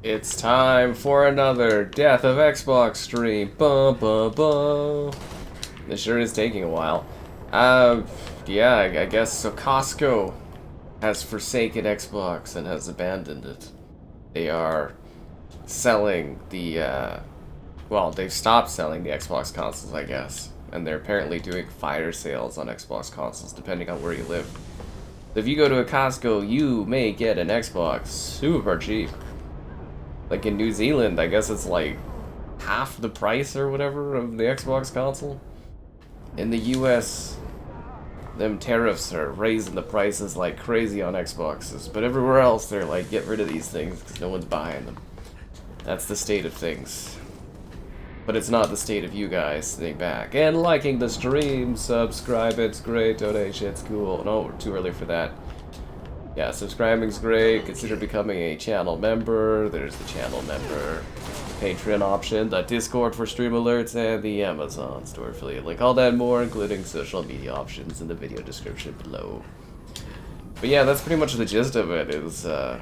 It's time for another Death of Xbox stream. Bum, bum, bum. This sure is taking a while. Yeah, I guess so. Costco has forsaken Xbox and has abandoned it. They are selling the, well, they've stopped selling the Xbox consoles, I guess. And they're apparently doing fire sales on Xbox consoles, depending on where you live. If you go to a Costco, you may get an Xbox super cheap. Like in New Zealand, I guess it's like half the price or whatever of the Xbox console. In the US, them tariffs are raising the prices like crazy on Xboxes. But everywhere else, they're like, get rid of these things because no one's buying them. That's the state of things. But it's not the state of you guys sitting back and liking the stream. Subscribe, it's great. Donation, it's cool. No, we're too early for that. Yeah, subscribing's great. Consider becoming a channel member. There's the channel member Patreon option, the Discord for stream alerts, and the Amazon store affiliate link. All that and more, including social media options in the video description below. But yeah, that's pretty much the gist of it. Is yeah,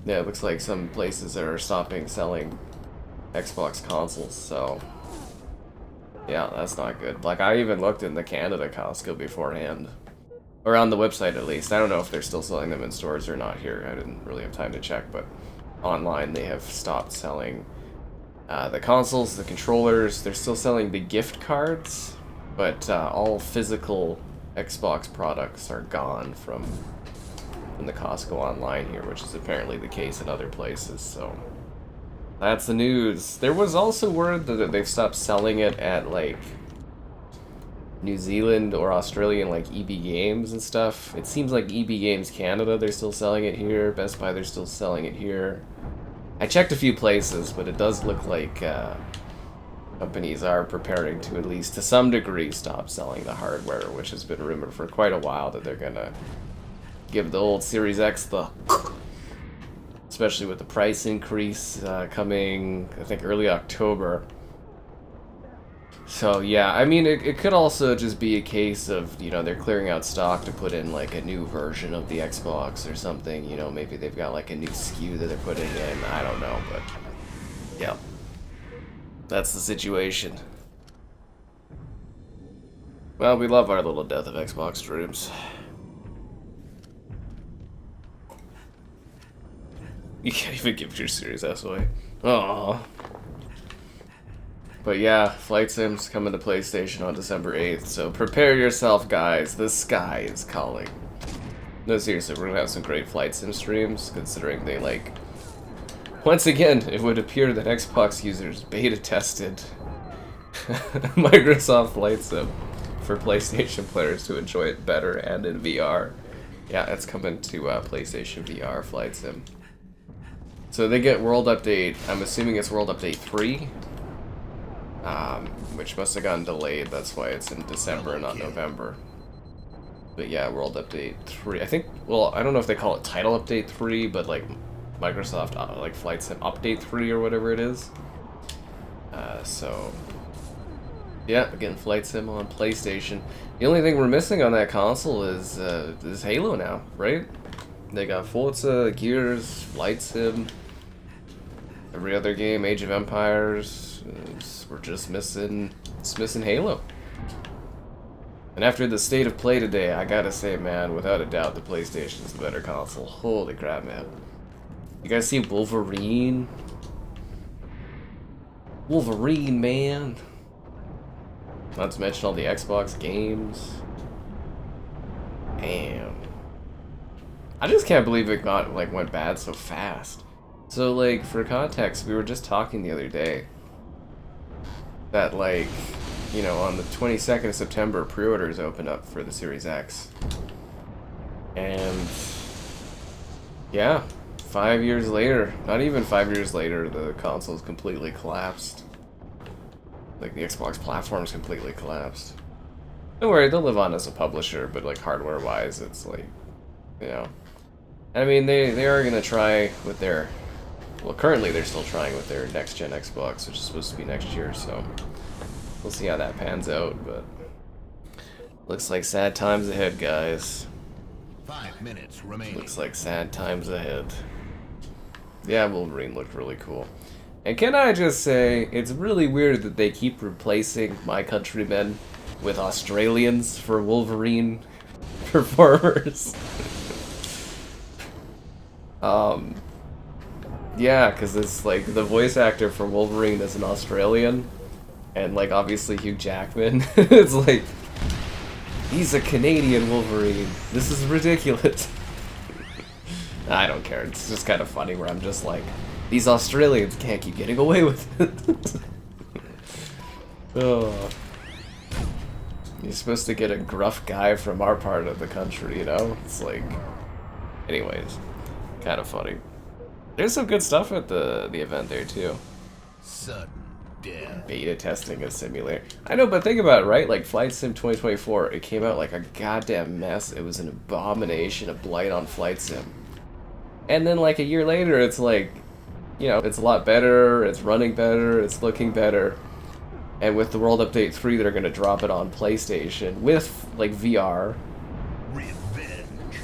it looks like some places are stopping selling Xbox consoles. So yeah, that's not good. Like I even looked in the Canada Costco beforehand. Or on the website, at least. I don't know if they're still selling them in stores or not here. I didn't really have time to check, but online they have stopped selling the consoles, the controllers. They're still selling the gift cards, but all physical Xbox products are gone from the Costco online here, which is apparently the case in other places. So that's the news. There was also word that they've stopped selling it at like New Zealand or Australian like EB Games and stuff. It seems like EB Games Canada, they're still selling it here. Best Buy, they're still selling it here. I checked a few places, but it does look like companies are preparing to, at least to some degree, stop selling the hardware, which has been rumored for quite a while that they're gonna give the old Series X the especially with the price increase coming, I think, early October. So yeah, I mean, it could also just be a case of, you know, they're clearing out stock to put in like a new version of the Xbox or something, you know, maybe they've got like a new SKU that they're putting in, I don't know, but yeah, that's the situation. Well, we love our little Death of Xbox streams. You can't even give your Series S away. Aww. But yeah, Flight Sim's coming to PlayStation on December 8th, so prepare yourself, guys. The sky is calling. No, seriously, we're gonna have some great Flight Sim streams, considering they, like... Once again, it would appear that Xbox users beta tested Microsoft Flight Sim for PlayStation players to enjoy it better and in VR. Yeah, it's coming to PlayStation VR Flight Sim. So they get World Update, I'm assuming it's World Update 3. Which must have gotten delayed, that's why it's in December and not November. But yeah, World Update 3. I think, well, I don't know if they call it Title Update 3, but like Microsoft, like Flight Sim Update 3 or whatever it is. So, yeah, again, Flight Sim on PlayStation. The only thing we're missing on that console is Halo now, right? They got Forza, Gears, Flight Sim, every other game, Age of Empires. We're just missing Halo. And after the state of play today, I gotta say, man, without a doubt, the PlayStation's the better console. Holy crap, man. You guys see Wolverine? Wolverine, man. Not to mention all the Xbox games. Damn. I just can't believe it went bad so fast. So, like, for context, we were just talking the other day that, like, you know, on the 22nd of September, pre-orders open up for the Series X. And, yeah, 5 years later, not even 5 years later, the console's completely collapsed. Like, the Xbox platform's completely collapsed. Don't worry, they'll live on as a publisher, but, like, hardware-wise, it's, like, you know. I mean, they are gonna try with their... Well, currently they're still trying with their next-gen Xbox, which is supposed to be next year, so we'll see how that pans out, but looks like sad times ahead, guys. 5 minutes remaining. Looks like sad times ahead. Yeah, Wolverine looked really cool. And can I just say, it's really weird that they keep replacing my countrymen with Australians for Wolverine performers. Yeah, because it's like the voice actor for Wolverine is an Australian, and like obviously Hugh Jackman. It's like, he's a Canadian Wolverine. This is ridiculous. I don't care. It's just kind of funny where I'm just like, these Australians can't keep getting away with it. Oh. You're supposed to get a gruff guy from our part of the country, you know? It's like... Anyways. Kind of funny. There's some good stuff at the event there, too. Sudden death. Beta testing a simulator. I know, but think about it, right? Like, Flight Sim 2024, it came out like a goddamn mess. It was an abomination, a blight on Flight Sim. And then, like, a year later, it's like, you know, it's a lot better, it's running better, it's looking better. And with the World Update 3, they're going to drop it on PlayStation with, like, VR. Revenge.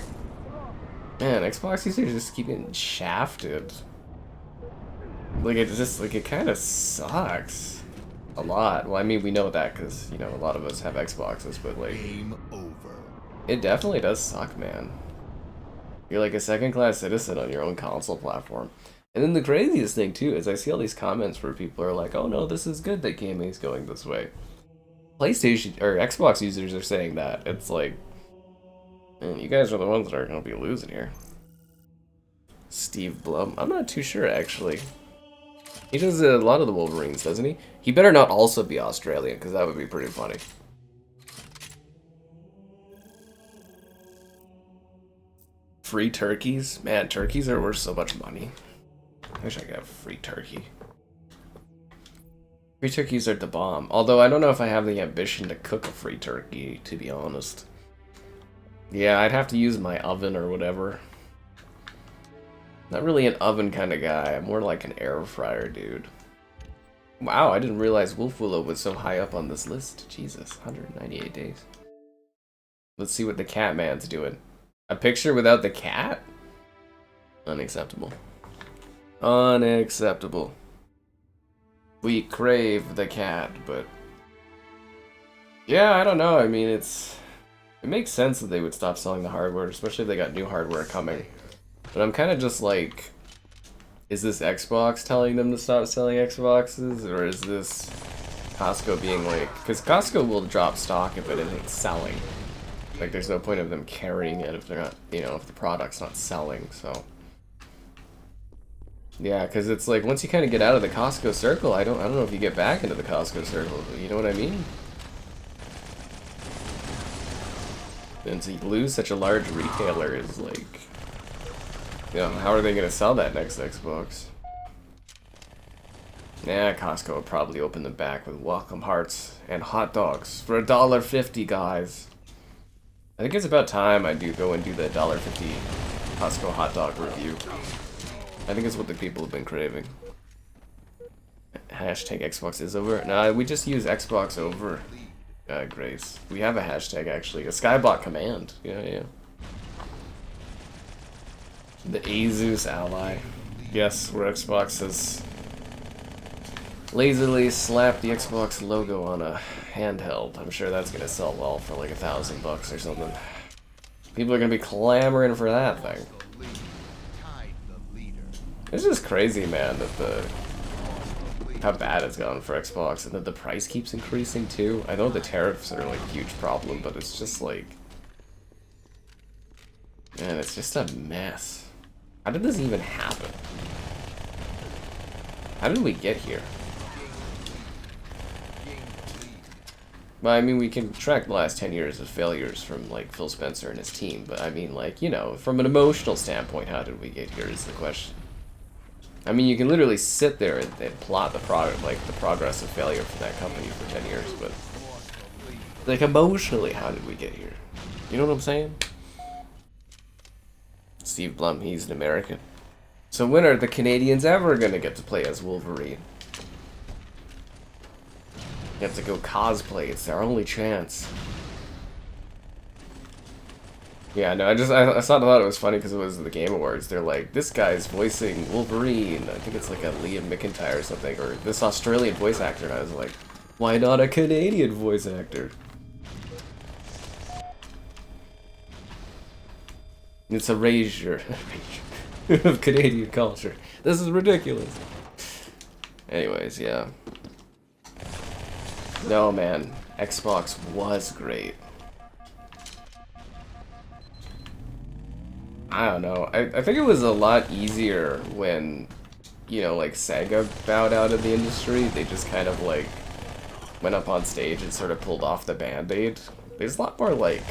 Man, Xbox users just keep getting shafted. Like, it just, like, it kind of sucks. A lot. Well, I mean, we know that because, you know, a lot of us have Xboxes, but, like... Game over. It definitely does suck, man. You're like a second-class citizen on your own console platform. And then the craziest thing, too, is I see all these comments where people are like, oh no, this is good that gaming's going this way. PlayStation, or Xbox users are saying that. It's like, man, you guys are the ones that are going to be losing here. Steve Blum. I'm not too sure, actually. He does a lot of the Wolverines, doesn't he? He better not also be Australian, because that would be pretty funny. Free turkeys? Man, turkeys are worth so much money. I wish I could have free turkey. Free turkeys are the bomb. Although I don't know if I have the ambition to cook a free turkey, to be honest. Yeah, I'd have to use my oven or whatever. Not really an oven kind of guy. I'm more like an air fryer dude. Wow, I didn't realize Wolf Willow was so high up on this list. Jesus, 198 days. Let's see what the cat man's doing. A picture without the cat? Unacceptable. Unacceptable. We crave the cat, but... Yeah, I don't know. I mean, it makes sense that they would stop selling the hardware, especially if they got new hardware coming. But I'm kind of just like... Is this Xbox telling them to stop selling Xboxes? Or is this Costco being like... Because Costco will drop stock if it isn't selling. Like, there's no point of them carrying it if they're not... You know, if the product's not selling, so... Yeah, because it's like, once you kind of get out of the Costco circle, I don't know if you get back into the Costco circle, but you know what I mean? And to lose such a large retailer is like, you know, how are they going to sell that next Xbox? Yeah, Costco will probably open them back with welcome hearts and hot dogs for $1.50, guys. I think it's about time I go and do the $1.50 Costco hot dog review. I think it's what the people have been craving. Hashtag Xbox is over. Nah, we just use Xbox over. Grace. We have a hashtag actually. A Skybot command. Yeah. The Asus ally. Yes, where Xbox has lazily slapped the Xbox logo on a handheld. I'm sure that's gonna sell well for like $1,000 or something. People are gonna be clamoring for that thing. It's just crazy, man, that how bad it's gone for Xbox, and that the price keeps increasing too. I know the tariffs are like a huge problem, but it's just like, man, it's just a mess. How did this even happen? How did we get here? Well, I mean, we can track the last 10 years of failures from, like, Phil Spencer and his team, but I mean, like, you know, from an emotional standpoint, how did we get here is the question. I mean, you can literally sit there and plot the progress of failure for that company for 10 years, but, like, emotionally, how did we get here? You know what I'm saying? Steve Blum, he's an American. So when are the Canadians ever gonna get to play as Wolverine? You have to go cosplay, it's their only chance. Yeah, no, I thought it was funny because it was the Game Awards. They're like, this guy's voicing Wolverine. I think it's like a Liam McIntyre or something, or this Australian voice actor. And I was like, why not a Canadian voice actor? It's a erasure of Canadian culture. This is ridiculous. Anyways, yeah. No, man. Xbox was great. I don't know. I think it was a lot easier when, you know, like Sega bowed out of the industry. They just kind of like went up on stage and sort of pulled off the band-aid. There's a lot more like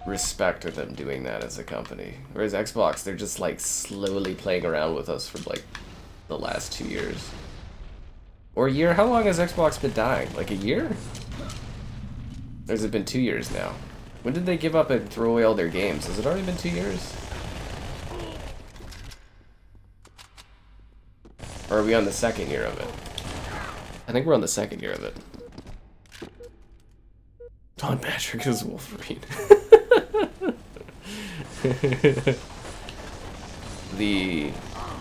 respect to them doing that as a company. Whereas Xbox, they're just like slowly playing around with us for like the last 2 years. Or a year? How long has Xbox been dying? Like a year? Or has it been 2 years now? When did they give up and throw away all their games? Has it already been 2 years? Or are we on the second year of it? I think we're on the second year of it. Don Patrick is Wolverine. The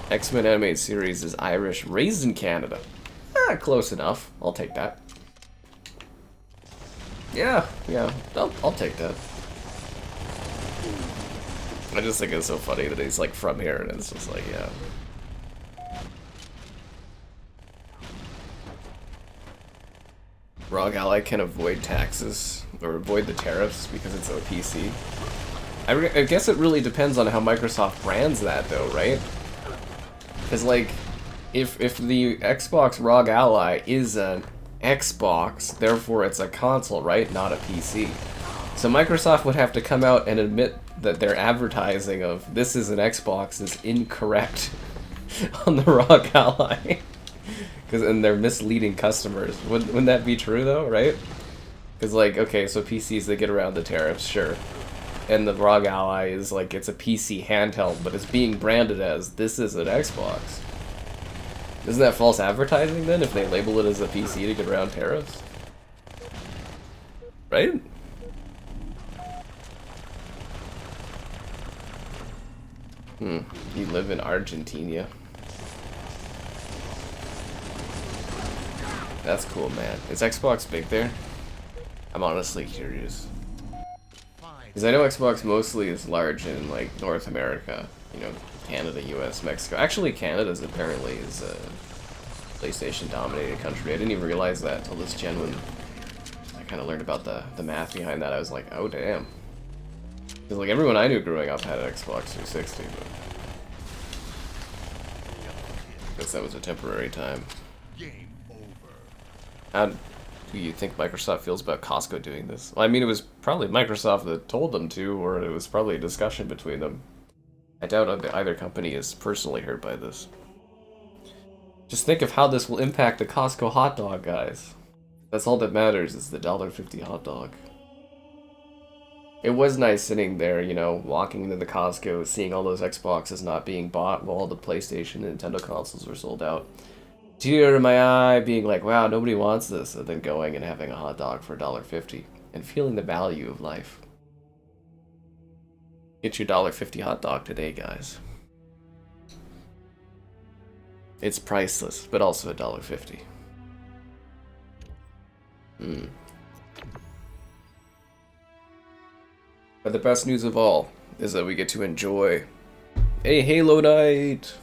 X-Men animated series is Irish, raised in Canada. Ah, close enough. I'll take that. Yeah, I'll take that. I just think it's so funny that he's like from here and it's just like, yeah. ROG Ally can avoid taxes, or avoid the tariffs because it's a PC. I guess it really depends on how Microsoft brands that though, right? Because like, if the Xbox ROG Ally is an Xbox, therefore it's a console, right? Not a PC. So Microsoft would have to come out and admit that their advertising of this is an Xbox is incorrect on the ROG Ally. And they're misleading customers. Wouldn't that be true though, right? Because like, okay, so PCs, they get around the tariffs, sure. And the ROG Ally is like, it's a PC handheld, but it's being branded as this is an Xbox. Isn't that false advertising then, if they label it as a PC to get around tariffs? Right? You live in Argentina. That's cool, man. Is Xbox big there? I'm honestly curious. Because I know Xbox mostly is large in, like, North America. You know, Canada, US, Mexico. Actually, Canada's apparently is a PlayStation-dominated country. I didn't even realize that until this gen when I kind of learned about the math behind that. I was like, oh, damn. Because, like, everyone I knew growing up had an Xbox 360, but I guess that was a temporary time. How do you think Microsoft feels about Costco doing this? Well, I mean, it was probably Microsoft that told them to, or it was probably a discussion between them. I doubt either company is personally hurt by this. Just think of how this will impact the Costco hot dog, guys. That's all that matters, is the $1.50 hot dog. It was nice sitting there, you know, walking into the Costco, seeing all those Xboxes not being bought while all the PlayStation and Nintendo consoles were sold out. Tear in my eye, being like, wow, nobody wants this, and then going and having a hot dog for $1.50 and feeling the value of life. Get your $1.50 hot dog today, guys. It's priceless, but also $1.50. But the best news of all is that we get to enjoy a Halo night.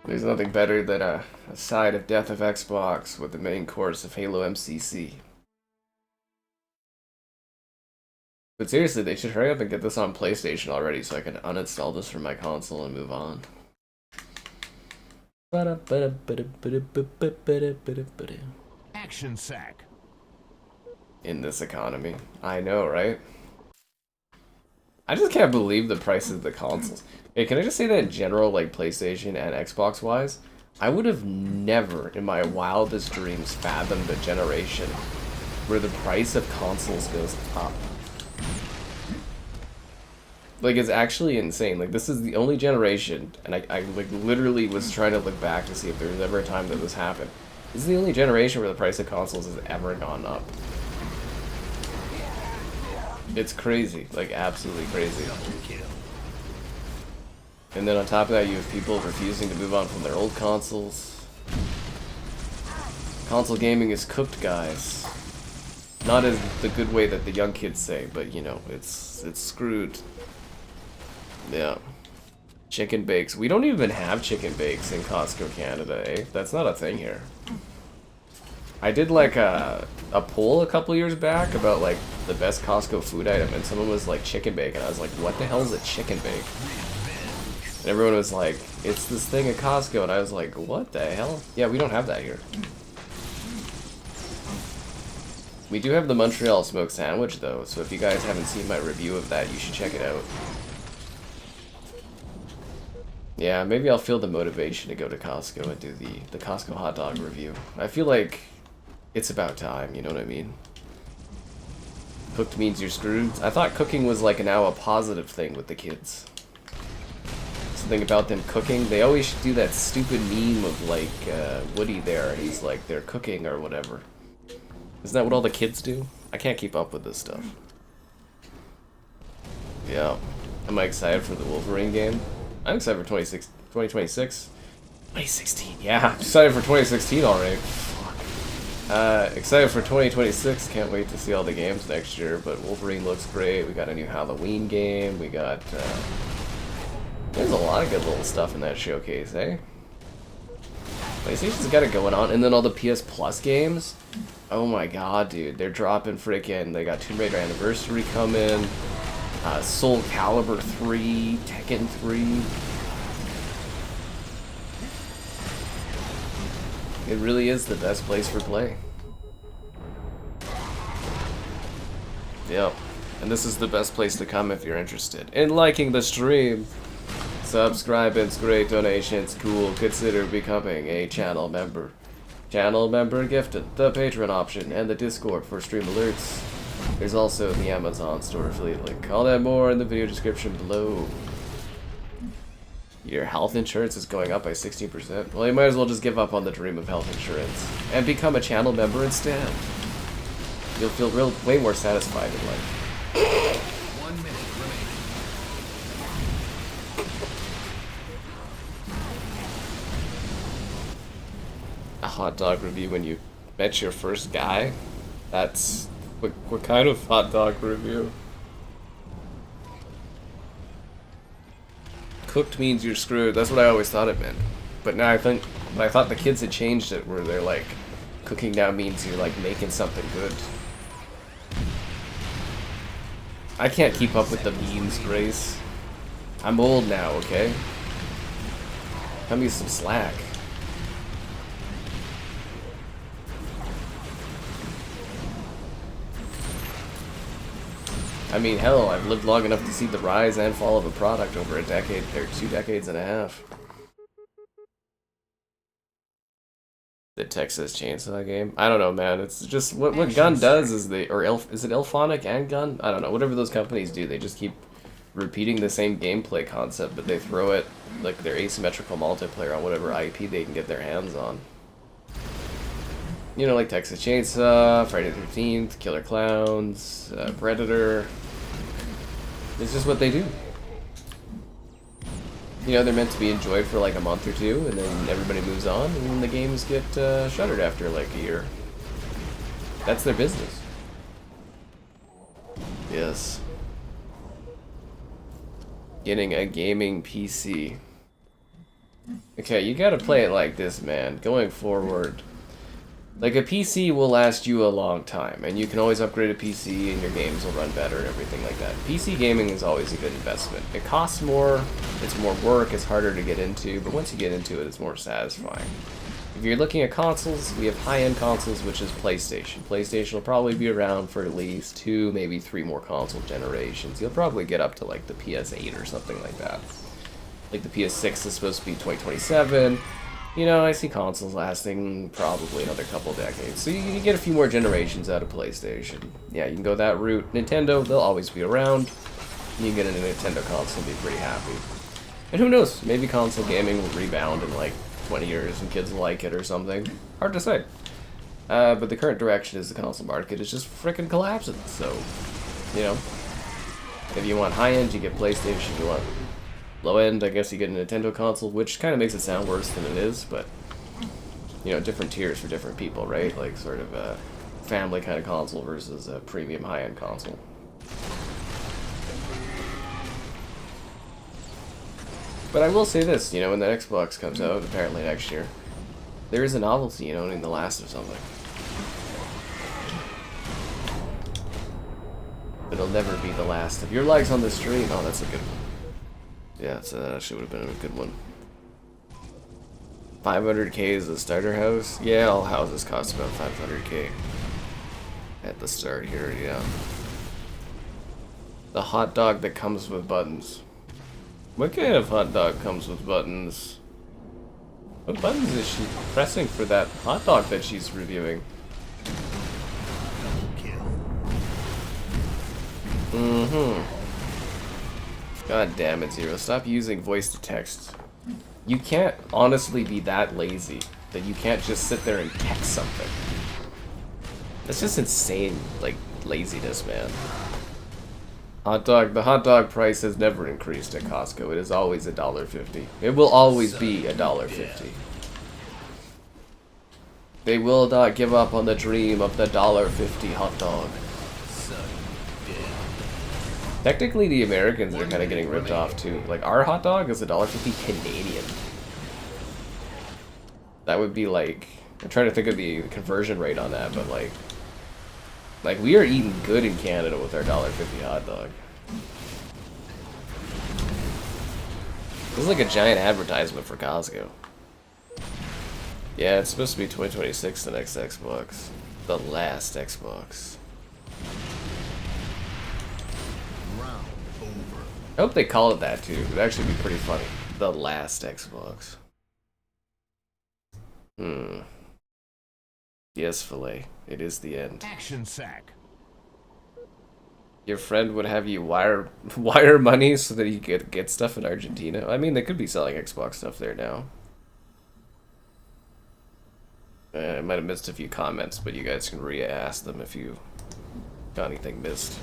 There's nothing better than a side of Death of Xbox with the main course of Halo MCC. But seriously, they should hurry up and get this on PlayStation already so I can uninstall this from my console and move on. Action sack. In this economy. I know, right? I just can't believe the prices of the consoles. Hey, can I just say that in general, like PlayStation and Xbox wise, I would have never in my wildest dreams fathomed a generation where the price of consoles goes up. Like, it's actually insane. Like, this is the only generation, and I like literally was trying to look back to see if there was ever a time that this happened. This is the only generation where the price of consoles has ever gone up. It's crazy, like absolutely crazy. And then on top of that, you have people refusing to move on from their old consoles. Console gaming is cooked, guys. Not as the good way that the young kids say, but you know, it's screwed. Yeah. Chicken bakes. We don't even have chicken bakes in Costco Canada, eh? That's not a thing here. I did like a poll a couple years back about like the best Costco food item, and someone was like chicken bake, and I was like, what the hell is a chicken bake? And everyone was like, it's this thing at Costco, and I was like, what the hell? Yeah, we don't have that here. We do have the Montreal smoked sandwich though, so if you guys haven't seen my review of that, you should check it out. Yeah, maybe I'll feel the motivation to go to Costco and do the Costco hot dog review. I feel like it's about time, you know what I mean? Cooked means you're screwed. I thought cooking was like now a positive thing with the kids. Something about them cooking. They always do that stupid meme of like Woody there. He's like, they're cooking or whatever. Isn't that what all the kids do? I can't keep up with this stuff. Yeah. Am I excited for the Wolverine game? I'm excited for 2026. 2016, yeah. I'm excited for 2016 already. Excited for 2026. Can't wait to see all the games next year. But Wolverine looks great. We got a new Halloween game. We got... there's a lot of good little stuff in that showcase, eh? PlayStation's got it going on. And then all the PS Plus games. Oh my god, dude. They're dropping freaking... They got Tomb Raider Anniversary coming. Soul Calibur 3, Tekken 3. It really is the best place for play. Yep. And this is the best place to come if you're interested in liking the stream. Subscribing's great, donations cool. Consider becoming a channel member. Channel member gifted, the Patreon option, and the Discord for stream alerts. There's also the Amazon store affiliate link. All that more in the video description below. Your health insurance is going up by 16%. Well, you might as well just give up on the dream of health insurance and become a channel member instead. You'll feel way more satisfied in life. 1 minute remaining. A hot dog review when you met your first guy? That's... What kind of hot dog review? Cooked means you're screwed. That's what I always thought it meant. But now I thought the kids had changed it where they're like, cooking now means you're like making something good. I can't keep up with the memes, Grace. I'm old now, okay? Cut me some slack. I mean, hell, I've lived long enough to see the rise and fall of a product over a decade, or 2 decades and a half. The Texas Chainsaw game? I don't know, man. It's just, what Gun does is they, or is it Elphonic and Gun? I don't know. Whatever those companies do, they just keep repeating the same gameplay concept, but they throw it, like, their asymmetrical multiplayer on whatever IP they can get their hands on. You know, like Texas Chainsaw, Friday the 13th, Killer Clowns, Predator. It's just what they do. You know, they're meant to be enjoyed for like a month or two, and then everybody moves on, and then the games get shuttered after like a year. That's their business. Yes. Getting a gaming PC. Okay, you gotta play it like this, man. Going forward. Like, a PC will last you a long time, and you can always upgrade a PC and your games will run better and everything like that. PC gaming is always a good investment. It costs more, it's more work, it's harder to get into, but once you get into it, it's more satisfying. If you're looking at consoles, we have high-end consoles, which is PlayStation. PlayStation will probably be around for at least 2, maybe 3 more console generations. You'll probably get up to, like, the PS8 or something like that. Like, the PS6 is supposed to be 2027. You know, I see consoles lasting probably another couple decades. So you get a few more generations out of PlayStation. Yeah, you can go that route. Nintendo, they'll always be around. You can get a Nintendo console and be pretty happy. And who knows, maybe console gaming will rebound in like 20 years and kids will like it or something. Hard to say. But the current direction is the console market is just frickin' collapsing. So, you know, If you want high-end, you get PlayStation. If you want low-end, I guess you get a Nintendo console, which kind of makes it sound worse than it is, but, you know, different tiers for different people, right? Like, sort of a family kind of console versus a premium high-end console. But I will say this, you know, when the Xbox comes out, apparently next year, there is a novelty in owning the last of something. It'll never be the last of your likes on the stream. Oh, that's a good one. Yeah, that should have been a good one. 500k is the starter house? Yeah, all houses cost about 500k. At the start here, yeah. The hot dog that comes with buttons. What kind of hot dog comes with buttons? What buttons is she pressing for that hot dog that she's reviewing? God damn it, Zero. Stop using voice to text. You can't honestly be that lazy that you can't just sit there and text something. That's just insane, like, laziness, man. Hot dog, the hot dog price has never increased at Costco. It is always $1.50. It will always be $1.50. They will not give up on the dream of the $1.50 hot dog. Technically, the Americans are kind of getting ripped off too. Like, our hot dog is $1.50 Canadian. That would be like, I'm trying to think of the conversion rate on that, but like we are eating good in Canada with our $1.50 hot dog. This is like a giant advertisement for Costco. Yeah, it's supposed to be 2026, the next Xbox. The last Xbox. I hope they call it that too. It'd actually be pretty funny. The last Xbox. Yes, Filet. It is the end. Action sack. Your friend would have you wire money so that you could get stuff in Argentina. I mean, they could be selling Xbox stuff there now. I might have missed a few comments, but you guys can re-ask them if you got anything missed.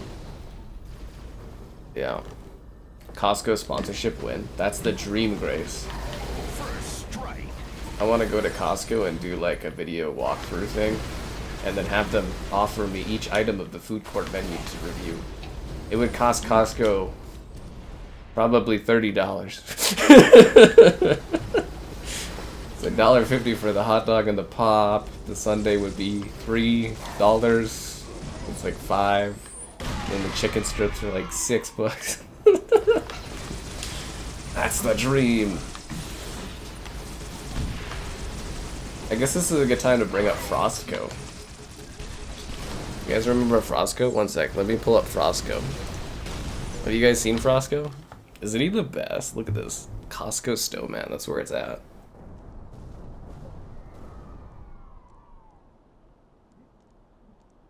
Yeah. Costco sponsorship win. That's the dream, Grace. First strike. I want to go to Costco and do like a video walkthrough thing, and then have them offer me each item of the food court menu to review. It would cost Costco probably $30. It's $1.50 for the hot dog and the pop. The sundae would be $3. It's like $5. And the chicken strips are like $6. That's the dream. I guess this is a good time to bring up Frostco. You guys remember Frostco? One sec, let me pull up Frostco. Have you guys seen Frostco? Is it even the best? Look at this. Costco Snowman, that's where it's at.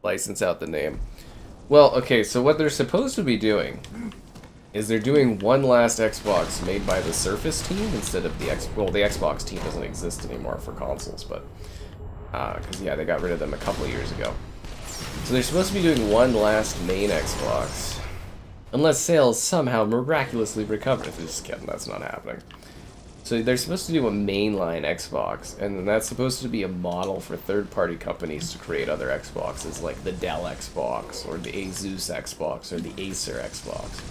License out the name. Well, okay, so what they're supposed to be doing is they're doing one last Xbox made by the Surface team instead of the the Xbox team doesn't exist anymore for consoles, but because yeah, they got rid of them a couple of years ago. So they're supposed to be doing one last main Xbox, unless sales somehow miraculously recover. Just kidding, that's not happening. So they're supposed to do a mainline Xbox, and then that's supposed to be a model for third-party companies to create other Xboxes, like the Dell Xbox, or the Asus Xbox, or the Acer Xbox.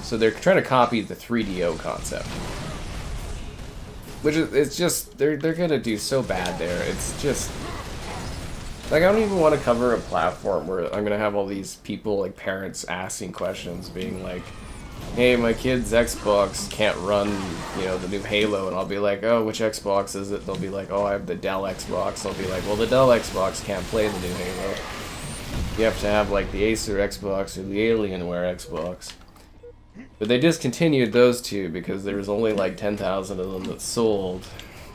So they're trying to copy the 3DO concept. Which is, it's just, they're gonna do so bad there. It's just, like, I don't even want to cover a platform where I'm gonna have all these people, like parents, asking questions, being like, hey, my kid's Xbox can't run, you know, the new Halo, and I'll be like, oh, which Xbox is it? They'll be like, oh, I have the Dell Xbox. I'll be like, well, the Dell Xbox can't play the new Halo. You have to have, like, the Acer Xbox or the Alienware Xbox. But they discontinued those two because there was only, like, 10,000 of them that sold.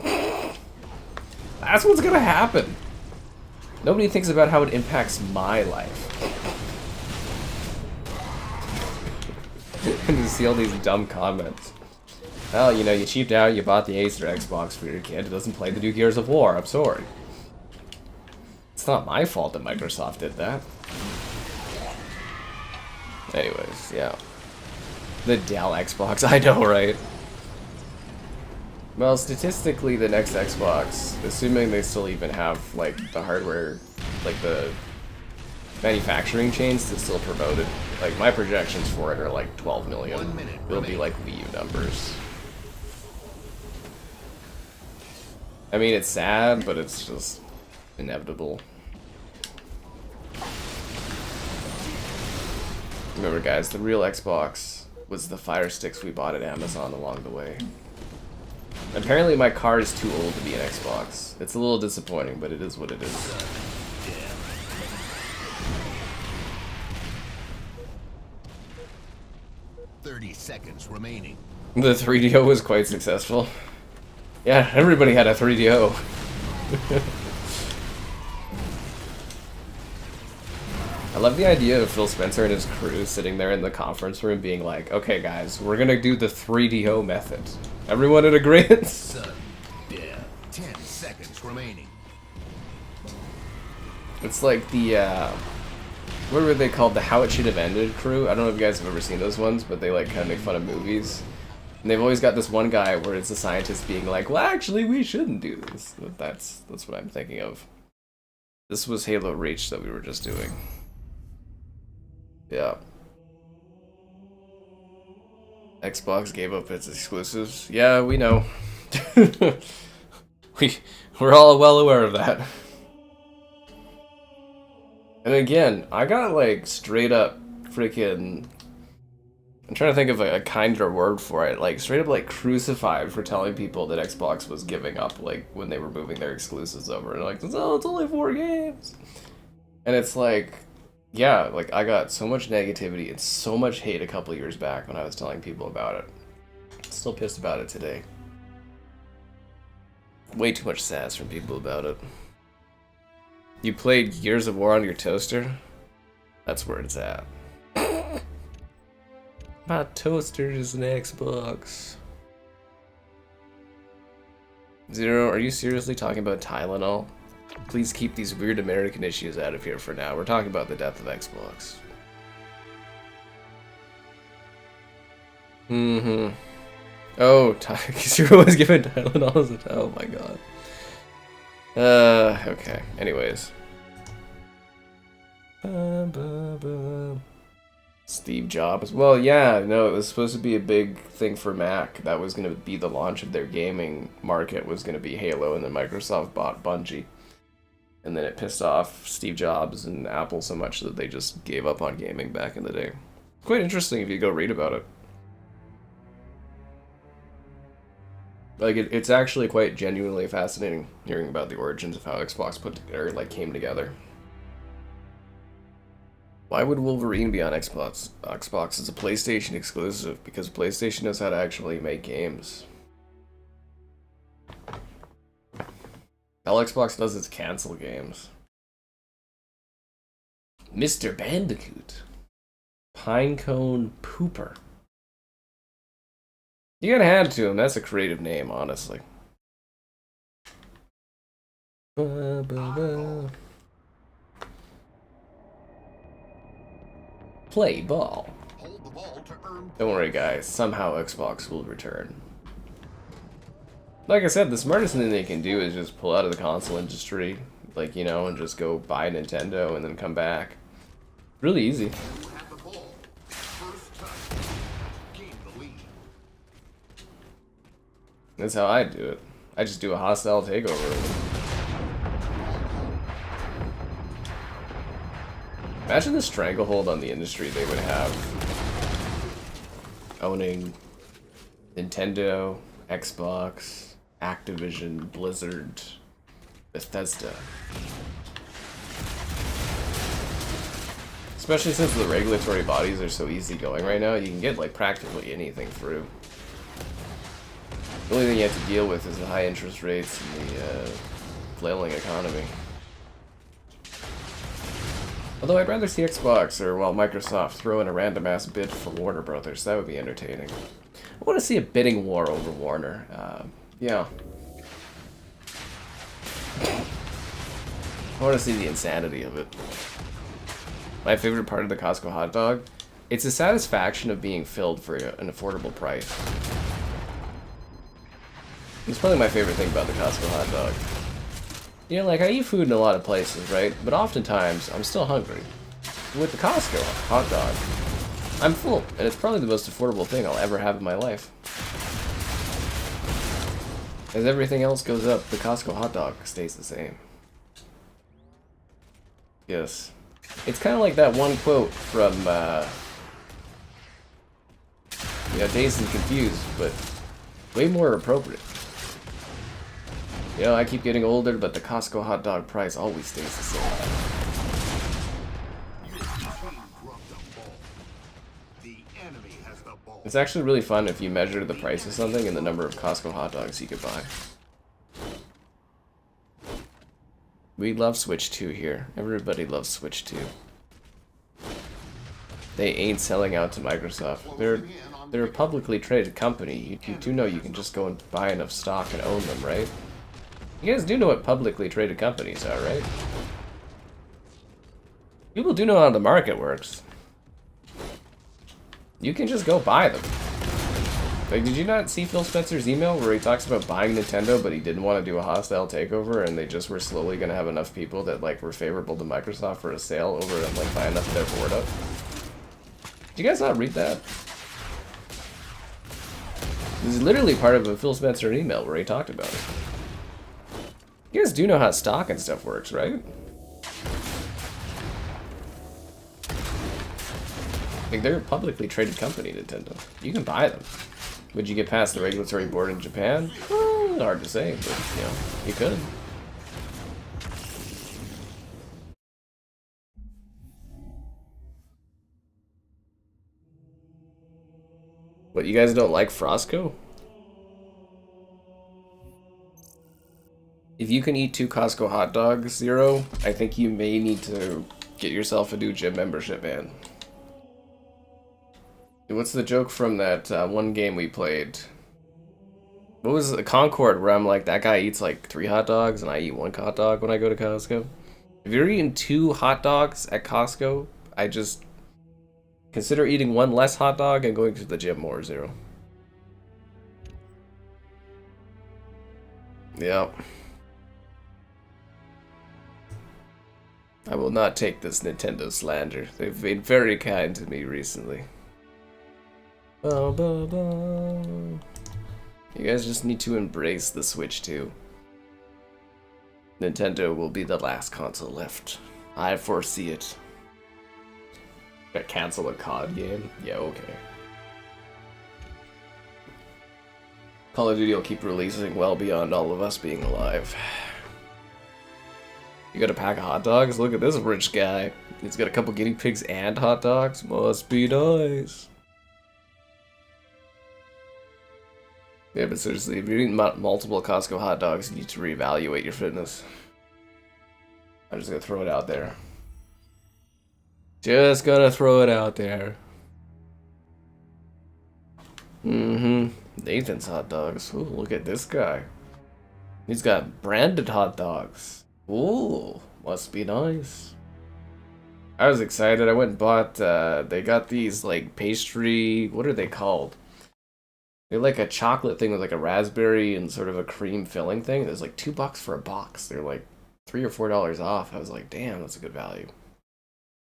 That's what's gonna happen. Nobody thinks about how it impacts my life. And to see all these dumb comments. Well, you know, you cheaped out, you bought the Acer Xbox for your kid, it doesn't play the new Gears of War, I'm sorry. It's not my fault that Microsoft did that. Anyways, yeah. The Dell Xbox, I know, right? Well, statistically, the next Xbox, assuming they still even have, like, the hardware, like, the manufacturing chains to still promote it, like, my projections for it are, like, 12 million. It'll be, like, Wii U numbers. I mean, it's sad, but it's just inevitable. Remember, guys, the real Xbox was the Fire Sticks we bought at Amazon along the way. Apparently my car is too old to be an Xbox. It's a little disappointing, but it is what it is. 30 seconds remaining. The 3DO was quite successful. Yeah, everybody had a 3DO. I love the idea of Phil Spencer and his crew sitting there in the conference room being like, okay guys, we're gonna do the 3DO method. Everyone in agreement? Yeah. 10 seconds remaining. It's like the, what were they called? The How It Should Have Ended crew? I don't know if you guys have ever seen those ones, but they like kind of make fun of movies. And they've always got this one guy where it's a scientist being like, well actually we shouldn't do this. That's what I'm thinking of. This was Halo Reach that we were just doing. Yeah. Xbox gave up its exclusives. Yeah, we know. We're all well aware of that. And again, I got like straight up freaking... I'm trying to think of a kinder word for it. Like straight up like crucified for telling people that Xbox was giving up like when they were moving their exclusives over. And like, oh, it's only 4 games. And it's like... Yeah, like, I got so much negativity and so much hate a couple years back when I was telling people about it. Still pissed about it today. Way too much sass from people about it. You played Gears of War on your toaster? That's where it's at. My toaster is an Xbox. Zero, are you seriously talking about Tylenol? Please keep these weird American issues out of here for now. We're talking about the death of Xbox. Mm-hmm. Oh, Zero was given Tylenol as a... Oh my god. Okay. Anyways. Steve Jobs. Well, yeah, no, it was supposed to be a big thing for Mac. That was going to be the launch of their gaming market, was going to be Halo, and then Microsoft bought Bungie. And then it pissed off Steve Jobs and Apple so much that they just gave up on gaming back in the day. Quite interesting if you go read about it. Like, it's actually quite genuinely fascinating hearing about the origins of how Xbox came together. Why would Wolverine be on Xbox? Xbox is a PlayStation exclusive because PlayStation knows how to actually make games. All Xbox does is cancel games. Mr. Bandicoot. Pinecone Pooper. You gotta hand it to him, that's a creative name, honestly. Play ball. Don't worry guys, somehow Xbox will return. Like I said, the smartest thing they can do is just pull out of the console industry, like, you know, and just go buy Nintendo and then come back. Really easy. That's how I do it. I just do a hostile takeover. Imagine the stranglehold on the industry they would have. Owning Nintendo, Xbox, Activision, Blizzard, Bethesda. Especially since the regulatory bodies are so easygoing right now, you can get like practically anything through. The only thing you have to deal with is the high interest rates and the flailing economy. Although I'd rather see Xbox or, well, Microsoft throw in a random ass bid for Warner Brothers. That would be entertaining. I want to see a bidding war over Warner. Yeah. I want to see the insanity of it. My favorite part of the Costco hot dog It's a satisfaction of being filled for an affordable price. It's probably my favorite thing about the Costco hot dog. You know, like, I eat food in a lot of places, right? But oftentimes, I'm still hungry. With the Costco hot dog, I'm full, and it's probably the most affordable thing I'll ever have in my life. As everything else goes up, the Costco hot dog stays the same. Yes. It's kind of like that one quote from, Dazed and Confused, but way more appropriate. You know, I keep getting older, but the Costco hot dog price always stays the same. It's actually really fun if you measure the price of something and the number of Costco hot dogs you could buy. We love Switch 2 here. Everybody loves Switch 2. They ain't selling out to Microsoft. They're a publicly traded company. You do know you can just go and buy enough stock and own them, right? You guys do know what publicly traded companies are, right? People do know how the market works. You can just go buy them. Like, did you not see Phil Spencer's email where he talks about buying Nintendo, but he didn't want to do a hostile takeover, and they just were slowly going to have enough people that, like, were favorable to Microsoft for a sale over and, like, buy enough of their board up? Did you guys not read that? This is literally part of a Phil Spencer email where he talked about it. You guys do know how stock and stuff works, right? Like, they're a publicly traded company, Nintendo. You can buy them. Would you get past the regulatory board in Japan? Well, hard to say, but, you know, you could. What, you guys don't like Frosco? If you can eat 2 Costco hot dogs, Zero, I think you may need to get yourself a new gym membership, man. What's the joke from that one game we played? What was the Concord where I'm like, that guy eats like 3 hot dogs and I eat 1 hot dog when I go to Costco? If you're eating 2 hot dogs at Costco, I just consider eating 1 less hot dog and going to the gym more, Zero. Yep. I will not take this Nintendo slander. They've been very kind to me recently. Ba, ba, ba. You guys just need to embrace the Switch 2. Nintendo will be the last console left. I foresee it. Gotta cancel a COD game? Yeah, okay. Call of Duty will keep releasing well beyond all of us being alive. You got a pack of hot dogs? Look at this rich guy. He's got a couple guinea pigs and hot dogs. Must be nice. Yeah, but seriously, if you're eating multiple Costco hot dogs, you need to reevaluate your fitness. I'm just gonna throw it out there. Just gonna throw it out there. Nathan's hot dogs. Ooh, look at this guy. He's got branded hot dogs. Ooh, must be nice. I was excited. I went and bought, they got these, like, pastry, what are they called? They're like a chocolate thing with like a raspberry and sort of a cream filling thing. It was like $2 for a box. They're like $3 or $4 off. I was like, damn, that's a good value.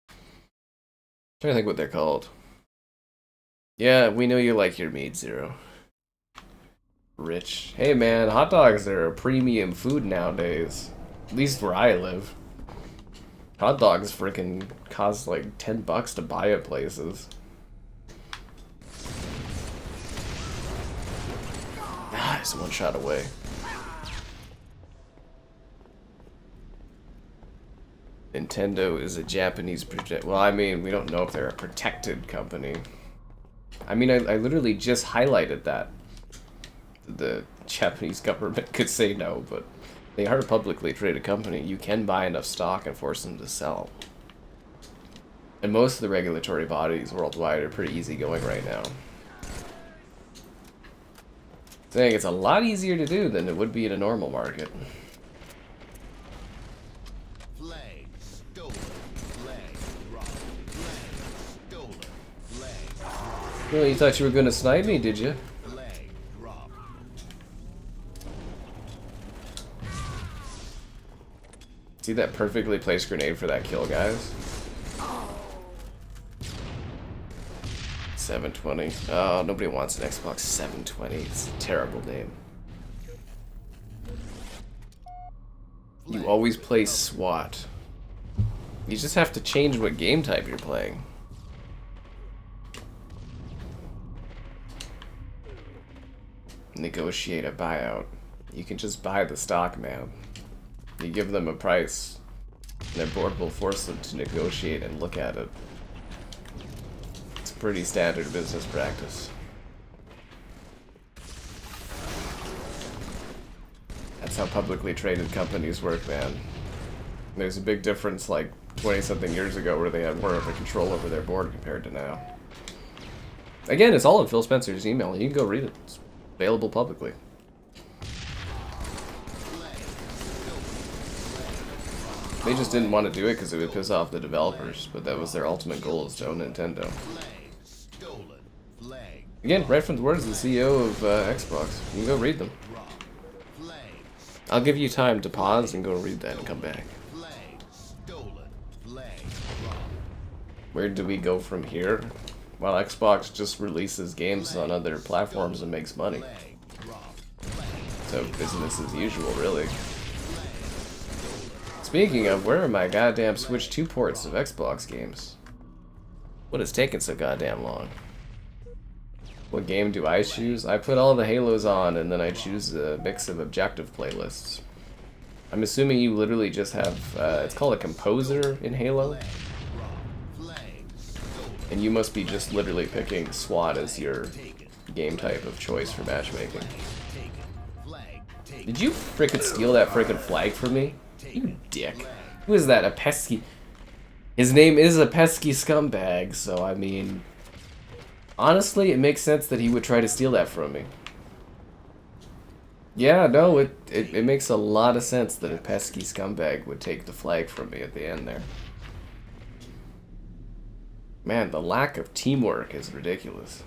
I'm trying to think what they're called. Yeah, we know you like your meat, Zero. Rich. Hey man, hot dogs are a premium food nowadays. At least where I live. Hot dogs freaking cost like $10 to buy at places. Nice, 1 shot away. Nintendo is a Japanese project. Well, I mean, we don't know if they're a protected company. I mean, I literally just highlighted that. The Japanese government could say no, but they are a publicly traded company. You can buy enough stock and force them to sell. And most of the regulatory bodies worldwide are pretty easygoing right now. Saying it's a lot easier to do than it would be in a normal market. Flag stolen. Flag dropped. Flag stolen. Well, you thought you were gonna snipe me, did you? Flag drop. See that perfectly placed grenade for that kill, guys? 720. Oh, nobody wants an Xbox 720. It's a terrible name. You always play SWAT. You just have to change what game type you're playing. Negotiate a buyout. You can just buy the stock, man. You give them a price, and their board will force them to negotiate and look at it. It's pretty standard business practice. That's how publicly traded companies work, man. There's a big difference, like 20-something years ago, where they had more of a control over their board compared to now. Again, it's all in Phil Spencer's email. You can go read it. It's available publicly. They just didn't want to do it because it would piss off the developers, but that was their ultimate goal, is to own Nintendo. Again, right from the words of the CEO of Xbox. You can go read them. I'll give you time to pause and go read that and come back. Where do we go from here? Well, Xbox just releases games on other platforms and makes money. So business as usual, really. Speaking of, where are my goddamn Switch 2 ports of Xbox games? What is taking so goddamn long? What game do I choose? I put all the Halos on and then I choose a mix of objective playlists. I'm assuming you literally just have, it's called a composer in Halo. And you must be just literally picking SWAT as your game type of choice for matchmaking. Did you frickin' steal that frickin' flag from me? You dick. Who is that? A pesky... His name is a pesky scumbag, so I mean... Honestly, it makes sense that he would try to steal that from me. Yeah, no, it makes a lot of sense that a pesky scumbag would take the flag from me at the end there. Man, the lack of teamwork is ridiculous.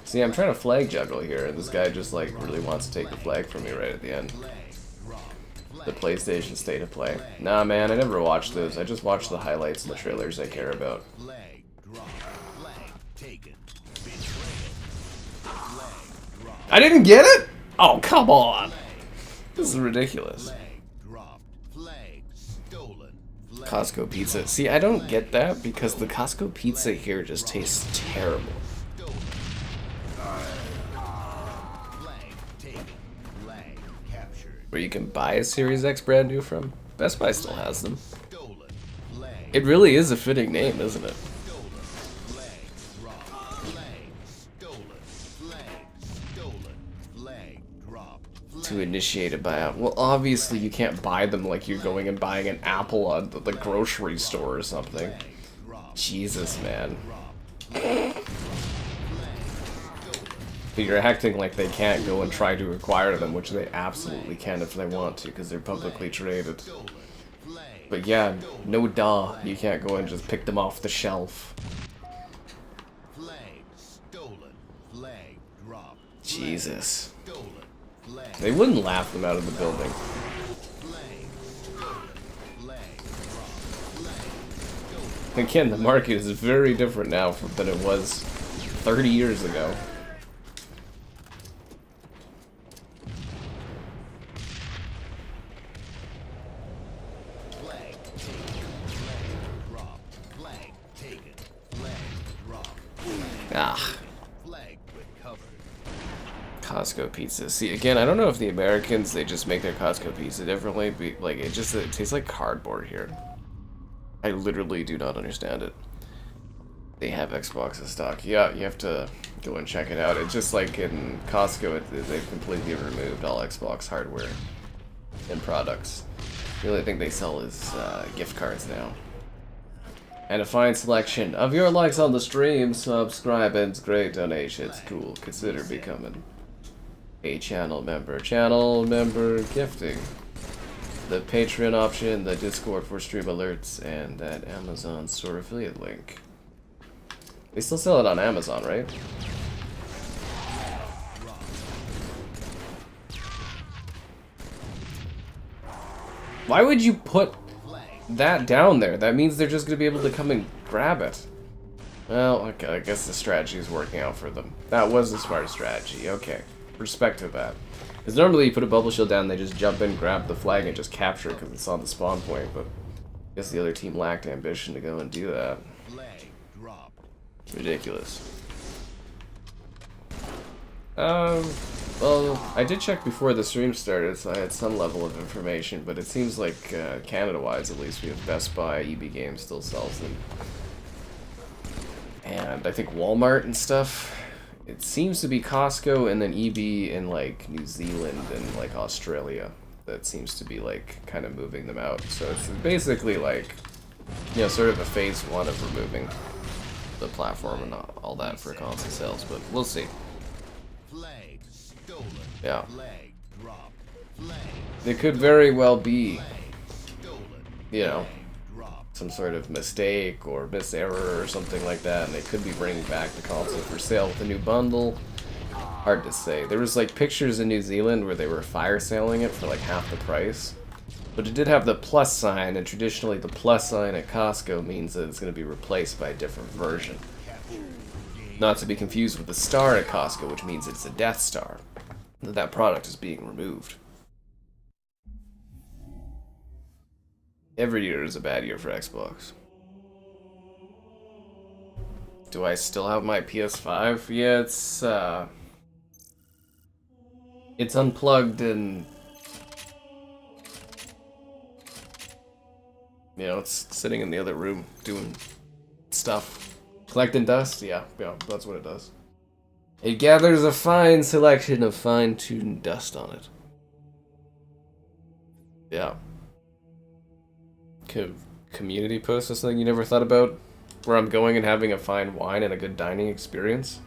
See, I'm trying to flag juggle here, and this guy just like really wants to take the flag from me right at the end. The PlayStation State of Play. Nah, man, I never watched those. I just watch the highlights and the trailers I care about. I didn't get it? Oh, come on! This is ridiculous. Costco pizza. See, I don't get that because the Costco pizza here just tastes terrible. Where you can buy a Series X brand new from. Best Buy still has them. It really is a fitting name, isn't it? To initiate a buyout. Well, obviously you can't buy them like you're going and buying an apple at the grocery store or something. Jesus, man. But you're acting like they can't go and try to acquire them, which they absolutely can if they want to, because they're publicly traded. But yeah, no duh, you can't go and just pick them off the shelf. Jesus. They wouldn't laugh them out of the building. Again, the market is very different now than it was 30 years ago. Ah. Costco pizza. See, again, I don't know if the Americans, they just make their Costco pizza differently, but like, it tastes like cardboard here. I literally do not understand it. They have Xbox in stock. Yeah, you have to go and check it out. It's just like in Costco, they've completely removed all Xbox hardware and products. The only thing they sell is gift cards now. And a fine selection of your likes on the stream, subscribe, and great donations. Cool. Consider becoming a channel member. Channel member gifting. the Patreon option, the Discord for stream alerts, and that Amazon store affiliate link. They still sell it on Amazon, right? Why would you put that down there? That means they're just going to be able to come and grab it. Well, okay, I guess the strategy is working out for them. That was the smart strategy. Okay, respect to that. Because normally you put a bubble shield down, they just jump in, grab the flag, and just capture it because it's on the spawn point. But I guess the other team lacked ambition to go and do that. Ridiculous. Well, I did check before the stream started, so I had some level of information, but it seems like Canada-wise, at least, we have Best Buy, EB Games still sells them. And I think Walmart and stuff. It seems to be Costco and then EB in like New Zealand and like Australia that seems to be like kind of moving them out. So it's basically like, you know, sort of a phase one of removing the platform and all that for console sales, but we'll see. Yeah. It could very well be, you know, some sort of mistake or miserror or something like that, and they could be bringing back the console for sale with a new bundle. Hard to say. There was like pictures in New Zealand where they were fire selling it for like half the price, but it did have the plus sign, and traditionally the plus sign at Costco means that it's going to be replaced by a different version. Not to be confused with the star at Costco, which means it's a Death Star. That product is being removed. Every year is a bad year for Xbox. Do I still have my PS5? Yeah, it's unplugged and, you know, it's sitting in the other room doing stuff. Collecting dust? Yeah, that's what it does. It gathers a fine selection of fine-tuned dust on it. Yeah. Community post or something you never thought about? Where I'm going and having a fine wine and a good dining experience?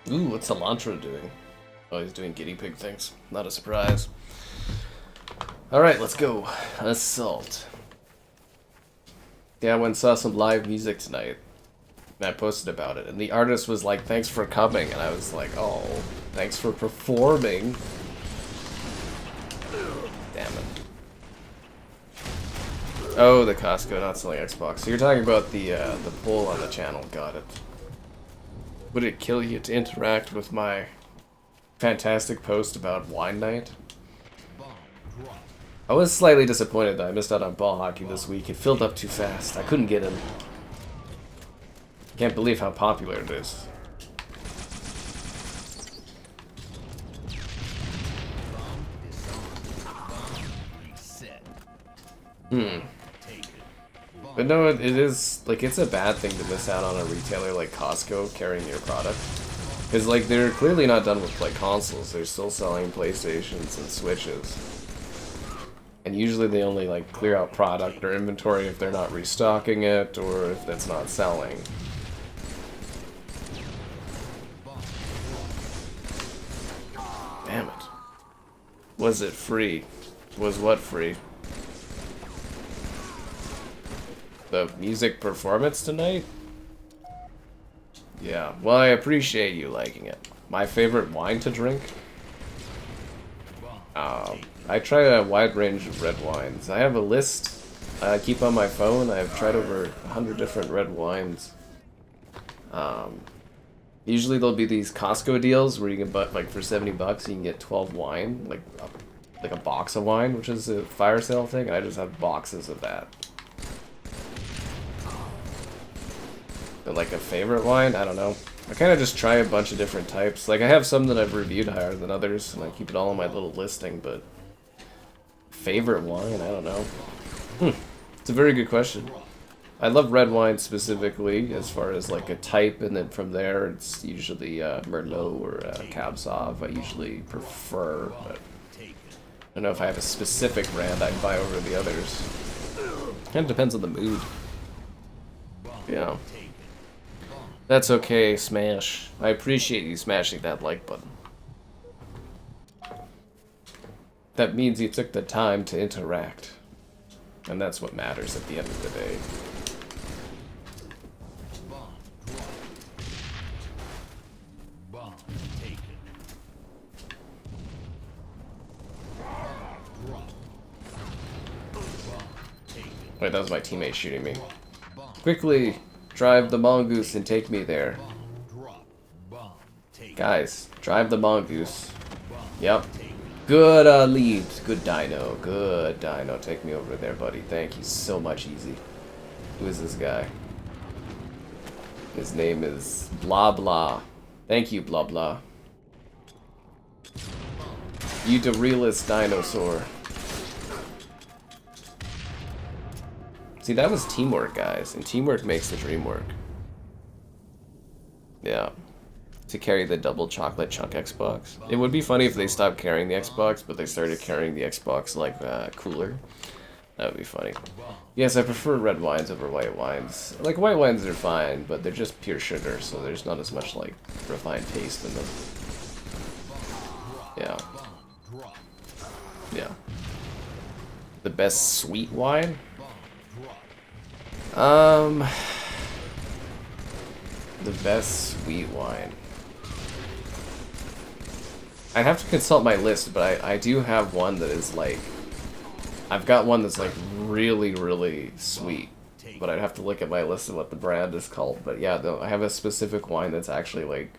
Ooh, what's Cilantro doing? Oh, he's doing guinea pig things. Not a surprise. Alright, let's go. Assault. Yeah, I went and saw some live music tonight. And I posted about it. And the artist was like, thanks for coming. And I was like, oh, thanks for performing. Damn it. Oh, the Costco not selling Xbox. So you're talking about the poll on the channel. Got it. Would it kill you to interact with my fantastic post about wine night? I was slightly disappointed that I missed out on ball hockey this week. It filled up too fast. I couldn't get in. Can't believe how popular it is. But no, it is, like, it's a bad thing to miss out on a retailer like Costco carrying your product. Because, like, they're clearly not done with, like, consoles. They're still selling PlayStations and Switches. And usually they only, like, clear out product or inventory if they're not restocking it or if that's not selling. Damn it. Was it free? Was what free? The music performance tonight? Yeah, well, I appreciate you liking it. My favorite wine to drink? I try a wide range of red wines. I have a list I keep on my phone. I've tried over 100 different red wines. Usually there'll be these Costco deals where you can, like, for 70 bucks you can get 12 wine, like a box of wine, which is a fire sale thing. I just have boxes of that. But like a favorite wine, I don't know. I kind of just try a bunch of different types. Like I have some that I've reviewed higher than others, and I keep it all in my little listing, but favorite wine, I don't know. It's a very good question. I love red wine specifically as far as like a type, and then from there it's usually Merlot or Cab Sauv. I usually prefer, but I don't know if I have a specific brand I'd buy over the others. Kind of depends on the mood. Yeah. That's okay, Smash. I appreciate you smashing that like button. That means you took the time to interact. And that's what matters at the end of the day. Wait, that was my teammate shooting me. Quickly, drive the mongoose and take me there. Guys, drive the mongoose. Yep. Good lead. Good dino. Good dino. Take me over there, buddy. Thank you so much, Easy. Who is this guy? His name is Blah Blah. Thank you, Blah Blah. You the realest dinosaur. See, that was teamwork, guys, and teamwork makes the dream work. Yeah. To carry the double chocolate chunk Xbox. It would be funny if they stopped carrying the Xbox, but they started carrying the Xbox like cooler. That would be funny. Yes, I prefer red wines over white wines. Like, white wines are fine, but they're just pure sugar, so there's not as much, like, refined taste in them. Yeah. Yeah. The best sweet wine? The best sweet wine. I'd have to consult my list, but I do have one that is like... I've got one that's like really, really sweet. But I'd have to look at my list of what the brand is called. But yeah, though, I have a specific wine that's actually like...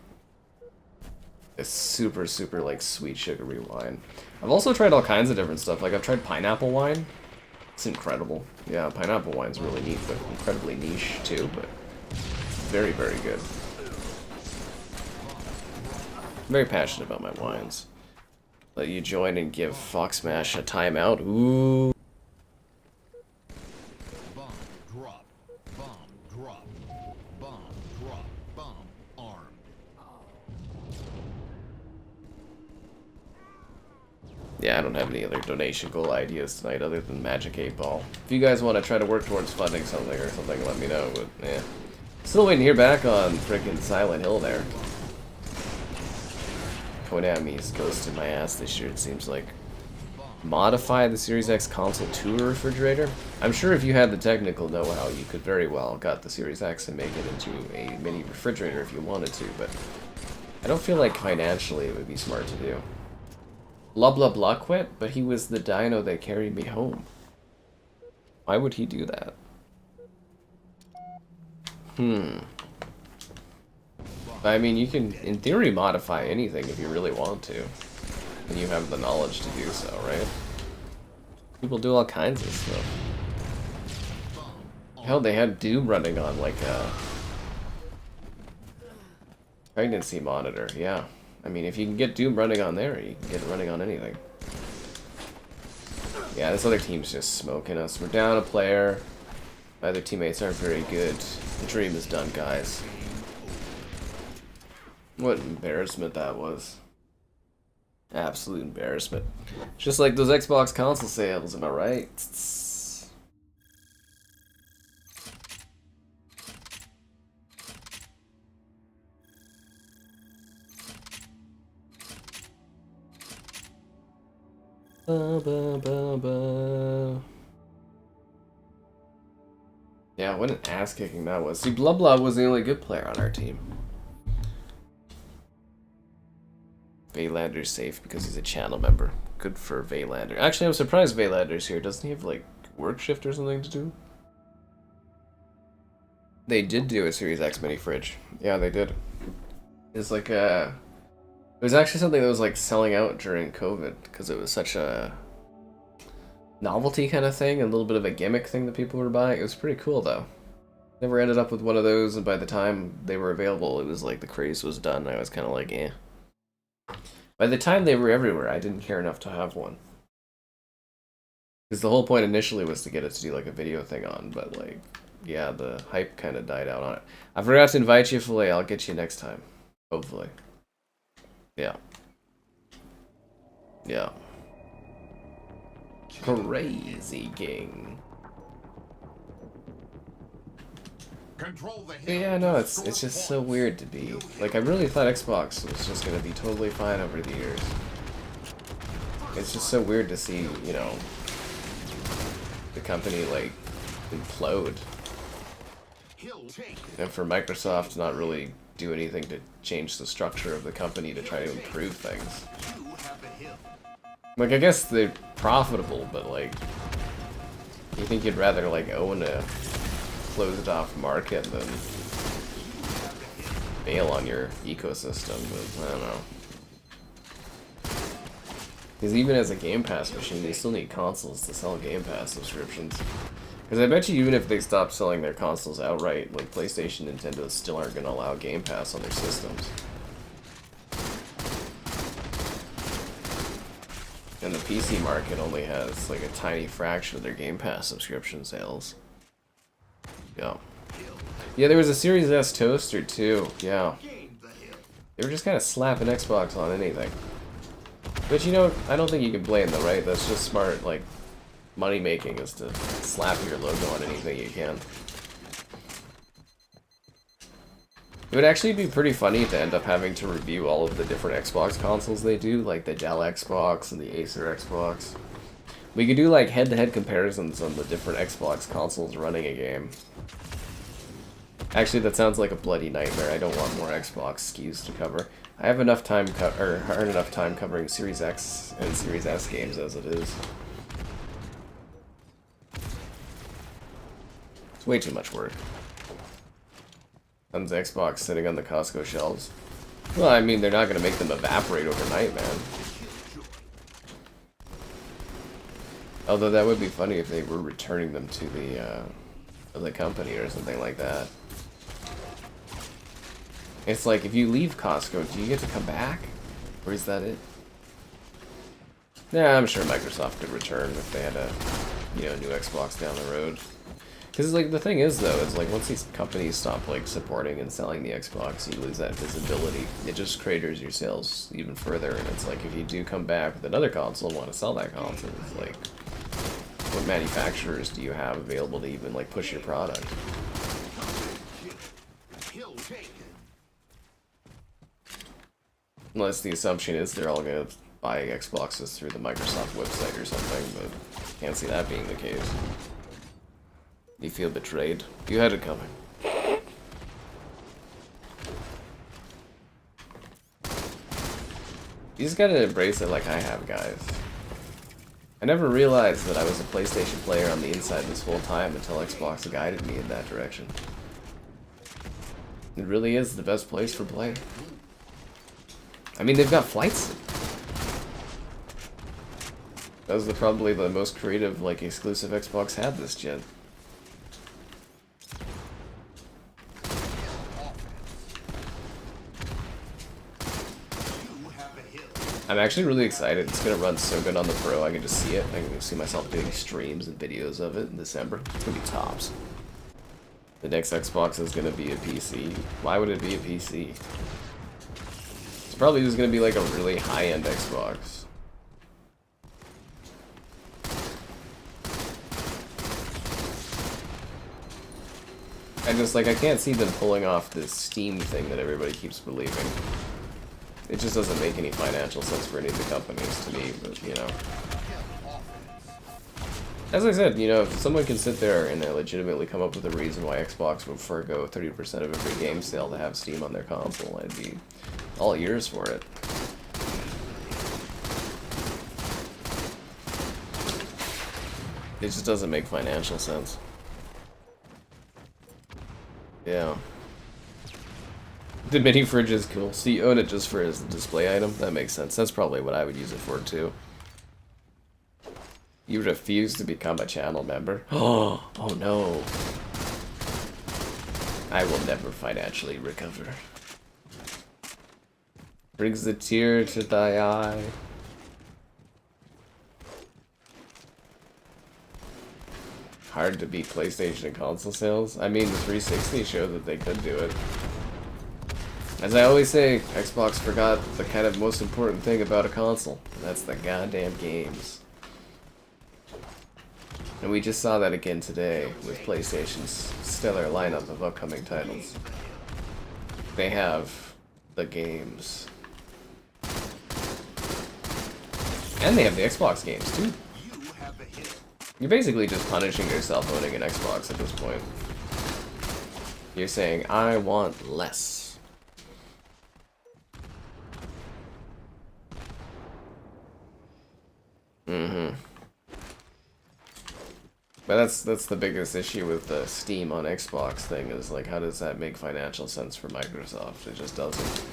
a super, super like sweet sugary wine. I've also tried all kinds of different stuff. Like I've tried pineapple wine. It's incredible. Yeah, pineapple wine's really neat, but incredibly niche too, but very, very good. I'm very passionate about my wines. Let you join and give Foxmash a timeout. Ooh. Bomb drop. Bomb drop. Bomb drop. Bomb armed. Yeah, I don't have any other donation goal ideas tonight other than Magic 8 Ball. If you guys want to try to work towards funding something or something, let me know, but yeah. Still waiting to hear back on frickin' Silent Hill there. Konami's goes to my ass this year, it seems like. Modify the Series X console to a refrigerator? I'm sure if you had the technical know-how, you could very well got the Series X and make it into a mini refrigerator if you wanted to, but I don't feel like financially it would be smart to do. Blah blah blah quit, but he was the dino that carried me home. Why would he do that? I mean, you can, in theory, modify anything if you really want to. And you have the knowledge to do so, right? People do all kinds of stuff. Hell, they had Doom running on, like, a pregnancy monitor, yeah. I mean, if you can get Doom running on there, you can get it running on anything. Yeah, this other team's just smoking us. We're down a player. My other teammates aren't very good. The dream is done, guys. What embarrassment that was. Absolute embarrassment. Just like those Xbox console sales, am I right? Ba, ba, ba, ba. Yeah, what an ass kicking that was. See, Blah Blah was the only good player on our team. Vaylander's safe because he's a channel member. Good for Vaylander. Actually, I'm surprised Vaylander's here. Doesn't he have, like, work shift or something to do? They did do a Series X mini fridge. Yeah, they did. It's like a... It was actually something that was, like, selling out during COVID because it was such a novelty kind of thing, a little bit of a gimmick thing that people were buying. It was pretty cool, though. Never ended up with one of those, and by the time they were available, it was like the craze was done. I was kind of like, eh. By the time they were everywhere, I didn't care enough to have one. Because the whole point initially was to get it to do like a video thing on, but like, yeah, the hype kind of died out on it. I forgot to invite you, Filet. I'll get you next time. Hopefully. Yeah. Yeah. Crazy King. Control the hill. Yeah, no, it's just so weird to be like, I really thought Xbox was just gonna be totally fine over the years. It's just so weird to see, you know, the company like implode, and for Microsoft to not really do anything to change the structure of the company to try to improve things. Like, I guess they're profitable, but like, you think you'd rather like own a closed off market than bail on your ecosystem, but I don't know. Because even as a Game Pass machine, they still need consoles to sell Game Pass subscriptions. Because I bet you even if they stop selling their consoles outright, like PlayStation and Nintendo still aren't going to allow Game Pass on their systems. And the PC market only has like a tiny fraction of their Game Pass subscription sales. Yeah. Yeah, there was a Series S toaster too. Yeah. They were just kind of slapping Xbox on anything. But you know, I don't think you can blame them, right? That's just smart, like, money making is to slap your logo on anything you can. It would actually be pretty funny to end up having to review all of the different Xbox consoles they do, like the Dell Xbox and the Acer Xbox. We could do like head-to-head comparisons on the different Xbox consoles running a game. Actually, that sounds like a bloody nightmare. I don't want more Xbox SKUs to cover. I have enough time hard enough time covering Series X and Series S games as it is. It's way too much work. Tons of Xbox sitting on the Costco shelves. Well, I mean, they're not going to make them evaporate overnight, man. Although that would be funny if they were returning them to the company or something like that. It's like, if you leave Costco, do you get to come back? Or is that it? Yeah, I'm sure Microsoft could return if they had a, you know, new Xbox down the road. Because, like, the thing is, though, is, like, once these companies stop, like, supporting and selling the Xbox, you lose that visibility. It just craters your sales even further, and it's like, if you do come back with another console and want to sell that console, it's like, what manufacturers do you have available to even, like, push your product? Unless the assumption is they're all going to buy Xboxes through the Microsoft website or something, but can't see that being the case. You feel betrayed? You had it coming. You just gotta embrace it like I have, guys. I never realized that I was a PlayStation player on the inside this whole time until Xbox guided me in that direction. It really is the best place for play. I mean, they've got flights. That was probably the most creative, like, exclusive Xbox had this gen. I'm actually really excited. It's gonna run so good on the Pro. I can just see it. I can see myself doing streams and videos of it in December. It's gonna be tops. The next Xbox is gonna be a PC. Why would it be a PC? It's probably just gonna be like a really high-end Xbox. I can't see them pulling off this Steam thing that everybody keeps believing. It just doesn't make any financial sense for any of the companies to me, but, you know. As I said, you know, if someone can sit there and legitimately come up with a reason why Xbox would forego 30% of every game sale to have Steam on their console, I'd be all ears for it. It just doesn't make financial sense. Yeah. The mini fridge is cool. So you own it just for as a display item? That makes sense. That's probably what I would use it for, too. You refuse to become a channel member? Oh no. I will never financially recover. Brings a tear to thy eye. hard to beat PlayStation and console sales. I mean, the 360 showed that they could do it. As I always say, Xbox forgot the kind of most important thing about a console, and that's the goddamn games. And we just saw that again today with PlayStation's stellar lineup of upcoming titles. They have the games. And they have the Xbox games too. You're basically just punishing yourself owning an Xbox at this point. You're saying, I want less. But that's the biggest issue with the Steam on Xbox thing, is like, how does that make financial sense for Microsoft? It just doesn't.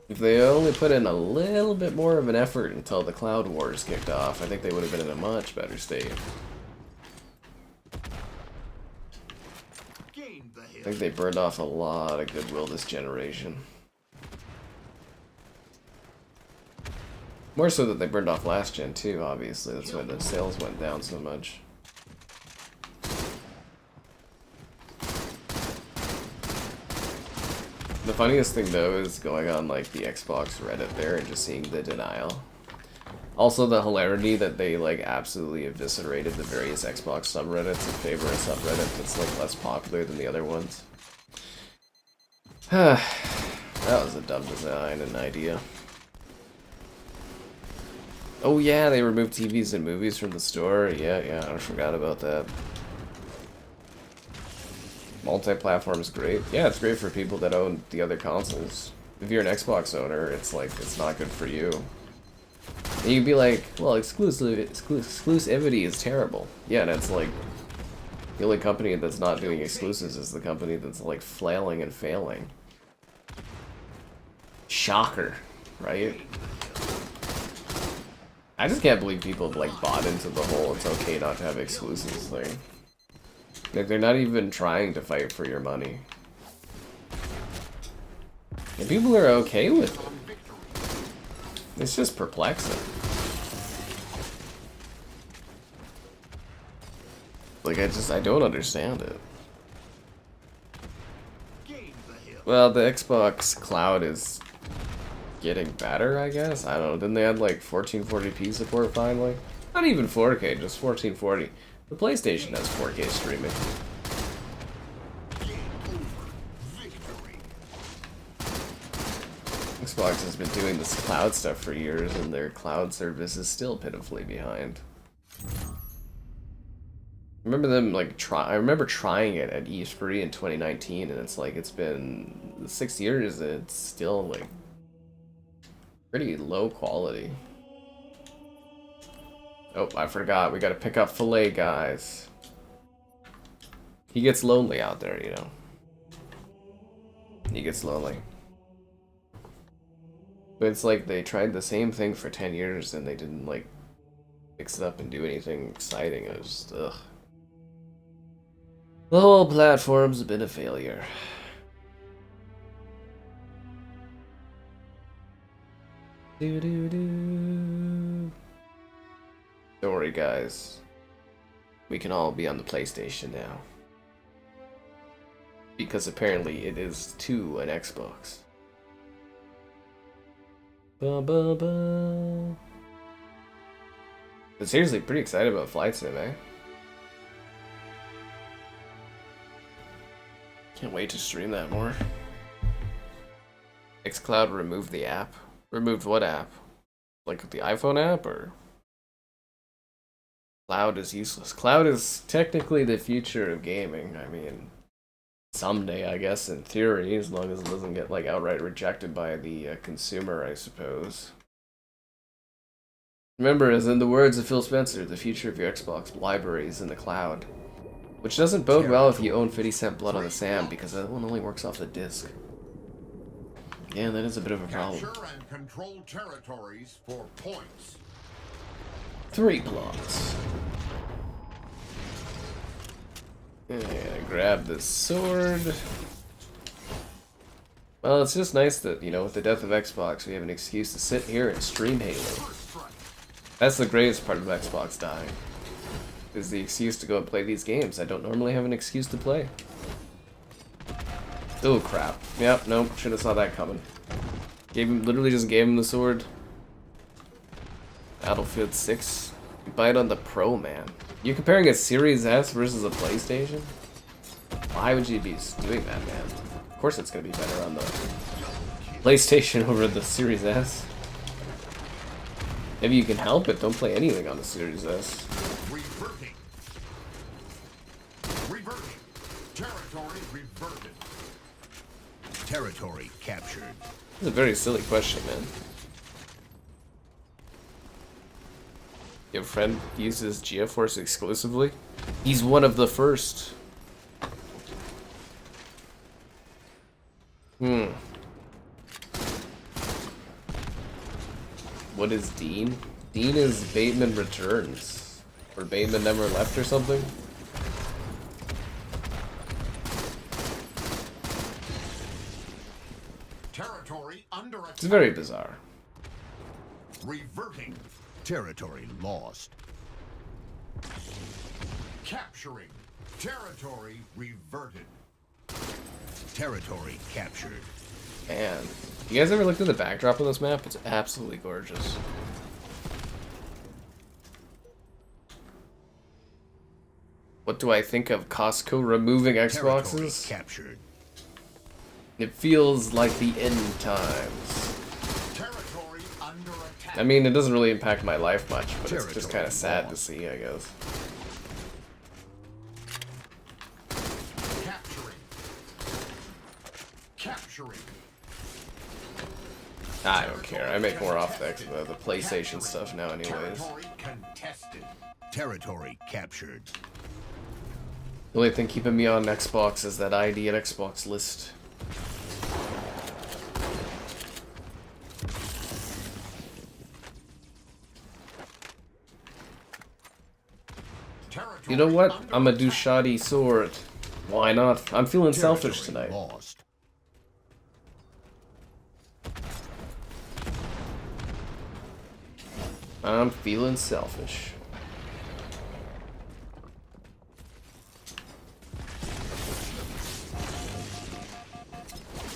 If they only put in a little bit more of an effort until the Cloud Wars kicked off, I think they would have been in a much better state. I think they burned off a lot of goodwill this generation. More so that they burned off last gen too, obviously. That's why the sales went down so much. The funniest thing though is going on like the Xbox Reddit there and just seeing the denial. Also the hilarity that they like absolutely eviscerated the various Xbox subreddits in favor of a subreddit that's like less popular than the other ones. That was a dumb design and idea. Oh yeah, they removed TVs and movies from the store. Yeah, I forgot about that. Multi-platform is great. Yeah, it's great for people that own the other consoles. If you're an Xbox owner, it's like, it's not good for you. And you'd be like, well, exclusivity is terrible. Yeah, and it's like, the only company that's not doing exclusives is the company that's like flailing and failing. Shocker, right? I just can't believe people have like bought into the whole it's okay not to have exclusives thing. Like, they're not even trying to fight for your money. And people are okay with it. It's just perplexing. Like, I don't understand it. Well, the Xbox Cloud is getting better, I guess? I don't know. Didn't they add like 1440p support finally? Not even 4K, just 1440. The PlayStation has 4K streaming. Xbox has been doing this cloud stuff for years, and their cloud service is still pitifully behind. I remember them like I remember trying it at E3 in 2019, and it's like it's been 6 years, and it's still like pretty low quality. Oh, I forgot. We gotta pick up Filet, guys. He gets lonely out there, you know. He gets lonely. But it's like they tried the same thing for 10 years and they didn't, like, fix it up and do anything exciting. It was just, ugh. The whole platform's been a failure. Don't worry, guys. We can all be on the PlayStation now. Because apparently it is to an Xbox. Ba ba ba. But seriously, pretty excited about Flight Sim, eh? Can't wait to stream that more. xCloud removed the app. Removed what app? Like the iPhone app, or? Cloud is useless. Cloud is technically the future of gaming. I mean, someday, I guess, in theory, as long as it doesn't get like outright rejected by the consumer, I suppose. Remember, as in the words of Phil Spencer, the future of your Xbox library is in the cloud. Which doesn't bode well if you own 50 Cent Blood on the Sand, because that one only works off the disc. Yeah, that is a bit of a problem. Capture and control territories for points. 3 plots. Yeah, grab the sword. Well, it's just nice that, you know, with the death of Xbox, we have an excuse to sit here and stream Halo. That's the greatest part of Xbox dying. Is the excuse to go and play these games I don't normally have an excuse to play. Oh crap. Yep, nope, should have saw that coming. Literally just gave him the sword. Battlefield 6. You buy it on the Pro, man. You're comparing a Series S versus a PlayStation? Why would you be doing that, man? Of course it's gonna be better on the PlayStation over the Series S. Maybe you can help it, don't play anything on the Series S. Reverting. Reverting. Territory reverted. Territory captured. It's a very silly question, man. Your friend uses GeoForce exclusively? He's one of the first. What is Dean? Dean is Bateman Returns. Or Bateman Never Left or something? Territory under attack. It's very bizarre. Reverting. Territory lost. Capturing. Territory reverted. Territory captured. Man, you guys ever looked at the backdrop of this map? It's absolutely gorgeous. What do I think of Costco removing Xboxes? Captured. It feels like the end times. Territory under attack. I mean, it doesn't really impact my life much, but it's just kind of sad to see, I guess. Capturing. I don't care. I make more off the PlayStation stuff now anyways. Territory captured. The only thing keeping me on Xbox is that ID at Xbox list. You know what? I'm gonna do shoddy sword. Why not? I'm feeling selfish tonight. Lost. I'm feeling selfish.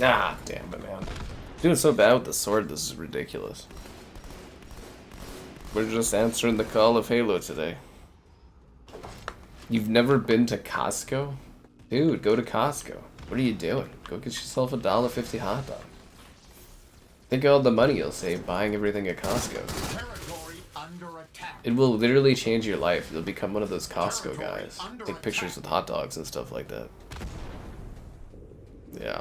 Ah, damn it, man. Doing so bad with the sword, this is ridiculous. We're just answering the call of Halo today. You've never been to Costco? Dude, go to Costco. What are you doing? Go get yourself a $1.50 hot dog. Think of all the money you'll save buying everything at Costco. It will literally change your life. You'll become one of those Costco guys. Take pictures with hot dogs and stuff like that. Yeah.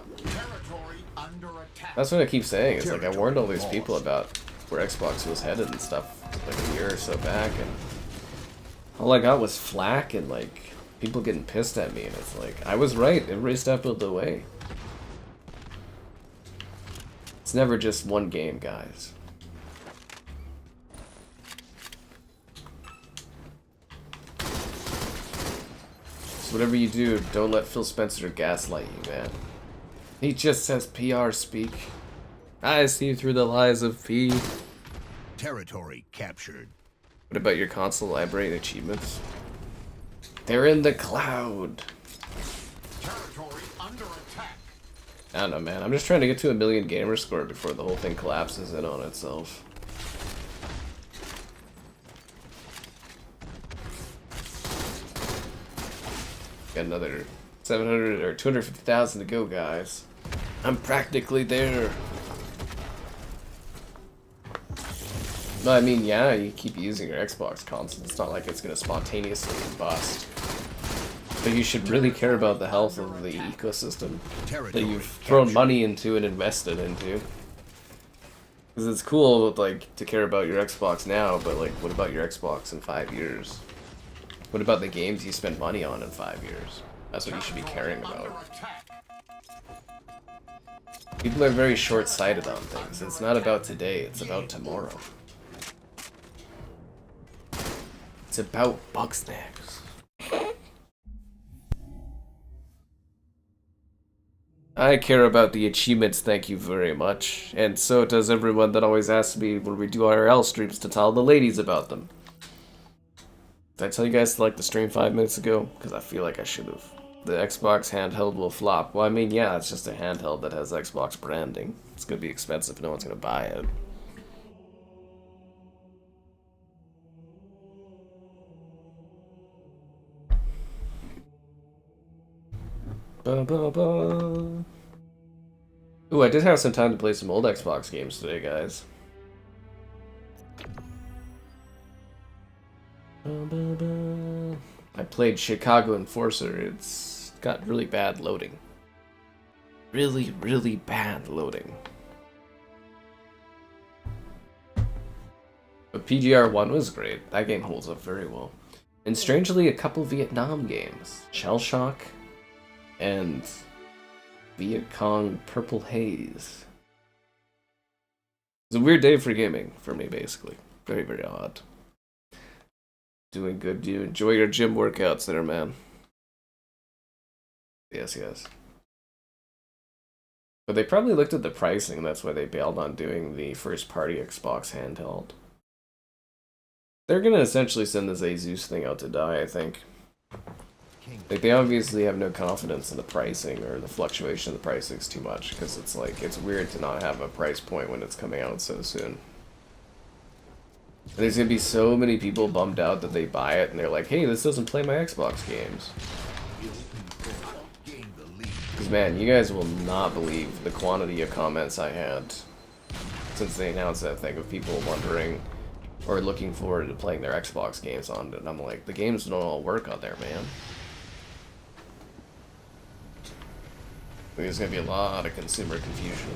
That's what I keep saying. It's like I warned all these people about where Xbox was headed and stuff like a year or so back, and all I got was flack and like people getting pissed at me, and it's like I was right. Every step of the way. It's never just one game, guys. So whatever you do, don't let Phil Spencer gaslight you, man. He just says PR speak. I see through the lies of P. Territory captured. What about your console library and achievements? They're in the cloud. Territory under attack. I don't know, man. I'm just trying to get to a 1,000,000 gamer score before the whole thing collapses in on itself. Got another 700 or 250,000 to go, guys. I'm practically there. No, I mean, yeah, you keep using your Xbox console. It's not like it's going to spontaneously combust. But you should really care about the health of the ecosystem that you've thrown money into and invested into. Because it's cool, like, to care about your Xbox now, but, like, what about your Xbox in 5 years? What about the games you spent money on in 5 years? That's what you should be caring about. People are very short-sighted on things. It's not about today, it's about tomorrow. It's about Bugsnax. I care about the achievements, thank you very much. And so does everyone that always asks me when we do IRL streams to tell the ladies about them. Did I tell you guys to like the stream 5 minutes ago? Because I feel like I should have. The Xbox handheld will flop. Well, I mean, yeah, it's just a handheld that has Xbox branding. It's going to be expensive. No one's going to buy it. Ba, ba, ba. Ooh, I did have some time to play some old Xbox games today, guys. Ba, ba, ba. I played Chicago Enforcer. It's got really bad loading. Really, really bad loading. But PGR1 was great. That game holds up very well. And strangely, a couple Vietnam games. Shell Shock and Viet Cong Purple Haze. It's a weird day for gaming, for me, basically. Very, very odd. Doing good. Do you enjoy your gym workouts there, man? Yes, yes. But they probably looked at the pricing, that's why they bailed on doing the first-party Xbox handheld. They're gonna essentially send this Asus thing out to die, I think. Like, they obviously have no confidence in the pricing or the fluctuation of the pricing too much, because it's like, it's weird to not have a price point when it's coming out so soon. And there's gonna be so many people bummed out that they buy it and they're like, hey, this doesn't play my Xbox games. Because, man, you guys will not believe the quantity of comments I had since they announced that thing of people wondering or looking forward to playing their Xbox games on it. And I'm like, the games don't all work on there, man. There's gonna be a lot of consumer confusion.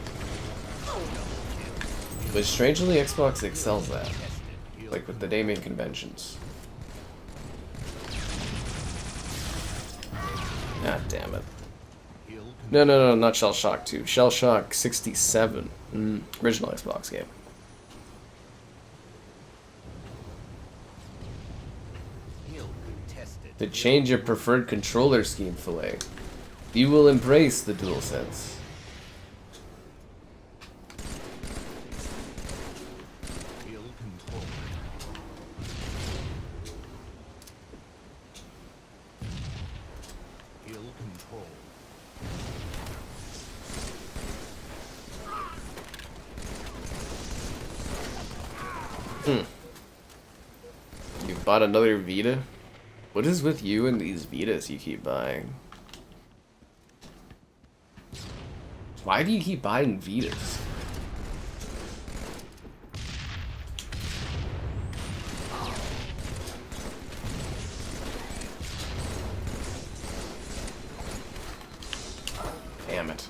But strangely, Xbox excels that. Like with the naming conventions. Ah, damn it. No, not Shell Shock 2. Shell Shock 67. Original Xbox game. To change your preferred controller scheme, Filet. You will embrace the DualSense. You bought another Vita? What is with you and these Vitas you keep buying? Why do you keep buying Vitas? Damn it.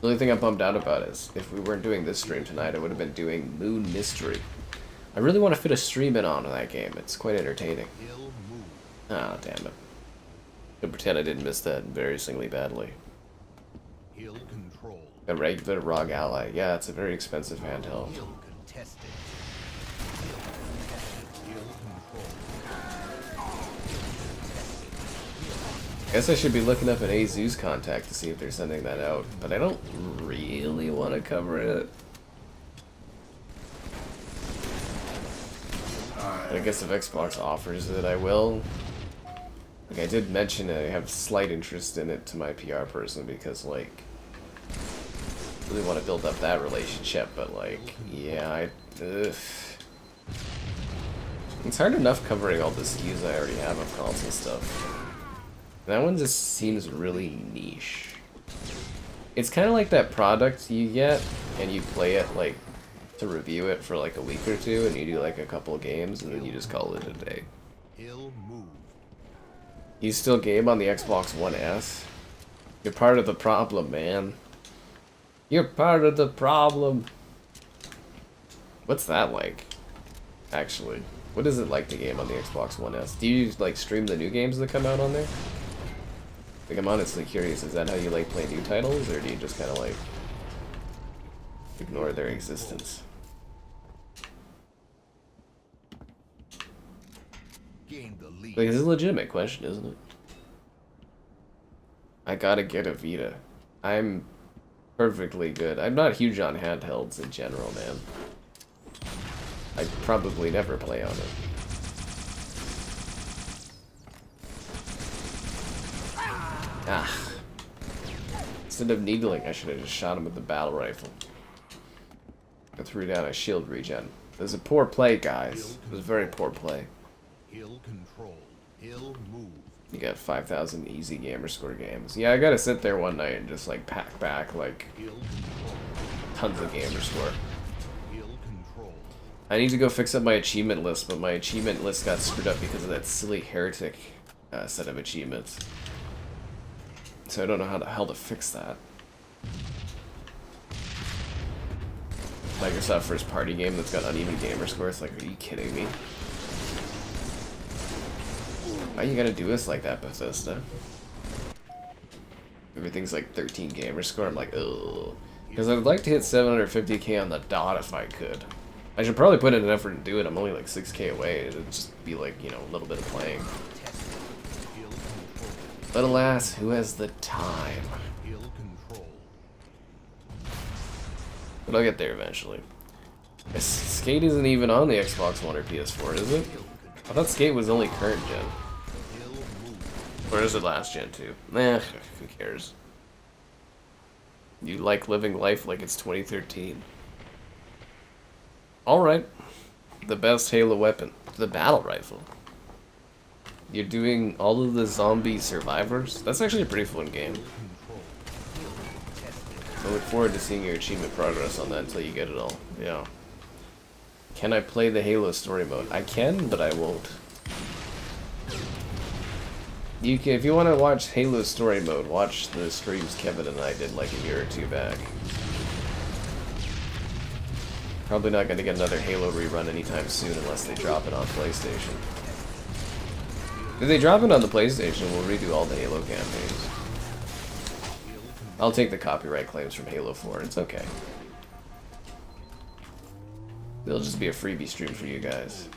The only thing I'm bummed out about is, if we weren't doing this stream tonight, I would have been doing Moon Mystery. I really want to fit a stream in on that game. It's quite entertaining. Ah, damn it. I pretend I didn't miss that embarrassingly badly. A regular ROG Ally. Yeah, it's a very expensive handheld. I guess I should be looking up an Asus contact to see if they're sending that out, but I don't really want to cover it. But I guess if Xbox offers it, I will. Like, I did mention I have slight interest in it to my PR person because, like, I really want to build up that relationship, but, like, yeah, it's hard enough covering all the SKUs I already have of console stuff. That one just seems really niche. It's kind of like that product you get, and you play it, like, to review it for, like, a week or two, and you do, like, a couple games, and then you just call it a day. You still game on the Xbox One S? You're part of the problem, man. You're part of the problem. What's that like? Actually, what is it like to game on the Xbox One S? Do you, like, stream the new games that come out on there? Like, I'm honestly curious, is that how you, like, play new titles, or do you just kind of, like, ignore their existence? Like, it's a legitimate question, isn't it? I gotta get a Vita. I'm perfectly good. I'm not huge on handhelds in general, man. I'd probably never play on it. Ah. Instead of needling, I should have just shot him with the battle rifle. I threw down a shield regen. It was a poor play, guys. It was very poor play. He'll control. He'll move. You got 5,000 easy gamer score games. Yeah, I gotta sit there one night and just like pack back like tons of gamer score. I need to go fix up my achievement list, but my achievement list got screwed up because of that silly Heretic set of achievements. So I don't know how the hell to fix that. Microsoft first party game that's got uneven gamer scores. Like, are you kidding me? Why you gotta do us like that, Bethesda? Everything's like 13 gamer score. I'm like, ugh. Because I'd like to hit 750k on the dot if I could. I should probably put in an effort and do it. I'm only like 6k away. It'd just be like, you know, a little bit of playing. But alas, who has the time? But I'll get there eventually. Skate isn't even on the Xbox One or PS4, is it? I thought Skate was only current gen. Or is it last gen too? Nah, who cares? You like living life like it's 2013. Alright. The best Halo weapon. The battle rifle. You're doing all of the zombie survivors? That's actually a pretty fun game. I look forward to seeing your achievement progress on that until you get it all. Yeah. Can I play the Halo story mode? I can, but I won't. You can, if you want to watch Halo story mode, watch the streams Kevin and I did like a year or two back. Probably not going to get another Halo rerun anytime soon unless they drop it on PlayStation. If they drop it on the PlayStation, we'll redo all the Halo campaigns. I'll take the copyright claims from Halo 4, it's okay. It'll just be a freebie stream for you guys.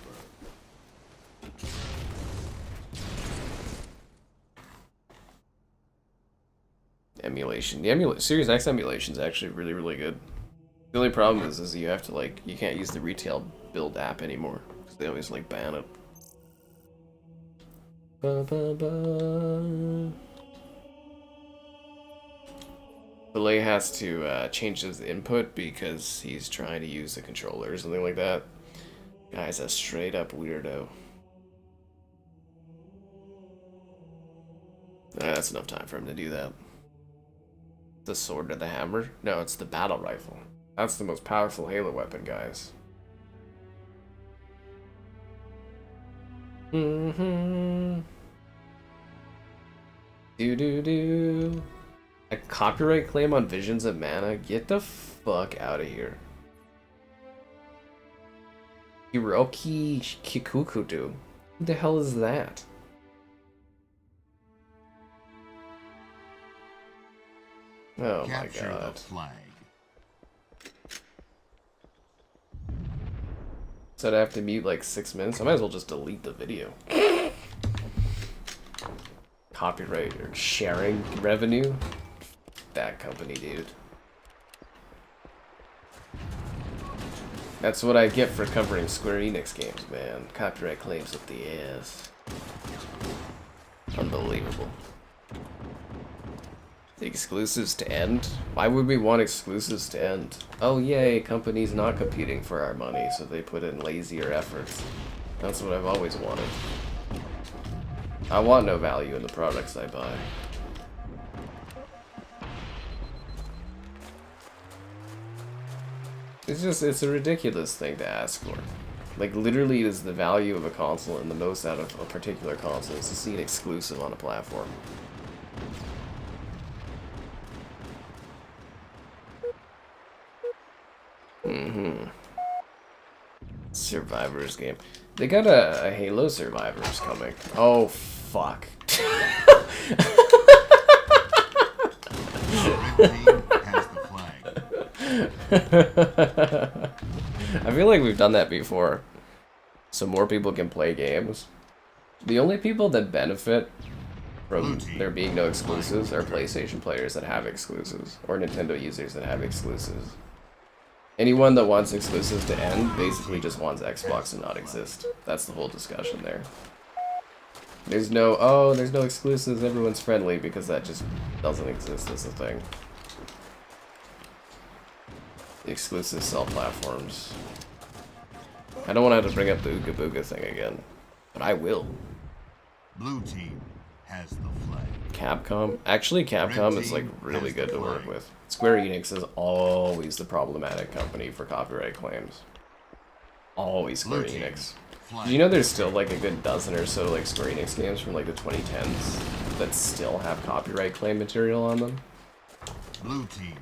Emulation. The Series X emulation is actually really, really good. The only problem is you have to like, you can't use the retail build app anymore because they always like ban it. Belay has to change his input because he's trying to use the controller or something like that. Guy's a straight up weirdo. That's enough time for him to do that. The sword or the hammer? No, it's the battle rifle. That's the most powerful Halo weapon, guys. Mm-hmm. Do-do-do. A copyright claim on Visions of Mana? Get the fuck out of here. Hiroki Kikukudu. Who the hell is that? Oh my god. So I'd have to mute like 6 minutes? I might as well just delete the video. Copyright or sharing revenue? That company, dude. That's what I get for covering Square Enix games, man. Copyright claims up the ass. Unbelievable. The exclusives to end? Why would we want exclusives to end? Oh yay, companies not competing for our money, so they put in lazier efforts. That's what I've always wanted. I want no value in the products I buy. It's a ridiculous thing to ask for. Like, literally it is the value of a console and the most out of a particular console is to see an exclusive on a platform. Mm-hmm. Survivors game. They got a Halo Survivors coming. Oh, fuck. I feel like we've done that before. So more people can play games. The only people that benefit from there being no exclusives are PlayStation players that have exclusives, or Nintendo users that have exclusives. Anyone that wants exclusives to end basically just wants Xbox to not exist. That's the whole discussion there. There's no, oh, there's no exclusives, everyone's friendly, because that just doesn't exist as a thing. The exclusives sell platforms. I don't want to have to bring up the Ooga Booga thing again, but I will. Blue team has the flag. Capcom? Actually, Capcom is like really good to work with. Square Enix is always the problematic company for copyright claims. Always Square Enix. Did you know there's still like a good dozen or so like Square Enix games from like the 2010s that still have copyright claim material on them? Blue team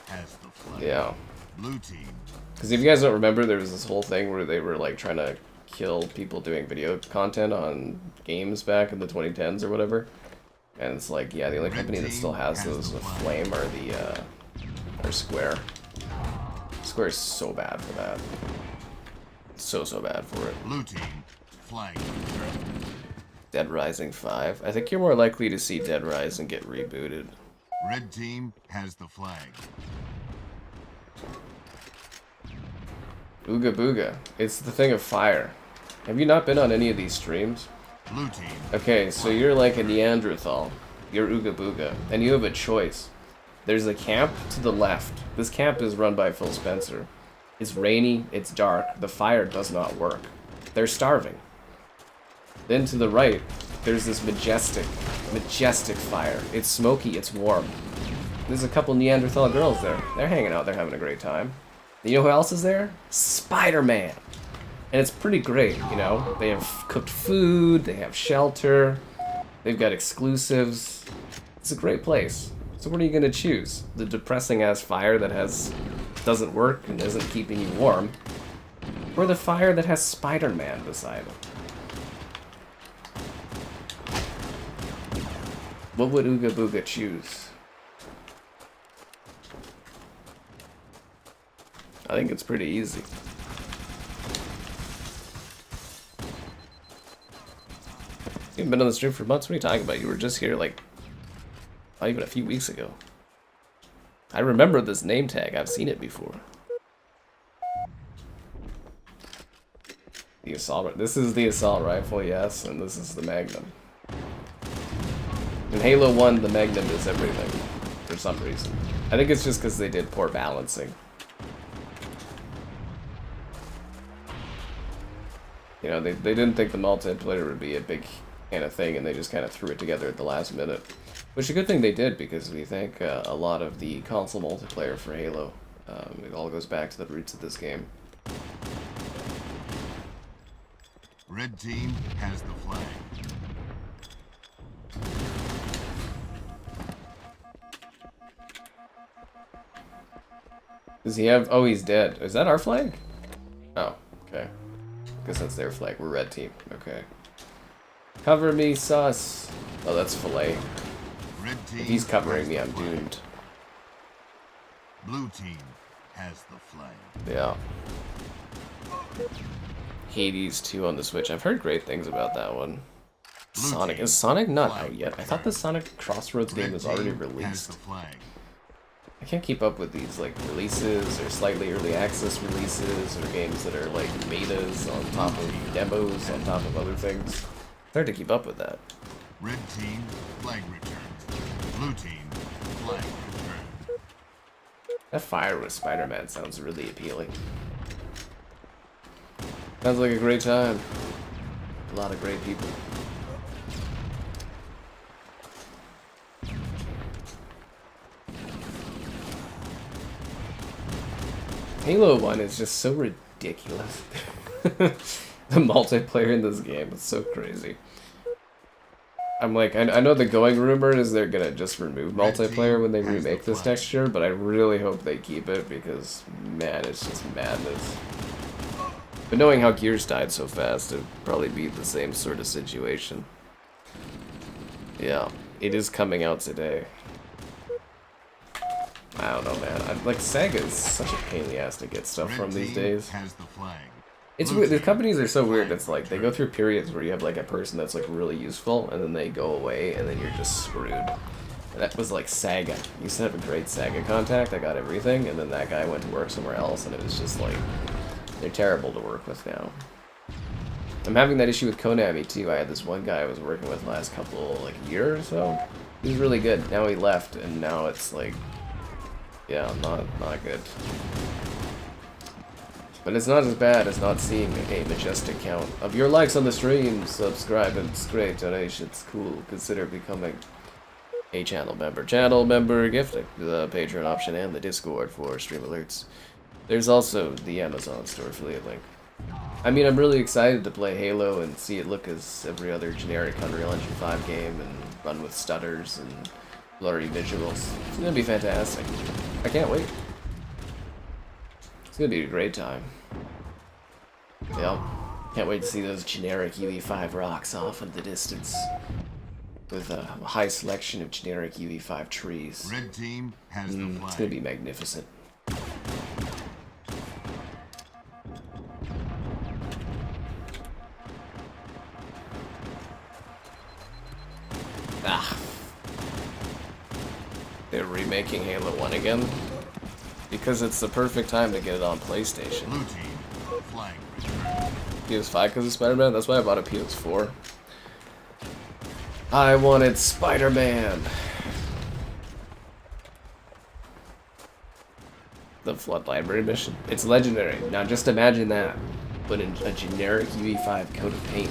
has the flag. Yeah. Blue team. Because if you guys don't remember, there was this whole thing where they were like trying to kill people doing video content on games back in the 2010s or whatever. And it's like, yeah, the only company that still has those with Flame are the are Square. Square is so bad for that. So bad for it. Blue team flag. Dead Rising 5. I think you're more likely to see Dead Rising get rebooted. Red team has the flag. Ooga Booga. It's the thing of fire. Have you not been on any of these streams? Blue team. Okay, so you're like a Neanderthal. You're Ooga Booga. And you have a choice. There's a camp to the left. This camp is run by Phil Spencer. It's rainy, it's dark, the fire does not work. They're starving. Then to the right, there's this majestic fire. It's smoky, it's warm. There's a couple Neanderthal girls there. They're hanging out, they're having a great time. You know who else is there? Spider-Man! And it's pretty great, you know? They have cooked food, they have shelter, they've got exclusives. It's a great place. So what are you gonna choose? The depressing-ass fire that doesn't work and isn't keeping you warm? Or the fire that has Spider-Man beside it? What would Ooga Booga choose? I think it's pretty easy. You haven't been on the stream for months? What are you talking about? You were just here like, not even a few weeks ago. I remember this name tag. I've seen it before. The assault. This is the assault rifle, yes, and this is the Magnum. In Halo 1, the Magnum is everything, for some reason. I think it's just because they did poor balancing. You know, they didn't think the multiplayer would be a big kind of thing, and they just kind of threw it together at the last minute. Which is a good thing they did, because we think a lot of the console multiplayer for Halo, it all goes back to the roots of this game. Red team has the flag. Does he have... Oh, he's dead. Is that our flag? Oh, okay. Guess that's their flag. We're red team. Okay. Cover me, sus. Oh, that's Filet. If he's covering me, I'm doomed. Blue team has the flag. Yeah. Hades 2 on the Switch. I've heard great things about that one. Sonic. Is Sonic not out yet? I thought the Sonic Crossroads game was already released. I can't keep up with these like releases or slightly early access releases or games that are like betas on top of demos on top of other things. It's hard to keep up with that. Red team flag return. Blue team flag return. That fire with Spider-Man sounds really appealing. Sounds like a great time. A lot of great people. Halo 1 is just so ridiculous. The multiplayer in this game is so crazy. I'm like, I know the going rumor is they're gonna just remove multiplayer when they remake this next year, but I really hope they keep it because, man, it's just madness. But knowing how Gears died so fast, it'd probably be the same sort of situation. Yeah, it is coming out today. I don't know, man. Like, Sega is such a pain in the ass to get stuff from these days. Has the flag. It's weird. The companies are so weird. It's like they go through periods where you have like a person that's like really useful, and then they go away, and then you're just screwed. And that was like Saga. I used to have a great Saga contact. I got everything, and then that guy went to work somewhere else, and it was just like they're terrible to work with now. I'm having that issue with Konami too. I had this one guy I was working with last like year or so. He was really good. Now he left, and now it's like, yeah, not good. But it's not as bad as not seeing a majestic count of your likes on the stream, subscribe, and it's great, donations, cool. Consider becoming a channel member. Channel member gifting, the Patreon option, and the Discord for stream alerts. There's also the Amazon store affiliate link. I mean, I'm really excited to play Halo and see it look as every other generic Unreal Engine 5 game and run with stutters and blurry visuals. It's gonna be fantastic. I can't wait. It's gonna be a great time. Yep. Can't wait to see those generic UE5 rocks off in the distance. With a high selection of generic UE5 trees. Red team has the flag. It's gonna be magnificent. Ah. They're remaking Halo 1 again. Because it's the perfect time to get it on PlayStation. Blue team, flag returned. PS5 because of Spider-Man? That's why I bought a PS4. I wanted Spider-Man. The Flood Library mission. It's legendary. Now just imagine that. Put in a generic UE5 coat of paint.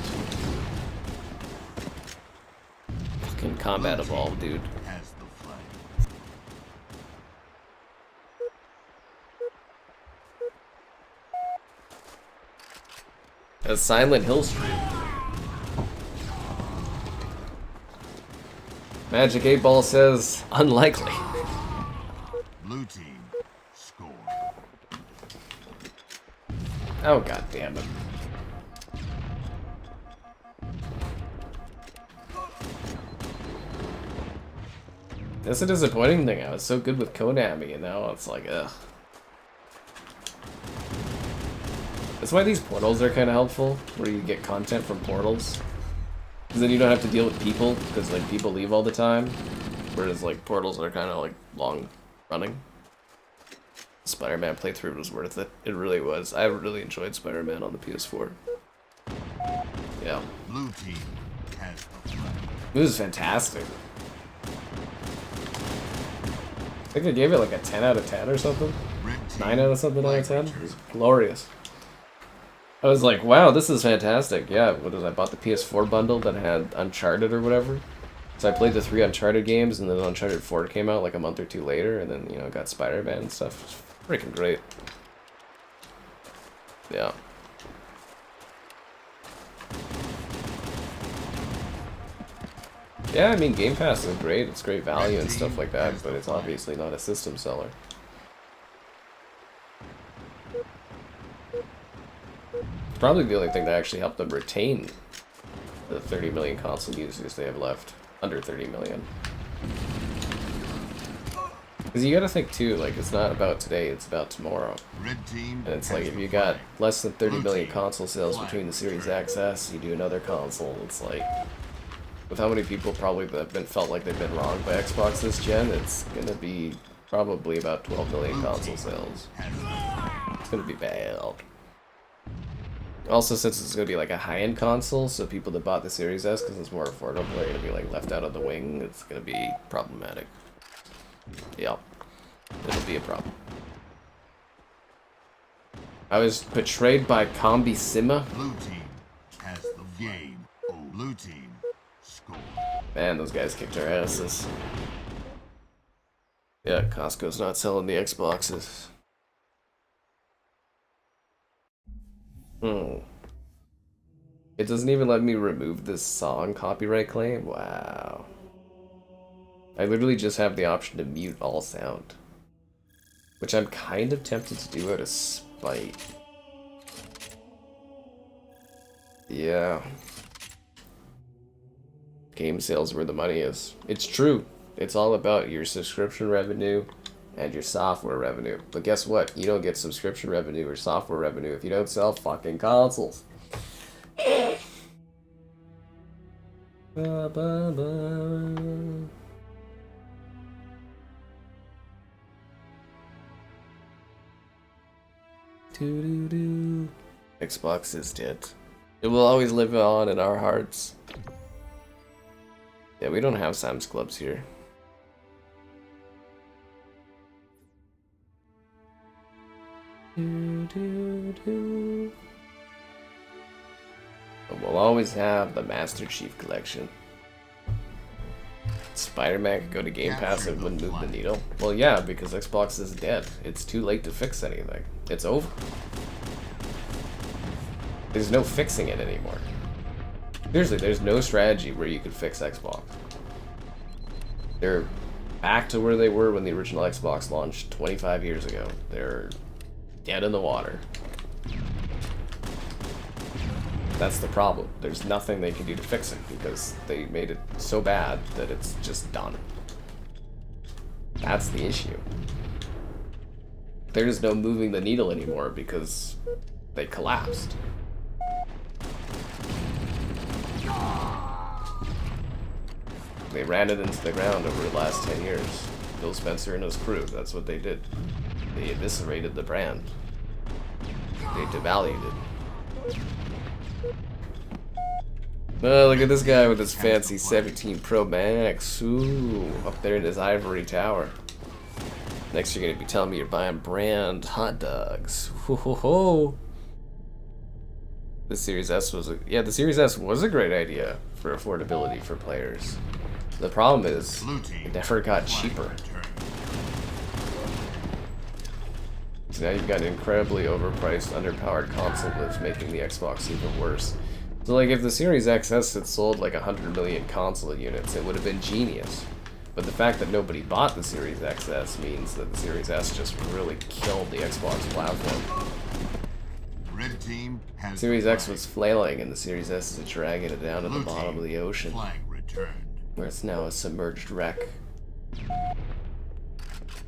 Fucking Combat Evolved, dude. Has the flag. A Silent Hill stream. Magic 8 Ball says unlikely. Blue team, score. Oh god damn it. That's a disappointing thing. I was so good with Konami and now it's like ugh. That's why these portals are kind of helpful, where you get content from portals. Because then you don't have to deal with people, because like people leave all the time. Whereas like portals are kind of like long running. Spider-Man playthrough was worth it. It really was. I really enjoyed Spider-Man on the PS4. Yeah. Blue team has the flag. It was fantastic. I think I gave it like a 10 out of 10 or something. Red team, 9 out of something out of 10. flag It was glorious. I was like, wow, this is fantastic. Yeah, what is I bought the PS4 bundle that had Uncharted or whatever. So I played the 3 Uncharted games, and then Uncharted 4 came out like a month or two later, and then, you know, got Spider-Man and stuff. It's freaking great. Yeah. Yeah, I mean, Game Pass is great. It's great value and stuff like that, but it's obviously not a system seller. Probably the only thing that actually helped them retain the 30 million console users they have left. Under 30 million. Because you gotta think too, like, it's not about today, it's about tomorrow. Red team And it's like, has if the you got flag. less than 30 Blue million team, console sales flag between the Series returned. XS, you do another console, it's like, with how many people probably that have been felt like they've been wronged by Xbox this gen, it's gonna be probably about 12 million Blue console team sales. has the flag. It's gonna be bad. Also, since it's gonna be like a high-end console, so people that bought the Series S because it's more affordable are gonna be like left out of the wing. It's gonna be problematic. Yep, it'll be a problem. I was betrayed by Combi Sima. Blue team has the game. Blue team, score. Man, those guys kicked our asses. Yeah, Costco's not selling the Xboxes. It doesn't even let me remove this song copyright claim? Wow. I literally just have the option to mute all sound. Which I'm kind of tempted to do out of spite. Yeah. Game sales where the money is. It's true. It's all about your subscription revenue and your software revenue. But guess what? You don't get subscription revenue or software revenue if you don't sell fucking consoles. Ba, ba, ba. Doo-doo-doo. Xbox is dead. It will always live on in our hearts. Yeah, we don't have Sam's Clubs here. Doo-doo-doo. But we'll always have the Master Chief Collection. Spider-Man could go to Game Pass and wouldn't move the needle. Well, yeah, because Xbox is dead. It's too late to fix anything. It's over. There's no fixing it anymore. Seriously, there's no strategy where you could fix Xbox. They're back to where they were when the original Xbox launched 25 years ago. They're dead in the water. That's the problem. There's nothing they can do to fix it because they made it so bad that it's just done. That's the issue. There's no moving the needle anymore because they collapsed. They ran it into the ground over the last 10 years. Phil Spencer and his crew, that's what they did. They eviscerated the brand. They devalued it. Oh, look at this guy with his fancy 17 Pro Max. Ooh, up there in his ivory tower. Next you're gonna be telling me you're buying brand hot dogs. Ho ho ho. The Series S was the Series S was a great idea for affordability for players. The problem is it never got cheaper. So now you've got an incredibly overpriced, underpowered console that's making the Xbox even worse. So like if the Series XS had sold like 100 million console units, it would have been genius. But the fact that nobody bought the Series XS means that the Series S just really killed the Xbox platform. Red team has Series X was flailing and the Series S is dragging it down to the bottom of the ocean, where it's now a submerged wreck.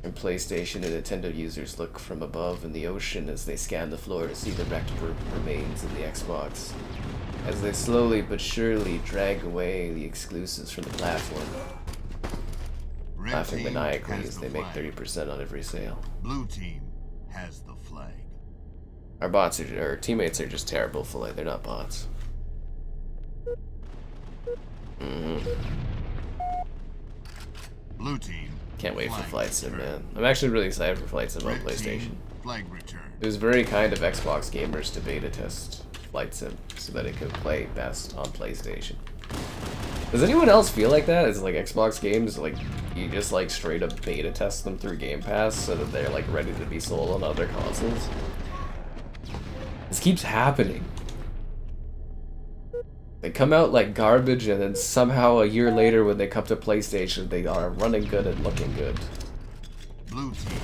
And PlayStation and Nintendo users look from above in the ocean as they scan the floor to see the wrecked remains of the Xbox, as they slowly but surely drag away the exclusives from the platform, laughing maniacally as they make 30% on every sale. Blue team has the flag. Our teammates are just terrible, Filet. They're not bots. Blue team. Can't wait for Flight Sim, man. I'm actually really excited for Flight Sim on PlayStation. Flag return. It was very kind of Xbox gamers to beta test Flight Sim so that it could play best on PlayStation. Does anyone else feel like that? Is like Xbox games, like you just like straight up beta test them through Game Pass so that they're like ready to be sold on other consoles? This keeps happening. They come out like garbage and then somehow a year later when they come to PlayStation they are running good and looking good. Blue team.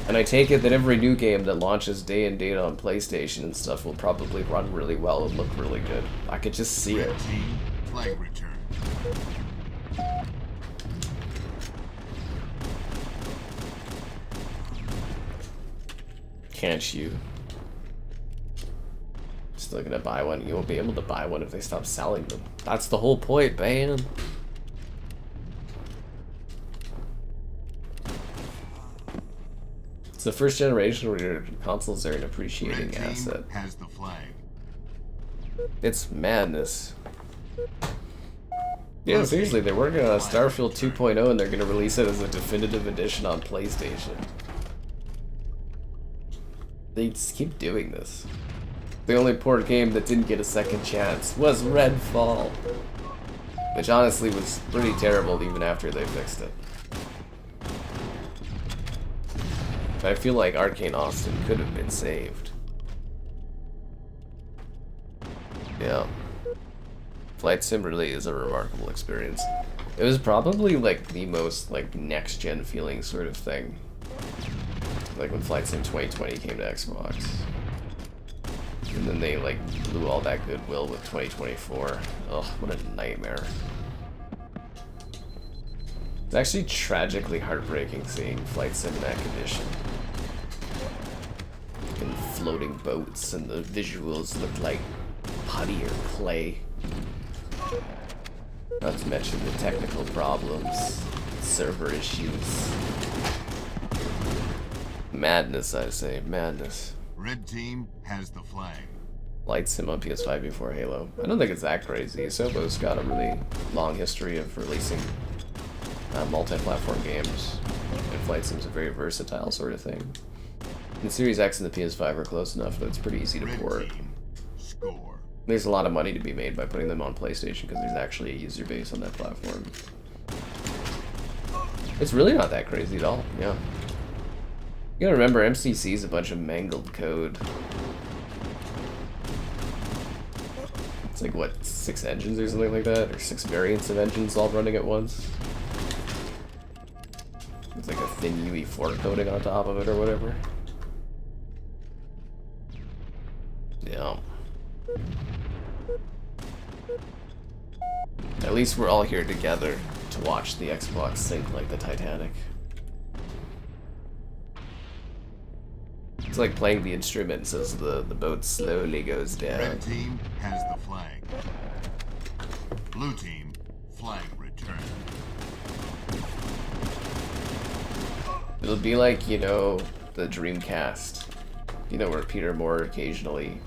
And I take it that every new game that launches day and date on PlayStation and stuff will probably run really well and look really good. I could just see it. Red team. Flag return. Can't you? Still gonna buy one. You won't be able to buy one if they stop selling them. That's the whole point, man. It's the first generation where your consoles are an appreciating asset. Has the flag. It's madness. Yeah, seriously, they're working on a Starfield 2.0 and they're gonna release it as a definitive edition on PlayStation. They just keep doing this. The only port game that didn't get a second chance was Redfall, which honestly was pretty terrible even after they fixed it. I feel like Arcane Austin could have been saved. Yeah. Flight Sim really is a remarkable experience. It was probably like the most like next-gen feeling sort of thing. Like when Flight Sim 2020 came to Xbox. And then they like blew all that goodwill with 2024. Ugh, what a nightmare. It's actually tragically heartbreaking seeing Flight Sim in that condition. And floating boats, and the visuals look like putty or clay. Not to mention the technical problems, server issues. Madness, I say, madness. Red team has the flag. Flight Sim on PS5 before Halo. I don't think it's that crazy. Sobo's got a really long history of releasing multi-platform games, and Flight Sim's a very versatile sort of thing. The Series X and the PS5 are close enough that it's pretty easy to port. Score. There's a lot of money to be made by putting them on PlayStation because there's actually a user base on that platform. It's really not that crazy at all, yeah. You gotta remember, MCC is a bunch of mangled code. It's like, what, 6 engines or something like that? Or 6 variants of engines all running at once? It's like a thin UE4 coating on top of it or whatever. Yeah. At least we're all here together to watch the Xbox sink like the Titanic. It's like playing the instruments as the boat slowly goes down. Red team has the flag. Blue team, flag returned. It'll be like, you know, the Dreamcast. You know, where Peter Moore occasionally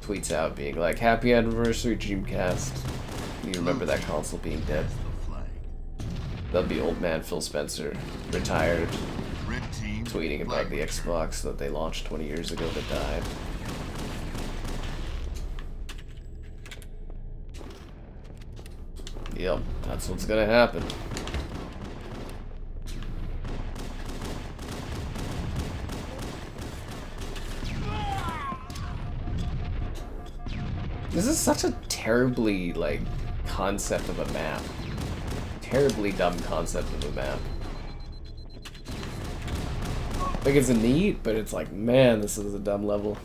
tweets out being like, "Happy anniversary, Dreamcast." You remember that console being dead? That'll be old man Phil Spencer, retired, tweeting about the Xbox that they launched 20 years ago that died. Yep, that's what's gonna happen. This is such a terribly, like, concept of a map. Terribly dumb concept of a map. Like, it's neat, but it's like, man, this is a dumb level.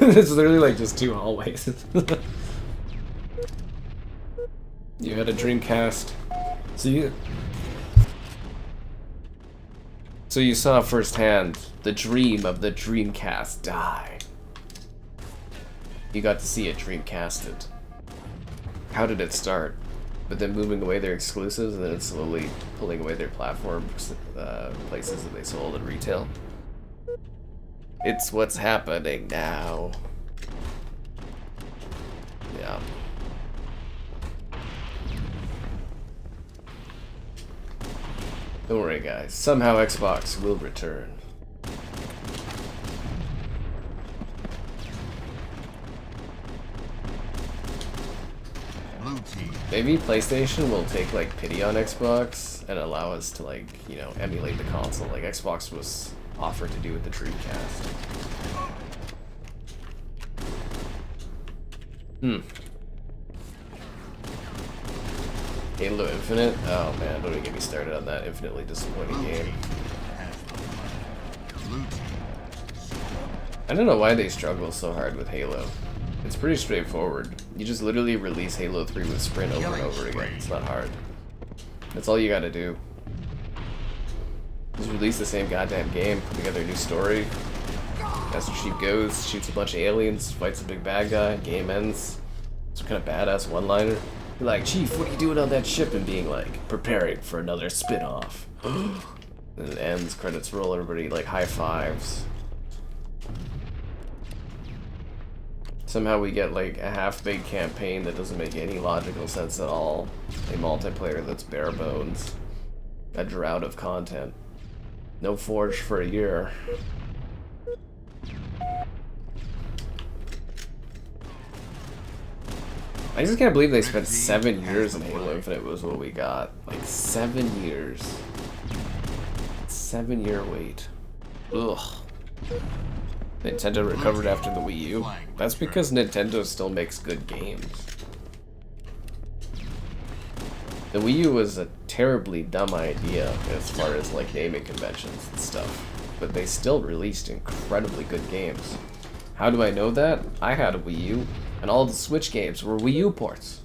It's literally like just 2 hallways. You had a Dreamcast. So you saw firsthand the dream of the Dreamcast die. You got to see it Dreamcasted. How did it start? But then moving away their exclusives and then slowly pulling away their platform places that they sold at retail. It's what's happening now. Yeah. Don't worry, guys. Somehow Xbox will return. Maybe PlayStation will take like pity on Xbox and allow us to, like, you know, emulate the console like Xbox was offered to do with the Dreamcast. Halo Infinite? Oh man, don't even get me started on that infinitely disappointing game. I don't know why they struggle so hard with Halo. It's pretty straightforward. You just literally release Halo 3 with Sprint over and over again. It's not hard. That's all you gotta do. Just release the same goddamn game, put together a new story. Master Chief goes, shoots a bunch of aliens, fights a big bad guy, game ends. Some kind of badass one-liner. You're like, "Chief, what are you doing on that ship?" And being like, "Preparing for another spin-off." And it ends, credits roll, everybody like high fives. Somehow we get like a half-baked campaign that doesn't make any logical sense at all. A multiplayer that's bare bones. A drought of content. No Forge for a year. I just can't believe they spent 7 years in Halo Infinite was what we got. Like 7 years. 7-year wait. Ugh. Nintendo recovered after the Wii U. That's because Nintendo still makes good games. The Wii U was a terribly dumb idea as far as like naming conventions and stuff, but they still released incredibly good games. How do I know that? I had a Wii U, and all the Switch games were Wii U ports.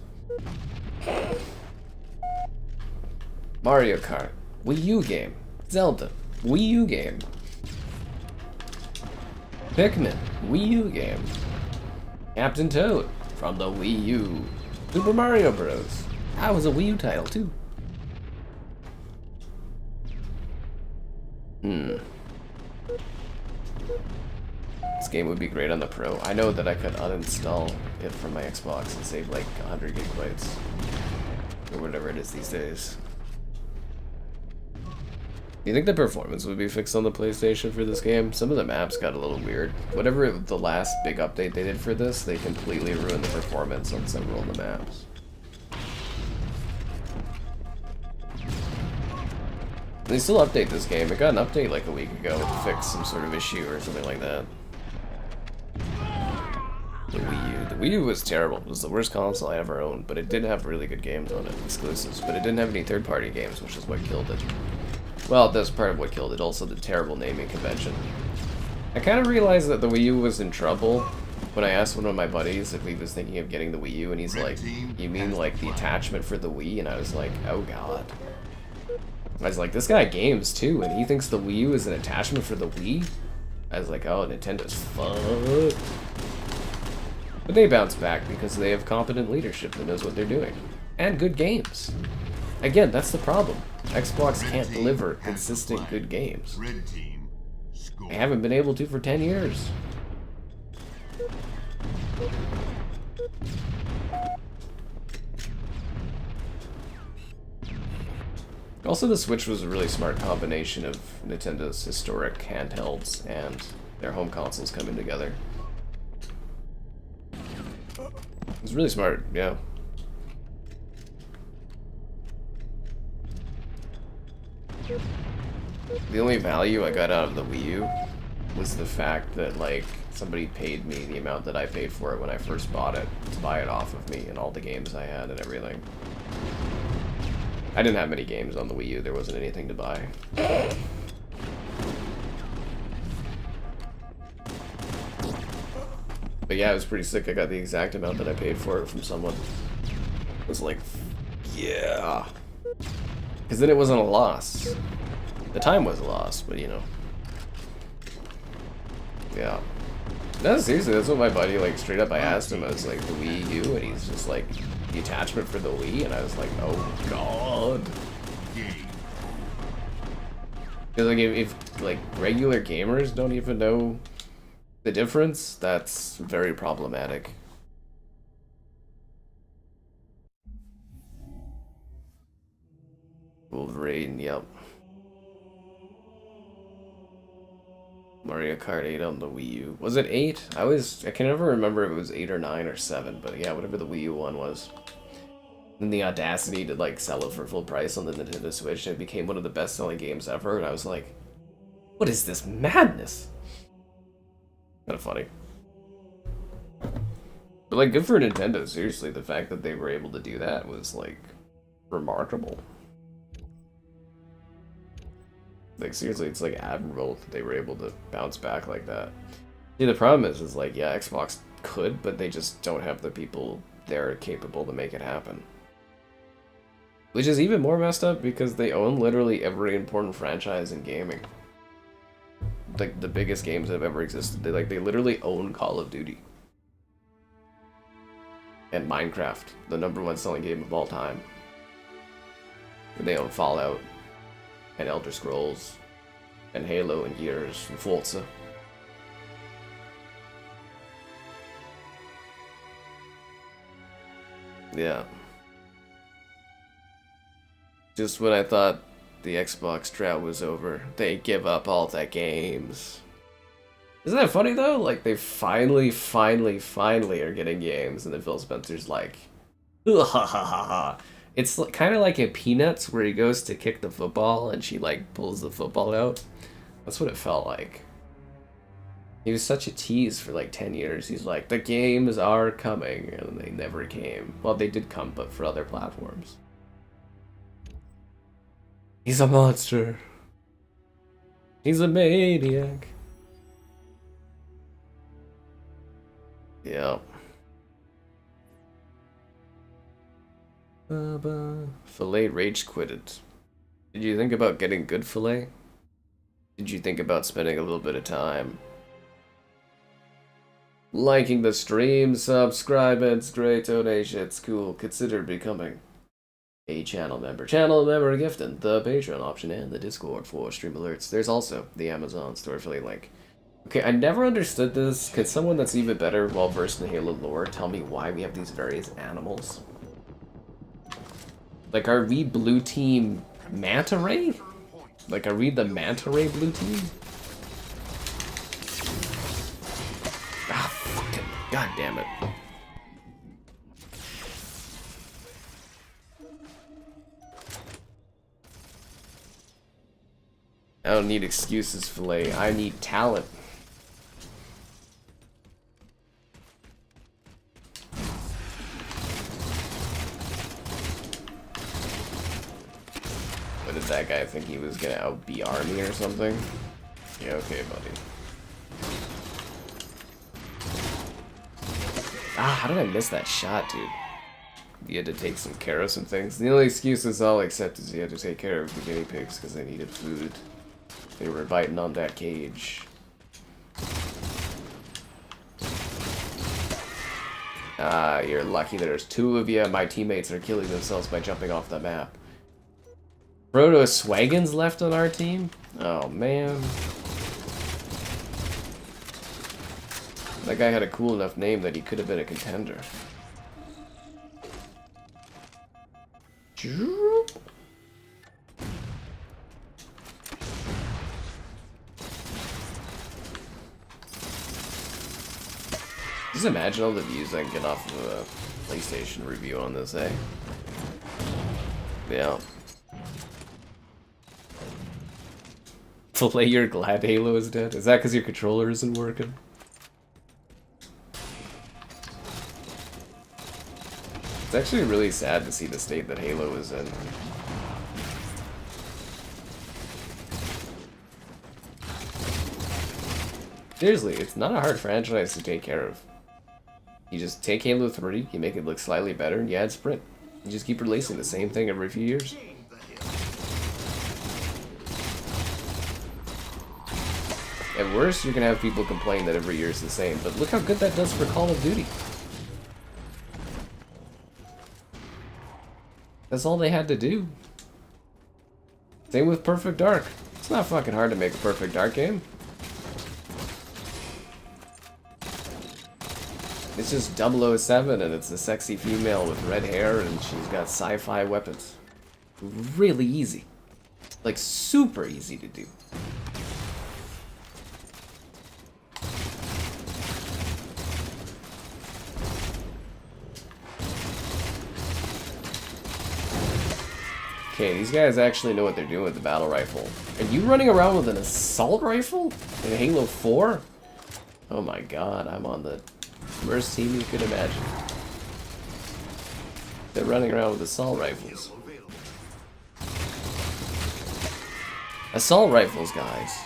Mario Kart, Wii U game. Zelda, Wii U game. Pikmin, Wii U game. Captain Toad from the Wii U. Super Mario Bros. That was a Wii U title too. This game would be great on the Pro. I know that I could uninstall it from my Xbox and save like 100 gigabytes. Or whatever it is these days. Do you think the performance would be fixed on the PlayStation for this game? Some of the maps got a little weird. Whatever the last big update they did for this, they completely ruined the performance on several of the maps. They still update this game. It got an update like a week ago to fix some sort of issue or something like that. The Wii U. The Wii U was terrible. It was the worst console I ever owned, but it did have really good games on it, exclusives. But it didn't have any third-party games, which is what killed it. Well, that's part of what killed it, also the terrible naming convention. I kind of realized that the Wii U was in trouble when I asked one of my buddies if he was thinking of getting the Wii U, and he's like, you mean like the attachment for the Wii? And I was like, oh god. I was like, this guy games too, and he thinks the Wii U is an attachment for the Wii? I was like, oh, Nintendo's fucked. But they bounce back because they have competent leadership that knows what they're doing. And good games. Again, that's the problem. Xbox can't deliver consistent good games. They haven't been able to for 10 years. Also, the Switch was a really smart combination of Nintendo's historic handhelds and their home consoles coming together. It was really smart, yeah. The only value I got out of the Wii U was the fact that, like, somebody paid me the amount that I paid for it when I first bought it to buy it off of me and all the games I had and everything. I didn't have many games on the Wii U, there wasn't anything to buy. But yeah, it was pretty sick. I got the exact amount that I paid for it from someone. It was like, yeah. Because then it wasn't a loss. The time was a loss, but you know. Yeah. No, seriously, that's what my buddy, like, straight up, I asked him, I was like, the Wii U? And he's just like, the attachment for the Wii? And I was like, oh god. Because, like, if, like, regular gamers don't even know the difference, that's very problematic. Wolverine, yep. Mario Kart 8 on the Wii U. Was it 8? I can never remember if it was 8 or 9 or 7, but yeah, whatever the Wii U one was. And the audacity to, like, sell it for full price on the Nintendo Switch, and it became one of the best-selling games ever, and I was like, what is this madness? Kind of funny. But, like, good for Nintendo, seriously. The fact that they were able to do that was, like, remarkable. Like, seriously, it's, like, admirable that they were able to bounce back like that. See, the problem is, like, yeah, Xbox could, but they just don't have the people there capable to make it happen. Which is even more messed up because they own literally every important franchise in gaming. Like, the biggest games that have ever existed. They literally own Call of Duty. And Minecraft, the #1 selling game of all time. And they own Fallout, and Elder Scrolls, and Halo, and Gears, and Forza. Yeah. Just when I thought the Xbox drought was over, they give up all the games. Isn't that funny though? Like, they finally are getting games, and then Phil Spencer's like, ha. It's kind of like in Peanuts where he goes to kick the football and she, like, pulls the football out. That's what it felt like. He was such a tease for like 10 years. He's like, the games are coming, and they never came. Well, they did come, but for other platforms. He's a monster. He's a maniac. Yeah. Filet rage quitted. Did you think about getting good filet? Did you think about spending a little bit of time liking the stream, subscribing? It's great donation, it's cool. Consider becoming a channel member. Channel member gifting, the Patreon option, and the Discord for stream alerts. There's also the Amazon store affiliate link. Okay, I never understood this. Could someone that's even better, well versed in Halo lore, tell me why we have these various animals? Like, are we blue team manta ray? Like, are we the manta ray blue team? Ah, fucking, god damn it. I don't need excuses, filet. I need talent. What did that guy think he was gonna out-BR me or something? Yeah, okay, buddy. Ah, how did I miss that shot, dude? You had to take some care of some things. The only excuses I'll accept is you had to take care of the guinea pigs because they needed food. They were biting on that cage. Ah, you're lucky there's two of you. My teammates are killing themselves by jumping off the map. Proto Swaggins left on our team? Oh, man. That guy had a cool enough name that he could have been a contender. Just imagine all the views I can get off of a PlayStation review on this, eh? Yeah. Filet, you're glad Halo is dead? Is that because your controller isn't working? It's actually really sad to see the state that Halo is in. Seriously, it's not a hard franchise to take care of. You just take Halo 3, you make it look slightly better, and you add Sprint. You just keep releasing the same thing every few years. At worst, you're gonna have people complain that every year is the same, but look how good that does for Call of Duty. That's all they had to do. Same with Perfect Dark. It's not fucking hard to make a Perfect Dark game. It's just 007 and it's a sexy female with red hair and she's got sci-fi weapons. Really easy. Like, super easy to do. Okay, these guys actually know what they're doing with the battle rifle. Are you running around with an assault rifle in Halo 4? Oh my god, I'm on the worst team you could imagine. They're running around with assault rifles. Assault rifles, guys.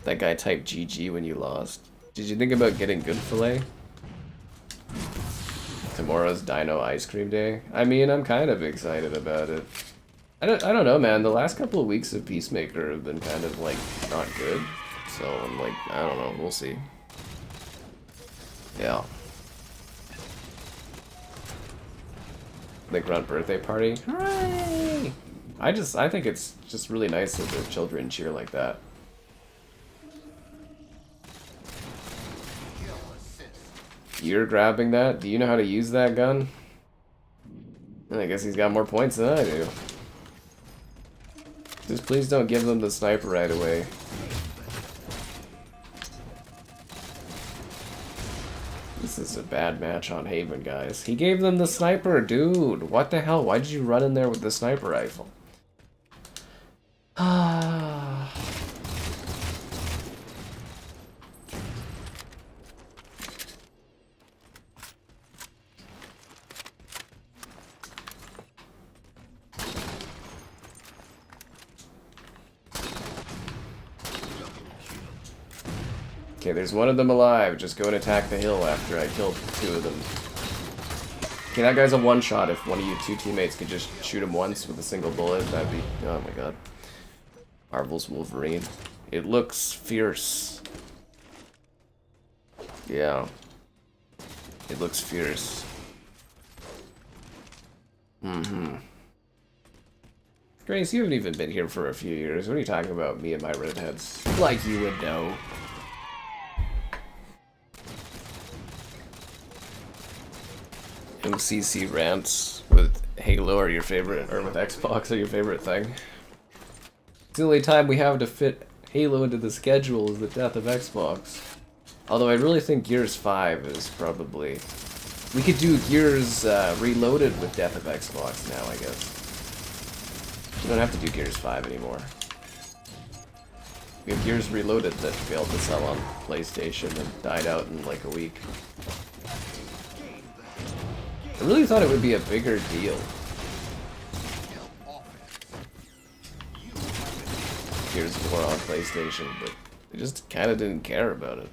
That guy typed GG when you lost. Did you think about getting good filet? Tomorrow's Dino Ice Cream Day. I mean, I'm kind of excited about it. I don't know, man. The last couple of weeks of Peacemaker have been kind of, like, not good. So, I'm like, I don't know. We'll see. Yeah. Like, around birthday party? Hooray! I think it's just really nice that the children cheer like that. You're grabbing that? Do you know how to use that gun? I guess he's got more points than I do. Just please don't give them the sniper right away. This is a bad match on Haven, guys. He gave them the sniper, dude. What the hell? Why did you run in there with the sniper rifle? Ah. Okay, there's one of them alive. Just go and attack the hill after I killed two of them. Okay, that guy's a one-shot. If one of you two teammates could just shoot him once with a single bullet, that'd be... Oh my god. Marvel's Wolverine. It looks fierce. Yeah. It looks fierce. Mm-hmm. Grace, you haven't even been here for a few years. What are you talking about, me and my redheads? Like you would know. MCC rants with Halo are your favorite, or with Xbox are your favorite thing. It's the only time we have to fit Halo into the schedule is the death of Xbox. Although I really think Gears 5 is probably... We could do Gears Reloaded with Death of Xbox now, I guess. We don't have to do Gears 5 anymore. We have Gears Reloaded that failed to sell on PlayStation and died out in like a week. I really thought it would be a bigger deal. Gears of War on PlayStation, but they just kind of didn't care about it.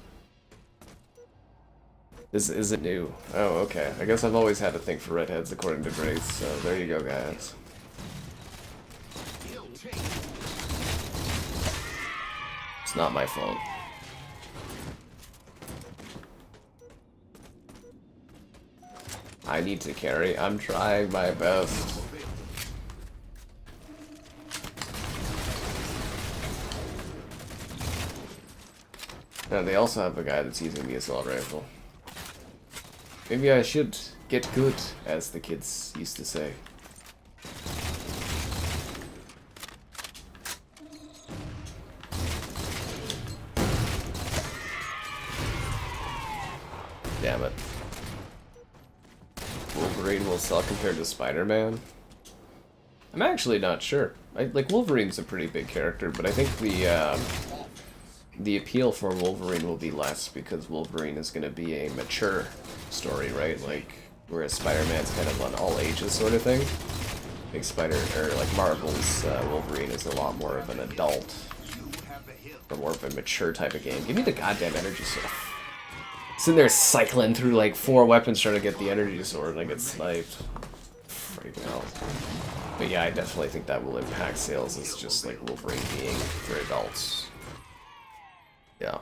This isn't new. Oh, okay. I guess I've always had to think for redheads according to Grace, so there you go, guys. It's not my fault. I need to carry. I'm trying my best. And they also have a guy that's using the assault rifle. Maybe I should get good, as the kids used to say. Damn it. Wolverine will sell compared to Spider-Man? I'm actually not sure. Like, Wolverine's a pretty big character, but I think the appeal for Wolverine will be less because Wolverine is going to be a mature story, right? Like, whereas Spider-Man's kind of an all ages sort of thing. Like Marvel's Wolverine is a lot more of an adult, or more of a mature type of game. Give me the goddamn energy sword. Sitting there cycling through like 4 weapons trying to get the energy sword and I get sniped. Freak out. But yeah, I definitely think that will impact sales as just like Wolverine being for adults. Yeah.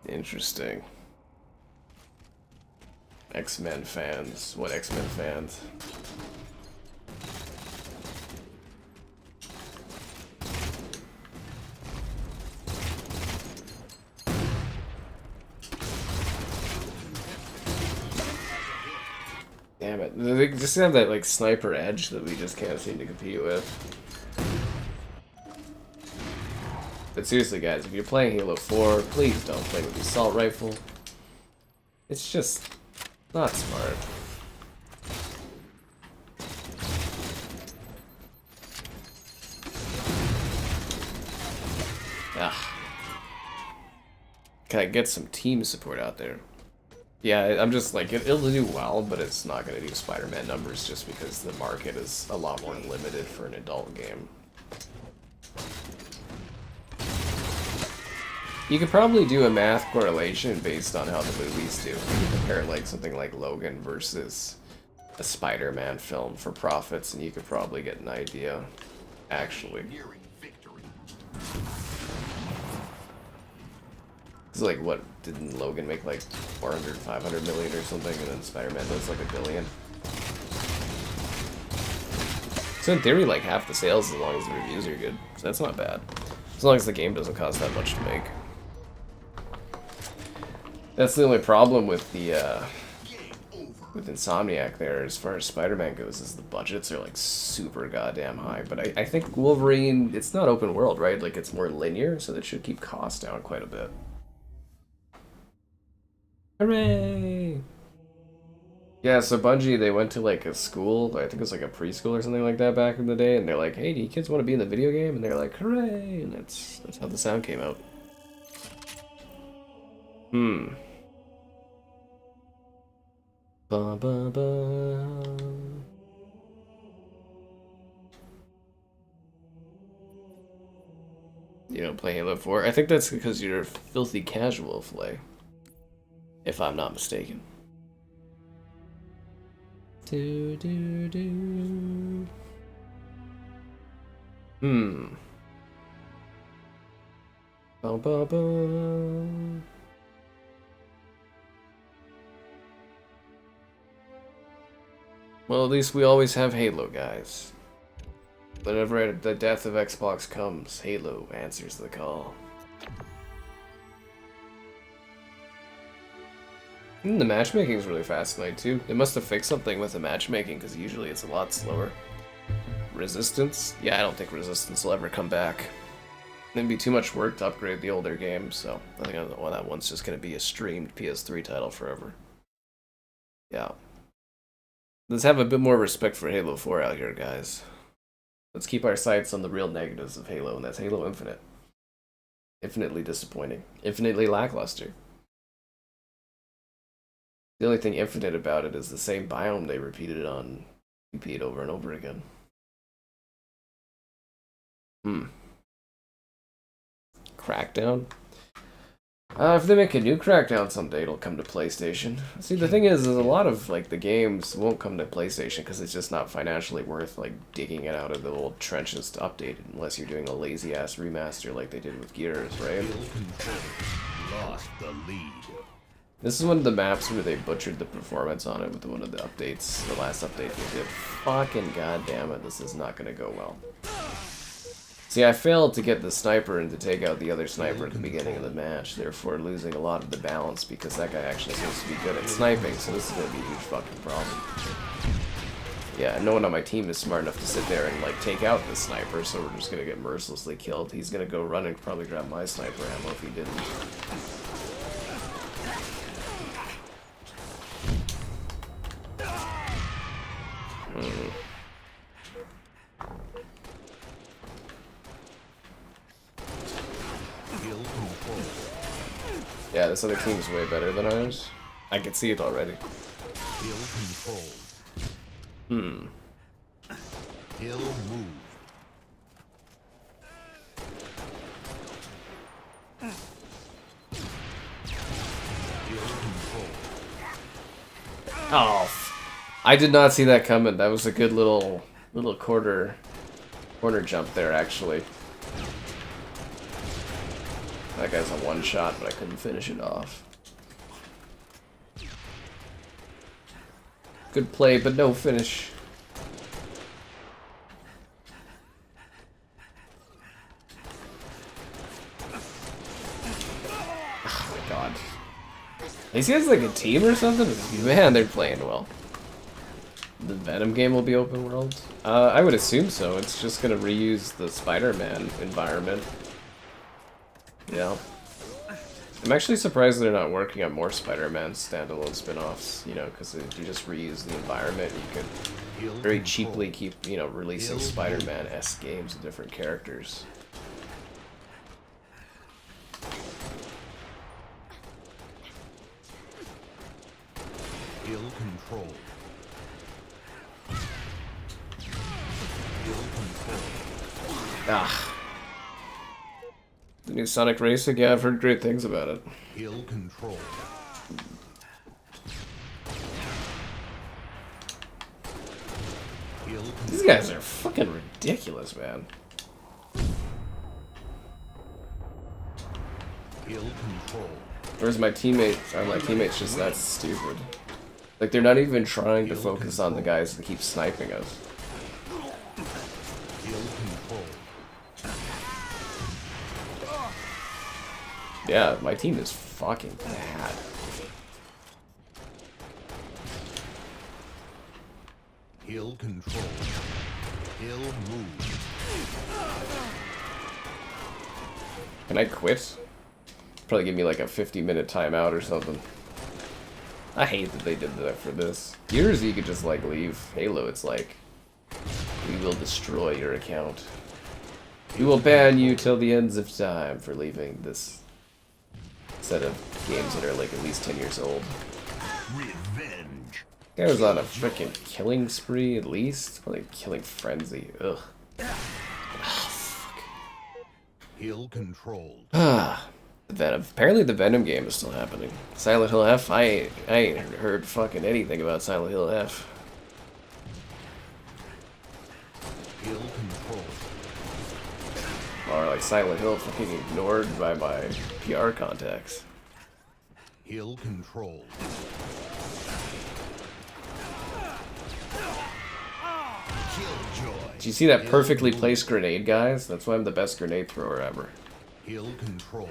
Interesting. X-Men fans. What X-Men fans? Damn it. They just have that like sniper edge that we just can't seem to compete with. But seriously guys, if you're playing Halo 4, please don't play with the assault rifle. It's just not smart. Ah. Can I get some team support out there? Yeah, I'm just like, it'll do well, but it's not going to do Spider-Man numbers just because the market is a lot more limited for an adult game. You could probably do a math correlation based on how the movies do. You can compare like something like Logan versus a Spider-Man film for profits, and you could probably get an idea, actually. It's like, what, didn't Logan make like 400, 500 million or something, and then Spider-Man does like $1 billion? So in theory, like half the sales as long as the reviews are good. So that's not bad. As long as the game doesn't cost that much to make. That's the only problem with the, with Insomniac there, as far as Spider-Man goes, is the budgets are like super goddamn high. But I think Wolverine, it's not open world, right? Like it's more linear, so that should keep costs down quite a bit. Hooray! Yeah, so Bungie, they went to like a school, I think it was like a preschool or something like that back in the day, and they're like, hey, do you kids want to be in the video game? And they're like, hooray! And that's how the sound came out. Ba ba ba. You don't play Halo 4? I think that's because you're a filthy casual, Flay. If I'm not mistaken. Do, do, do. Bum, bum, bum. Well, at least we always have Halo, guys. Whenever the death of Xbox comes, Halo answers the call. And the matchmaking is really fast tonight, too. They must have fixed something with the matchmaking, because usually it's a lot slower. Resistance? Yeah, I don't think Resistance will ever come back. It'd be too much work to upgrade the older games, so I think that one's just going to be a streamed PS3 title forever. Yeah. Let's have a bit more respect for Halo 4 out here, guys. Let's keep our sights on the real negatives of Halo, and that's Halo Infinite. Infinitely disappointing. Infinitely lackluster. The only thing infinite about it is the same biome they repeat over and over again. Crackdown? If they make a new Crackdown someday, it'll come to PlayStation. See, the thing is a lot of like the games won't come to PlayStation because it's just not financially worth like digging it out of the old trenches to update it, unless you're doing a lazy ass remaster like they did with Gears, right? Lost the lead. This is one of the maps where they butchered the performance on it with one of the updates, the last update they did. Fucking goddamn it, this is not gonna go well. See, I failed to get the sniper and to take out the other sniper at the beginning of the match, therefore losing a lot of the balance because that guy actually seems to be good at sniping, so this is going to be a huge fucking problem. Yeah, no one on my team is smart enough to sit there and like take out the sniper, so we're just going to get mercilessly killed. He's going to go run and probably grab my sniper ammo if he didn't. Yeah, this other team's way better than ours. I can see it already. He'll move. Oh, I did not see that coming. That was a good little corner jump there, actually. That guy's a one shot, but I couldn't finish it off. Good play, but no finish. Oh my god. These guys like a team or something? Man, they're playing well. The Venom game will be open world? I would assume so. It's just gonna reuse the Spider-Man environment. Yeah. I'm actually surprised they're not working on more Spider-Man standalone spin-offs, you know, because if you just reuse the environment, you could very cheaply keep, you know, releasing Spider-Man-esque games with different characters. Ill control. Ah. The new Sonic Racing? Yeah, I've heard great things about it. Ill control. These guys are fucking ridiculous, man. Ill control. Or is my teammates, are my teammates just that stupid? Like, they're not even trying to focus on the guys that keep sniping us. Yeah, my team is fucking bad. Ill control. Ill move. Can I quit? Probably give me like a 50-minute timeout or something. I hate that they did that for this. Gears, you could just like leave. Halo, it's like, we will destroy your account. We will ban you till the ends of time for leaving this set of games that are like at least 10 years old. Revenge. Guy was on a freaking killing spree at least. Probably killing frenzy. Ugh. Oh, fuck. Hill controlled. Ah, the Venom. Apparently the Venom game is still happening. Silent Hill F. I ain't heard fucking anything about Silent Hill F. Hill controlled. Or like Silent Hill fucking ignored by my PR contacts. Hill controlled. Killjoy. Did you see that perfectly placed grenade, guys? That's why I'm the best grenade thrower ever. Hill controlled.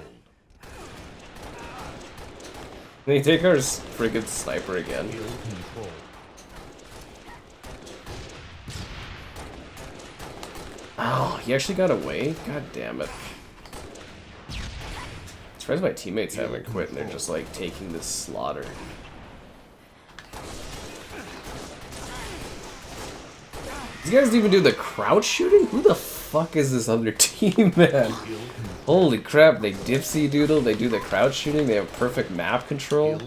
Can you take our friggin' sniper again? Hill controlled. Oh, he actually got away? God damn it. I'm surprised my teammates haven't quit and they're just like taking this slaughter. These guys didn't even do the crouch shooting? Who the fuck is this other team, man? Holy crap, they dipsy doodle, they do the crouch shooting, they have perfect map control.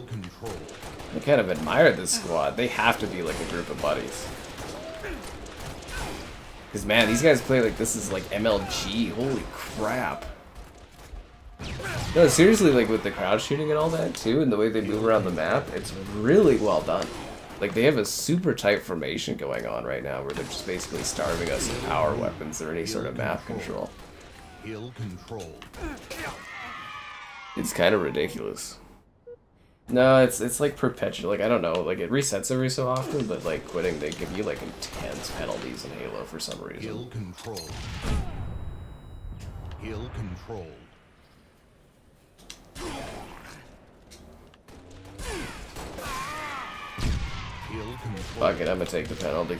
I kind of admire this squad. They have to be like a group of buddies. Because man, these guys play like this is like MLG, holy crap. No, seriously, like with the crouch shooting and all that too, and the way they move around the map, it's really well done. Like, they have a super tight formation going on right now where they're just basically starving us of power weapons or any sort of map control. It's kind of ridiculous. No, it's like perpetual. Like, I don't know. Like, it resets every so often, but like quitting, they give you like intense penalties in Halo for some reason. Hill controlled. Hill controlled. Fuck it, I'm gonna take the penalty.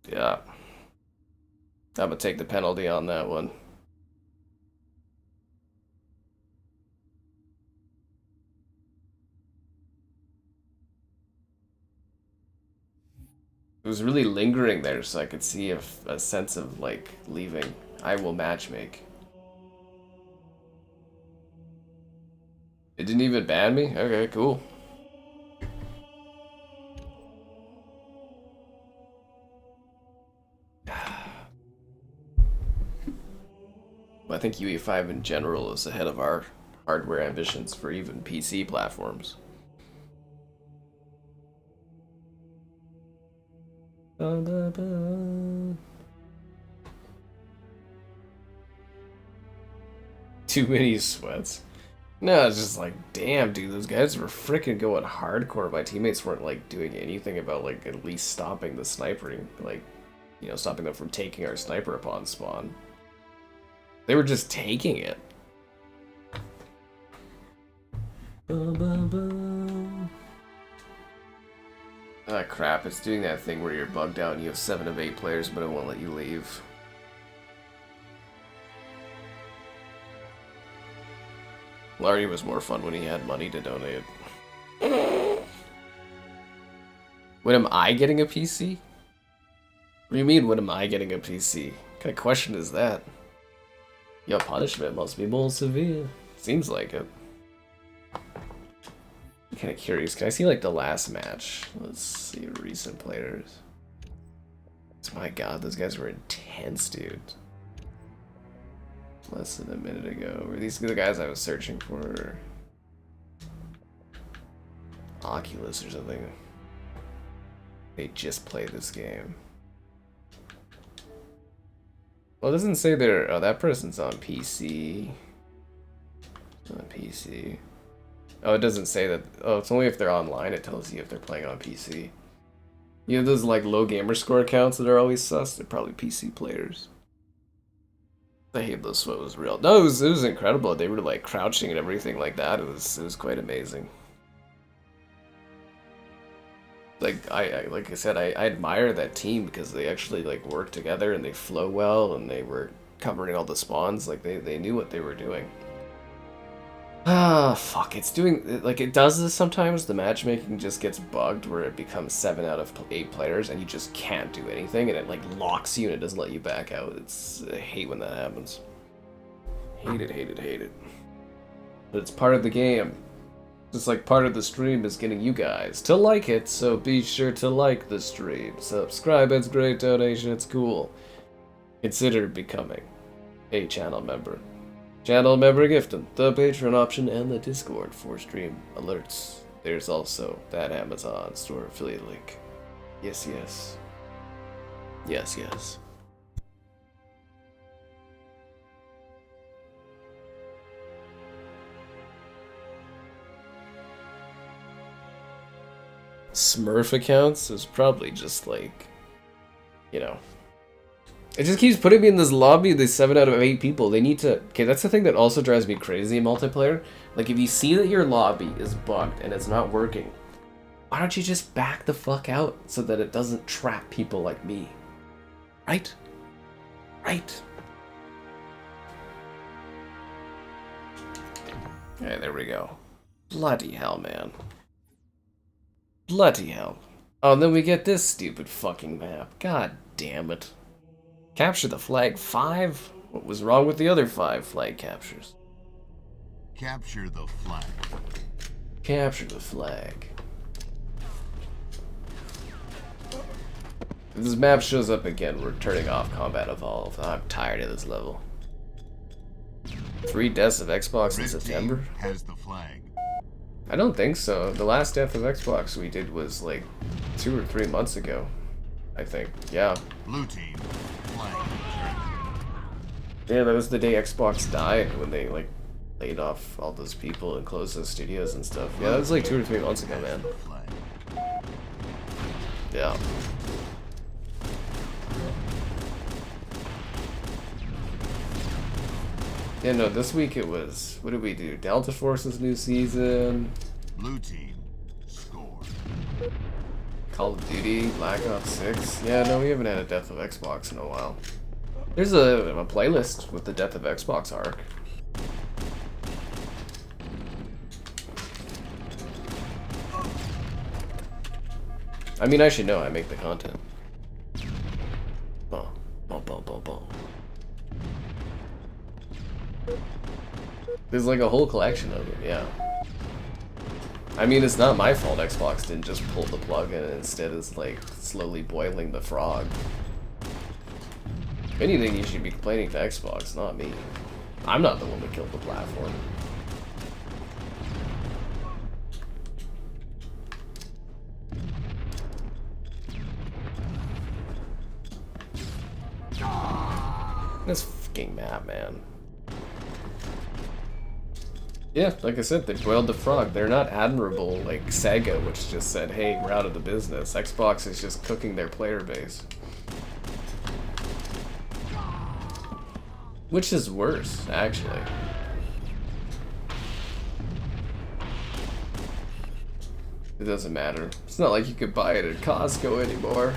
Yeah. I'm gonna take the penalty on that one. It was really lingering there, so I could see a sense of, like, leaving. I will matchmake. It didn't even ban me? Okay, cool. I think UE5 in general is ahead of our hardware ambitions for even PC platforms. Too many sweats. No, it's just like, damn, dude, those guys were freaking going hardcore. My teammates weren't, like, doing anything about, like, at least stopping the snipering. Like, you know, stopping them from taking our sniper upon spawn. They were just taking it. Ah, crap, it's doing that thing where you're bugged out and you have 7 of 8 players, but it won't let you leave. Larry was more fun when he had money to donate. When am I getting a PC? What do you mean, when am I getting a PC? What kind of question is that? Your punishment must be more severe. Seems like it. I'm kind of curious. Can I see, like, the last match? Let's see, recent players. My god, those guys were intense, dude. Less than a minute ago. Were these the guys I was searching for? Oculus or something. They just played this game. Well, it doesn't say they're... Oh, that person's on PC. On PC. Oh, it doesn't say that... Oh, it's only if they're online it tells you if they're playing on PC. You know those, like, low gamer score accounts that are always sus? They're probably PC players. The Halo sweat was real. No, it was incredible. They were, like, crouching and everything like that. It was quite amazing. Like I said, I admire that team because they actually, like, work together and they flow well and they were covering all the spawns. Like, they knew what they were doing. Ah, fuck, it's doing, like, it does this sometimes. The matchmaking just gets bugged where it becomes 7 out of 8 players and you just can't do anything and it, like, locks you and it doesn't let you back out. I hate when that happens. Hate it, hate it, hate it. But it's part of the game. Just like part of the stream is getting you guys to like it, so be sure to like the stream. Subscribe, it's great donation, it's cool. consider becoming a channel member. Channel member gifting, the Patreon option, and the Discord for stream alerts. There's also that Amazon store affiliate link. Yes, yes. Yes, yes. Smurf accounts is probably just like, you know, it just keeps putting me in this lobby of these 7 out of 8 people. They need to, okay, that's the thing that also drives me crazy in multiplayer. Like, if you see that your lobby is bugged and it's not working, why don't you just back the fuck out so that it doesn't trap people like me? Right? Right? Okay, there we go. Bloody hell, man. Bloody hell. Oh, and then we get this stupid fucking map. God damn it. Capture the flag 5? What was wrong with the other 5 flag captures? Capture the flag. Capture the flag. If this map shows up again, we're turning off Combat Evolve. I'm tired of this level. 3 deaths of Xbox in September? Team has the flag. I don't think so. The last death of Xbox we did was like 2 or 3 months ago. I think. Yeah. Blue team, flag. Yeah, that was the day Xbox died when they like laid off all those people and closed those studios and stuff. Yeah, that was like 2 or 3 months ago, man. Yeah. Yeah, no, this week it was, what did we do? Delta Force's new season. Blue team, score. Call of Duty, Black Ops 6. Yeah, no, we haven't had a Death of Xbox in a while. There's a playlist with the Death of Xbox arc. I mean, I should know, I make the content. Boom, boom, boom, boom, boom. There's like a whole collection of them, yeah. I mean, it's not my fault Xbox didn't just pull the plug and instead is like slowly boiling the frog. If anything, you should be complaining to Xbox, not me. I'm not the one that killed the platform. This fucking map, man. Yeah, like I said, they boiled the frog. They're not admirable like Sega, which just said, hey, we're out of the business. Xbox is just cooking their player base. Which is worse, actually. It doesn't matter. It's not like you could buy it at Costco anymore.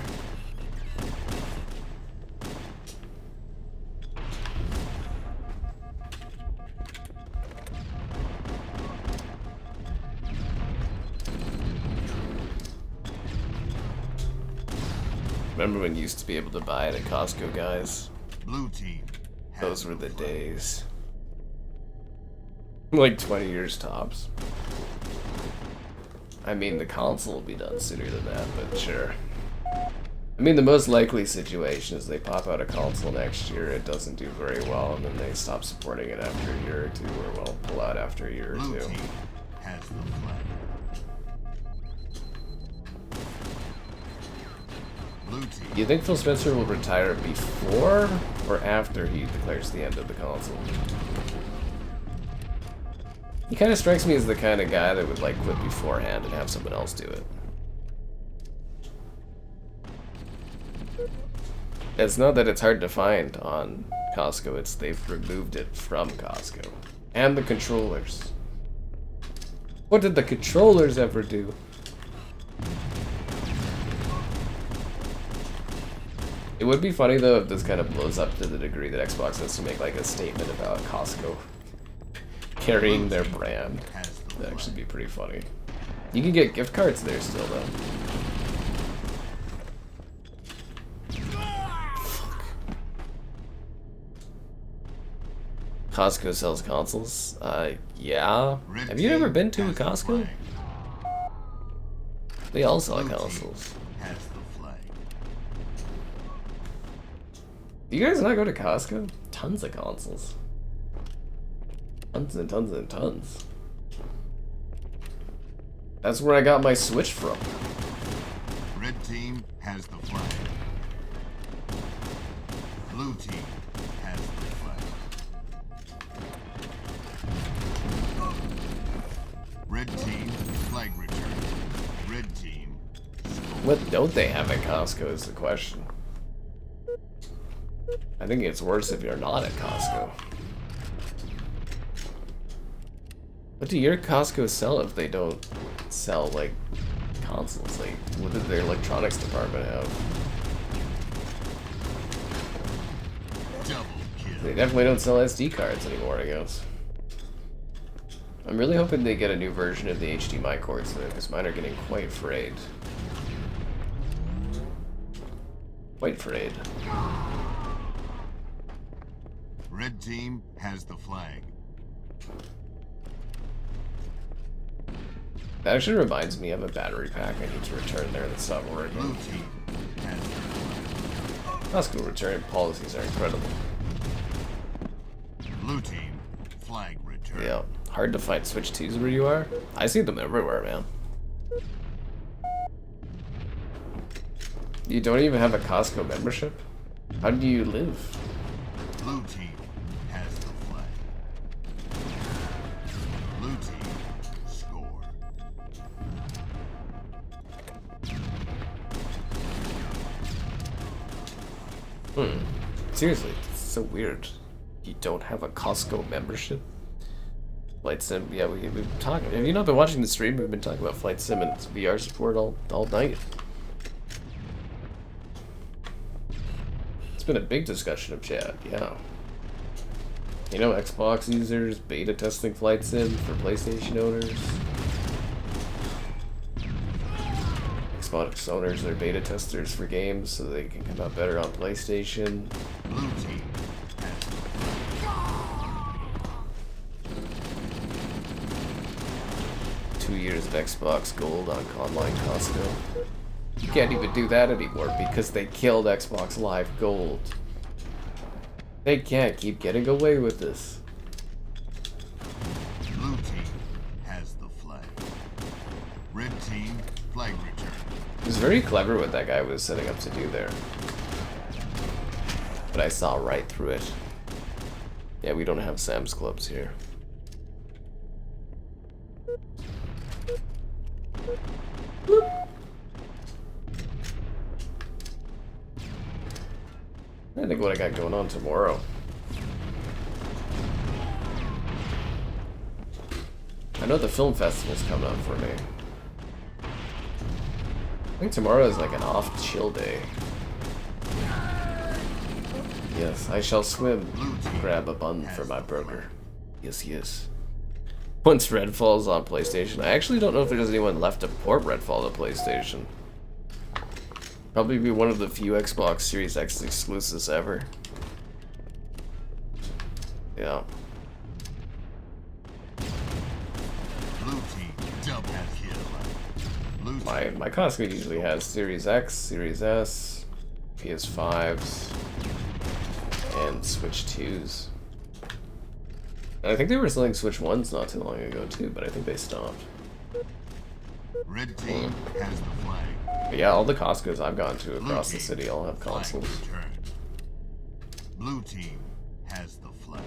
Remember when you used to be able to buy it at Costco, guys? Blue team. Those were the days. Like 20 years tops. I mean, the console will be done sooner than that, but sure. I mean, the most likely situation is they pop out a console next year, it doesn't do very well, and then they stop supporting it after a year or two, or well, pull out after a year or Blue two. team has the flag. Blue team. Do you think Phil Spencer will retire before or after he declares the end of the console? He kind of strikes me as the kind of guy that would like quit beforehand and have someone else do it. It's not that it's hard to find on Costco, it's they've removed it from Costco. And the controllers. What did the controllers ever do? It would be funny though if this kind of blows up to the degree that Xbox has to make like a statement about Costco carrying their brand. That'd actually be pretty funny. You can get gift cards there still though. Fuck. Costco sells consoles? Yeah. Have you ever been to a Costco? They all sell consoles. Do you guys not go to Costco? Tons of consoles. Tons and tons and tons. That's where I got my Switch from. Red team has the flag. Blue team has the flag. Red team flag return. Red team. What don't they have at Costco is the question. I think it's worse if you're not at Costco. What do your Costco sell if they don't sell, like, consoles? Like, what does their electronics department have? Double kill. They definitely don't sell SD cards anymore, I guess. I'm really hoping they get a new version of the HDMI cords, though, because mine are getting quite frayed. Quite frayed. Red team has the flag. That actually reminds me of a battery pack I need to return there that's not working. Blue team has the flag. Costco return policies are incredible. Blue team flag return. Yeah, hard to find Switch 2s where you are. I see them everywhere, man. You don't even have a Costco membership? How do you live? Blue team has the flag. Blue team score. Seriously, it's so weird. You don't have a Costco membership? Flight Sim, yeah, we've been talking. Have you not been watching the stream? We've been talking about Flight Sim and its VR support all night. It's been a big discussion of chat, yeah. You know, Xbox users beta testing Flight Sim for PlayStation owners. Xbox owners are beta testers for games so they can come out better on PlayStation. Blue team has the flag. 2 years of Xbox Gold on online Costco. You can't even do that anymore because they killed Xbox Live Gold. They can't keep getting away with this. Blue team has the flag. Red team flag return. It was very clever what that guy was setting up to do there. But I saw right through it. Yeah, we don't have Sam's Clubs here. I think what I got going on tomorrow. I know the film festival's coming up for me. I think tomorrow is like an off chill day. Yes, I shall swim. Grab a bun for my burger. Yes, yes. Once Redfall's on PlayStation, I actually don't know if there's anyone left to port Redfall to PlayStation. Probably be one of the few Xbox Series X exclusives ever. Yeah. Blue team double kill. Blue team. My Costco usually has Series X, Series S, PS5s, and Switch 2s. And I think they were selling Switch 1s not too long ago too, but I think they stopped. Red team has the flag. But yeah, all the Costco's I've gone to across the city all have consoles. Flag returned. Blue team has the flag.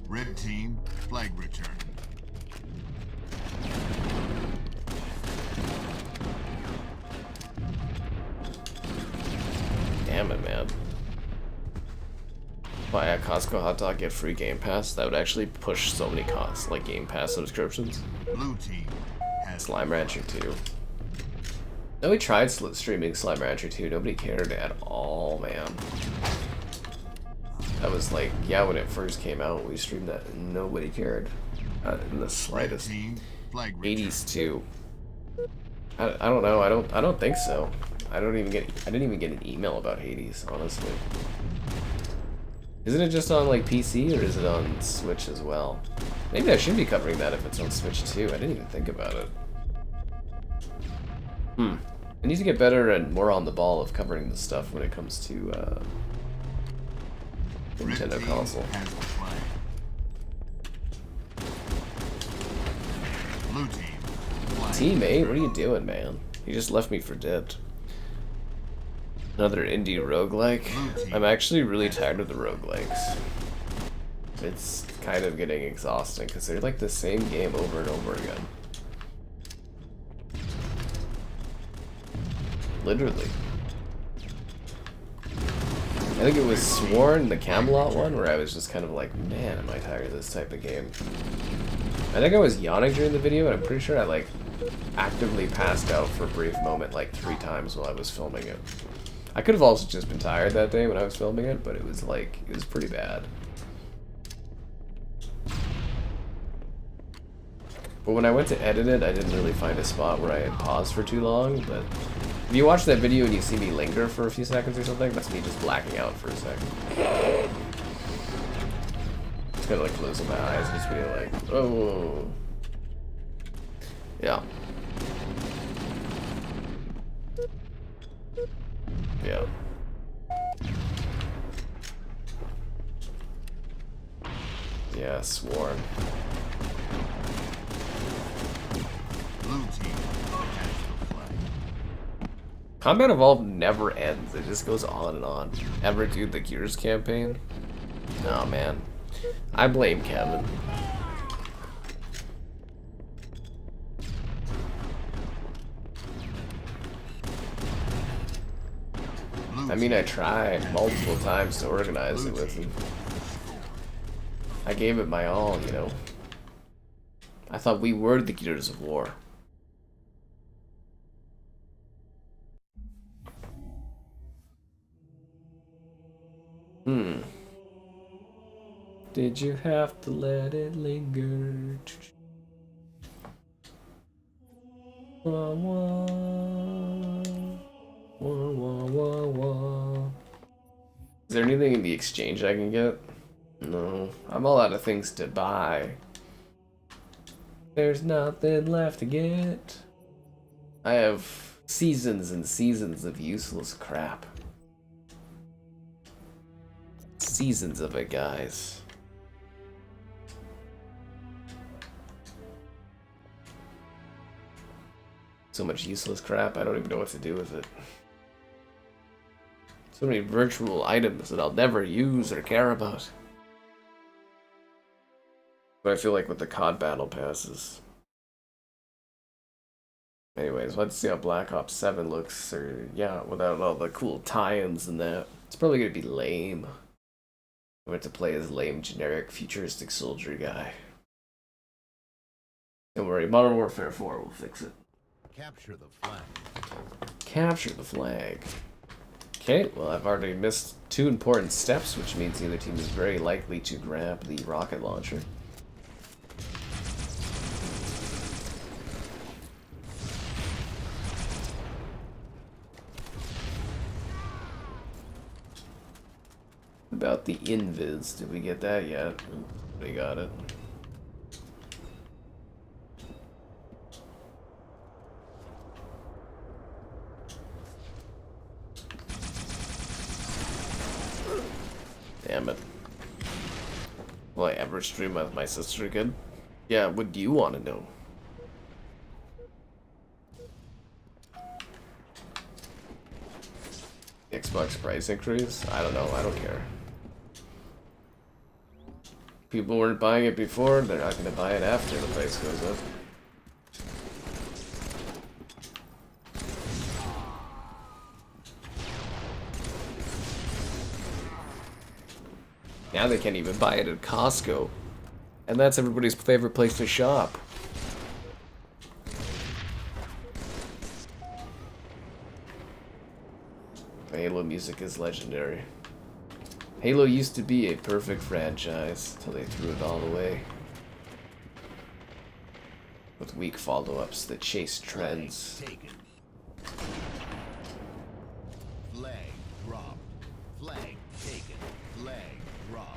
Red team flag returned. Damn it, man. Buy a Costco hot dog, get free Game Pass. That would actually push so many costs, like Game Pass subscriptions. Blue team has Slime Rancher 2. No, we tried streaming Slime Rancher 2. Nobody cared at all, man. That was like, yeah, when it first came out, we streamed that and nobody cared. In the slightest. team flag returned. 80s too. I don't know. I don't think so. I didn't even get an email about Hades, honestly. Isn't it just on like PC or is it on Switch as well? Maybe I should be covering that if it's on Switch too. I didn't even think about it. I need to get better and more on the ball of covering the stuff when it comes to Nintendo console. Teammate, what are you doing, man? You just left me for dead. Another indie roguelike. I'm actually really tired of the roguelikes. It's kind of getting exhausting because they're like the same game over and over again. Literally. I think it was Sworn, the Camelot one, where I was just kind of like, man, am I tired of this type of game. I think I was yawning during the video, and I'm pretty sure I like actively passed out for a brief moment like 3 times while I was filming it. I could have also just been tired that day when I was filming it, but it was like, it was pretty bad. But when I went to edit it, I didn't really find a spot where I had paused for too long, but if you watch that video and you see me linger for a few seconds or something, that's me just blacking out for a second. Just kind of like closing my eyes and just being like, oh. Yeah. Yeah. Yeah, Sworn. Combat Evolved never ends. It just goes on and on. Ever do the Gears campaign? Oh man. I blame Kevin. I mean, I tried multiple times to organize it with him. I gave it my all, you know. I thought we were the Gears of War. Did you have to let it linger? Wah, wah. Wah, wah, wah, wah. Is there anything in the exchange I can get? No. I'm all out of things to buy. There's nothing left to get. I have seasons and seasons of useless crap. Seasons of it, guys. So much useless crap, I don't even know what to do with it. So many virtual items that I'll never use or care about. But I feel like with the COD battle passes. Anyways, let's see how Black Ops 7 looks, or yeah, without all the cool tie-ins and that. It's probably gonna be lame. I went to play as lame, generic, futuristic soldier guy. Don't worry, Modern Warfare 4 will fix it. Capture the flag. Capture the flag. Okay, well I've already missed 2 important steps, which means the other team is very likely to grab the rocket launcher. About the invis, did we get that yet? We got it. Damn it. Will I ever stream with my sister again? Yeah, what do you want to know? Xbox price increase? I don't know, I don't care. People weren't buying it before, they're not going to buy it after the price goes up. Now they can't even buy it at Costco. And that's everybody's favorite place to shop. Halo music is legendary. Halo used to be a perfect franchise till they threw it all away. With weak follow-ups that chase trends. Flag dropped. Flag taken. Flag dropped.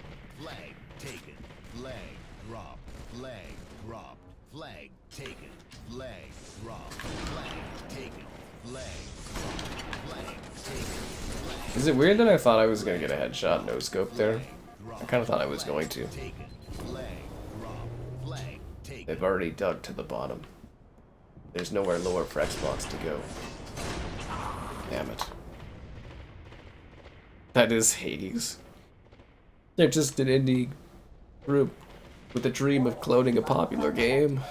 Is it weird that I thought I was gonna get a headshot no scope there? I kind of thought I was going to. They've already dug to the bottom. There's nowhere lower for Xbox to go. Damn it. That is Hades. They're just an indie group with a dream of cloning a popular game.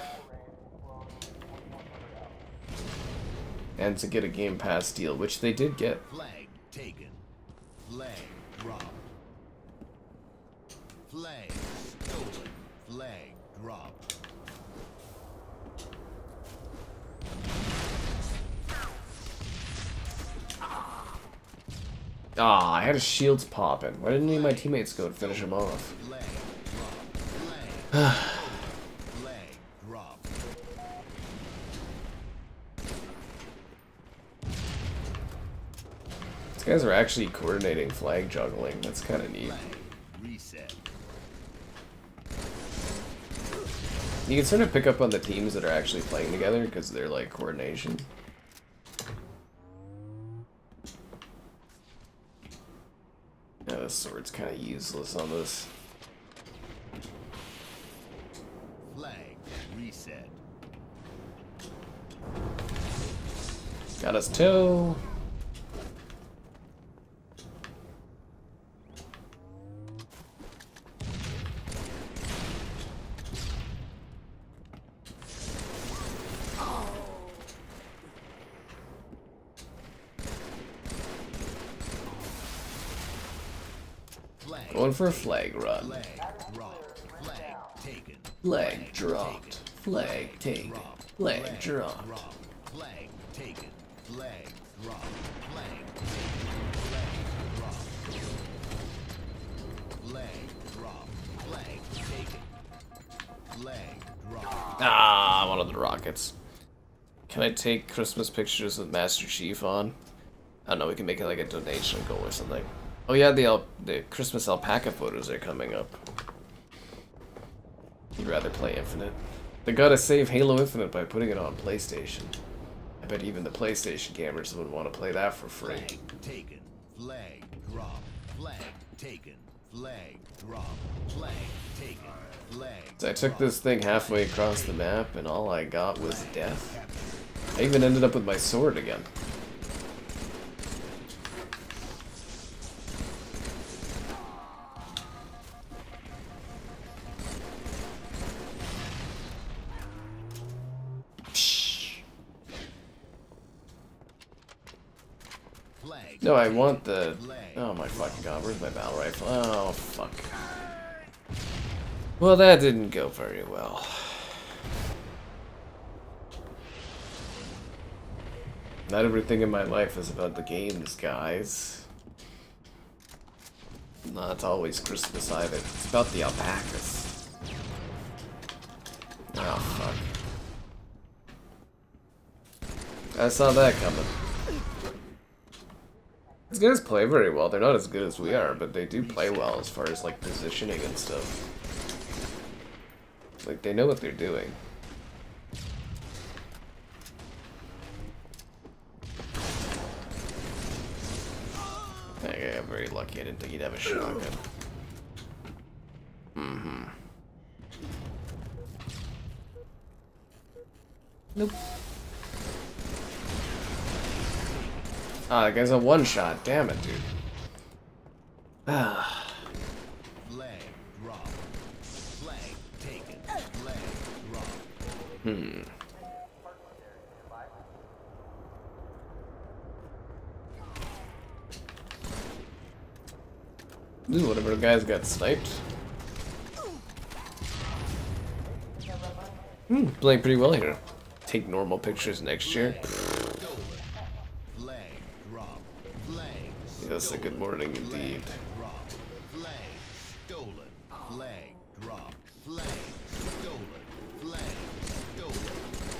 And to get a Game Pass deal, which they did get. Flag taken. Flag dropped. Flag stolen. Flag dropped. Ah, I had his shields popping. Why didn't any of my teammates go and finish him off? Flag dropped. Flag dropped. These guys are actually coordinating flag juggling. That's kind of neat. Flag reset. You can sort of pick up on the teams that are actually playing together because they're like coordination. Yeah, this sword's kind of useless on this. Flag reset. Got us toe. Going for a flag run. Flag dropped. Flag taken. Flag dropped. Flag taken. Flag dropped. Flag taken. Flag dropped. Flag taken. Flag dropped. Flag taken. Flag dropped. Ah, one of the rockets. Can I take Christmas pictures with Master Chief on? I don't know, we can make it like a donation goal or something. Oh yeah, the Christmas alpaca photos are coming up. You'd rather play Infinite. They gotta save Halo Infinite by putting it on PlayStation. I bet even the PlayStation gamers would want to play that for free. Flag taken. Flag dropped. Flag taken. Flag dropped. Flag taken. Flag. So I took this thing halfway across the map and all I got was death. I even ended up with my sword again. No, I want the... Oh my fucking god, where's my battle rifle? Oh, fuck. Well, that didn't go very well. Not everything in my life is about the games, guys. Not always Christmas either. It's about the alpacas. Oh, fuck. I saw that coming. These guys play very well. They're not as good as we are, but they do play well as far as like positioning and stuff. Like they know what they're doing. Okay, I'm very lucky I didn't think he'd have a shotgun. Mm-hmm. Nope. Ah, that guy's a one-shot. Damn it, dude. Ah. Flag drop. Flag taken. Flag drop. Hmm. Ooh, whatever guys got sniped. Playing pretty well here. Take normal pictures next year. Yes, a good morning indeed. Flag stolen. Flag drop. Flag stolen. Flag stolen.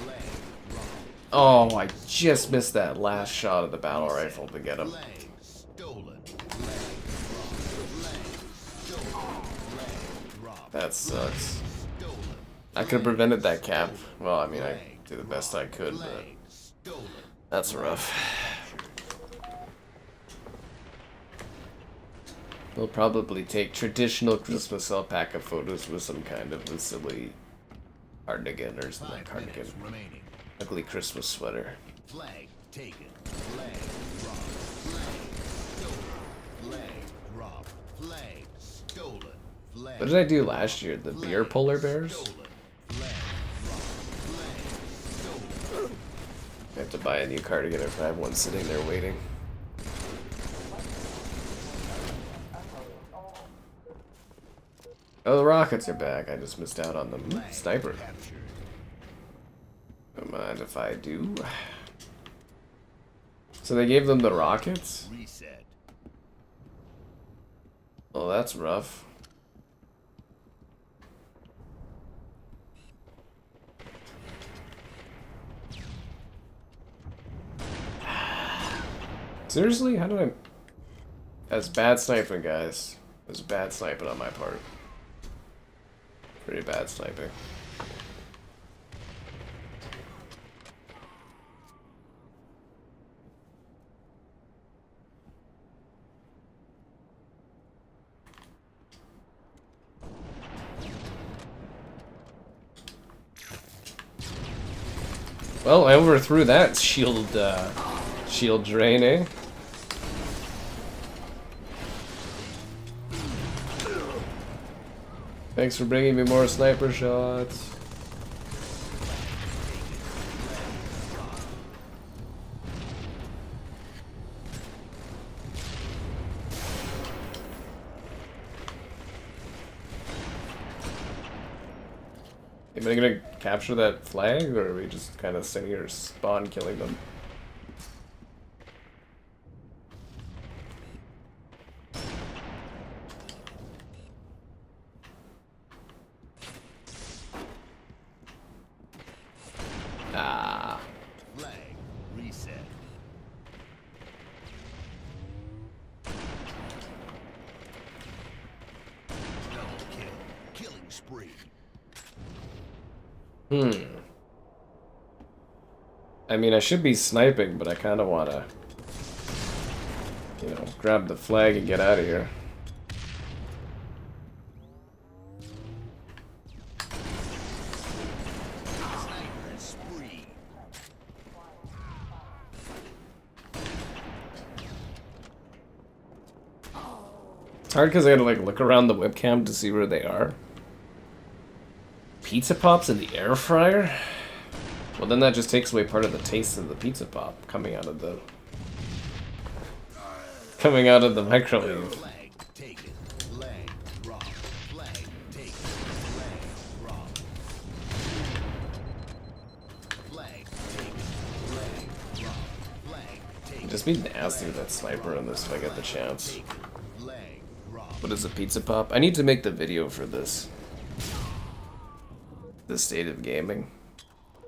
Flag drop. Oh, I just missed that last shot of the battle rifle to get him. Flag stolen. Flag drop. Flag stolen. Flag drop. That sucks. Stolen. I could have prevented that cap. Well, I mean, I did the best I could, but Stolen. that's rough. We'll probably take traditional Christmas alpaca photos with some kind of a silly cardigan or something. 5 Cardigan. minutes remaining. Ugly Christmas sweater. Flag taken. Flag drop. Flag stolen. Flag drop. Flag stolen. Flag What did I do last year? The beer polar bears? stolen. Flag drop. Flag stolen. I have to buy a new cardigan if I have one sitting there waiting. Oh, the rockets are back. I just missed out on them. Sniper. Captured. Don't mind if I do. So they gave them the rockets? Reset. Oh, that's rough. Seriously? How did I... That's bad sniping, guys. That's bad sniping on my part. Pretty bad sniping. Well, I overthrew that shield drain, eh? Thanks for bringing me more sniper shots. Am I gonna capture that flag, or are we just kind of sitting here spawn killing them? Ah. Flag reset. Double kill. Killing spree. I mean, I should be sniping, but I kind of want to, you know, grab the flag and get out of here. Sniper spree. It's hard because I gotta, like, look around the webcam to see where they are. Pizza Pops in the air fryer? Well, then that just takes away part of the taste of the pizza pop coming out of the microwave. Flag taken. Flag drop. Flag taken. Flag drop. Flag taken. Flag drop. Flag taken. Just be nasty with that sniper in this if I get the chance. Taken. Flag drop. What is a pizza pop? I need to make the video for this. The state of gaming.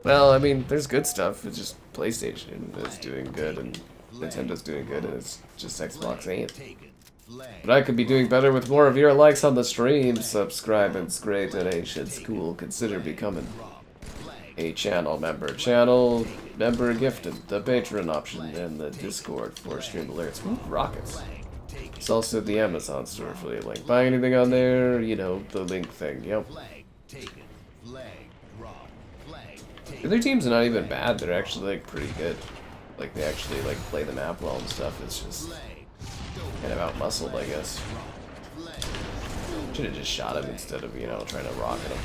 Well, I mean, there's good stuff. It's just PlayStation is doing good and Nintendo's doing good, and it's just Xbox ain't. Taken. Flag. But I could be doing better with more of your likes on the stream. Subscribe, it's great, donations, cool. Consider becoming Drop. Flag. a channel member. Channel member gifted, the Patreon option, and the Discord for stream alerts. Ooh, rockets. Flag taken. It's also the Amazon store affiliate link. Buy anything on there, you know, the link thing. Yep. Flag taken. Flag drop. Flag The taken. other teams are not even bad. They're actually, like, pretty good. Like, they actually, like, play the map well and stuff. It's just Flag stolen. kind of out-muscled, I guess. Flag Should have just shot him instead of, you know, trying to rocket him.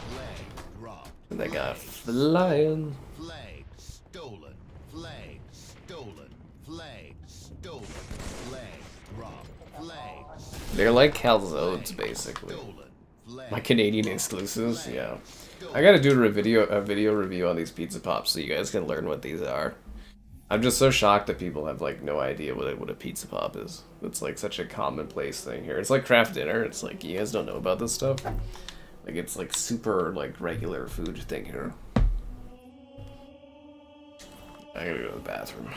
flag drop. And they got flying. Flag stolen. Flag stolen. Flag stolen. Flag drop. Flag They're like calzones, basically. stolen. Flag My Canadian exclusives, yeah. I gotta do a video review on these pizza pops so you guys can learn what these are. I'm just so shocked that people have like no idea what a pizza pop is. It's like such a commonplace thing here. It's like craft dinner. It's like you guys don't know about this stuff. Like it's like super like regular food thing here. I gotta go to the bathroom.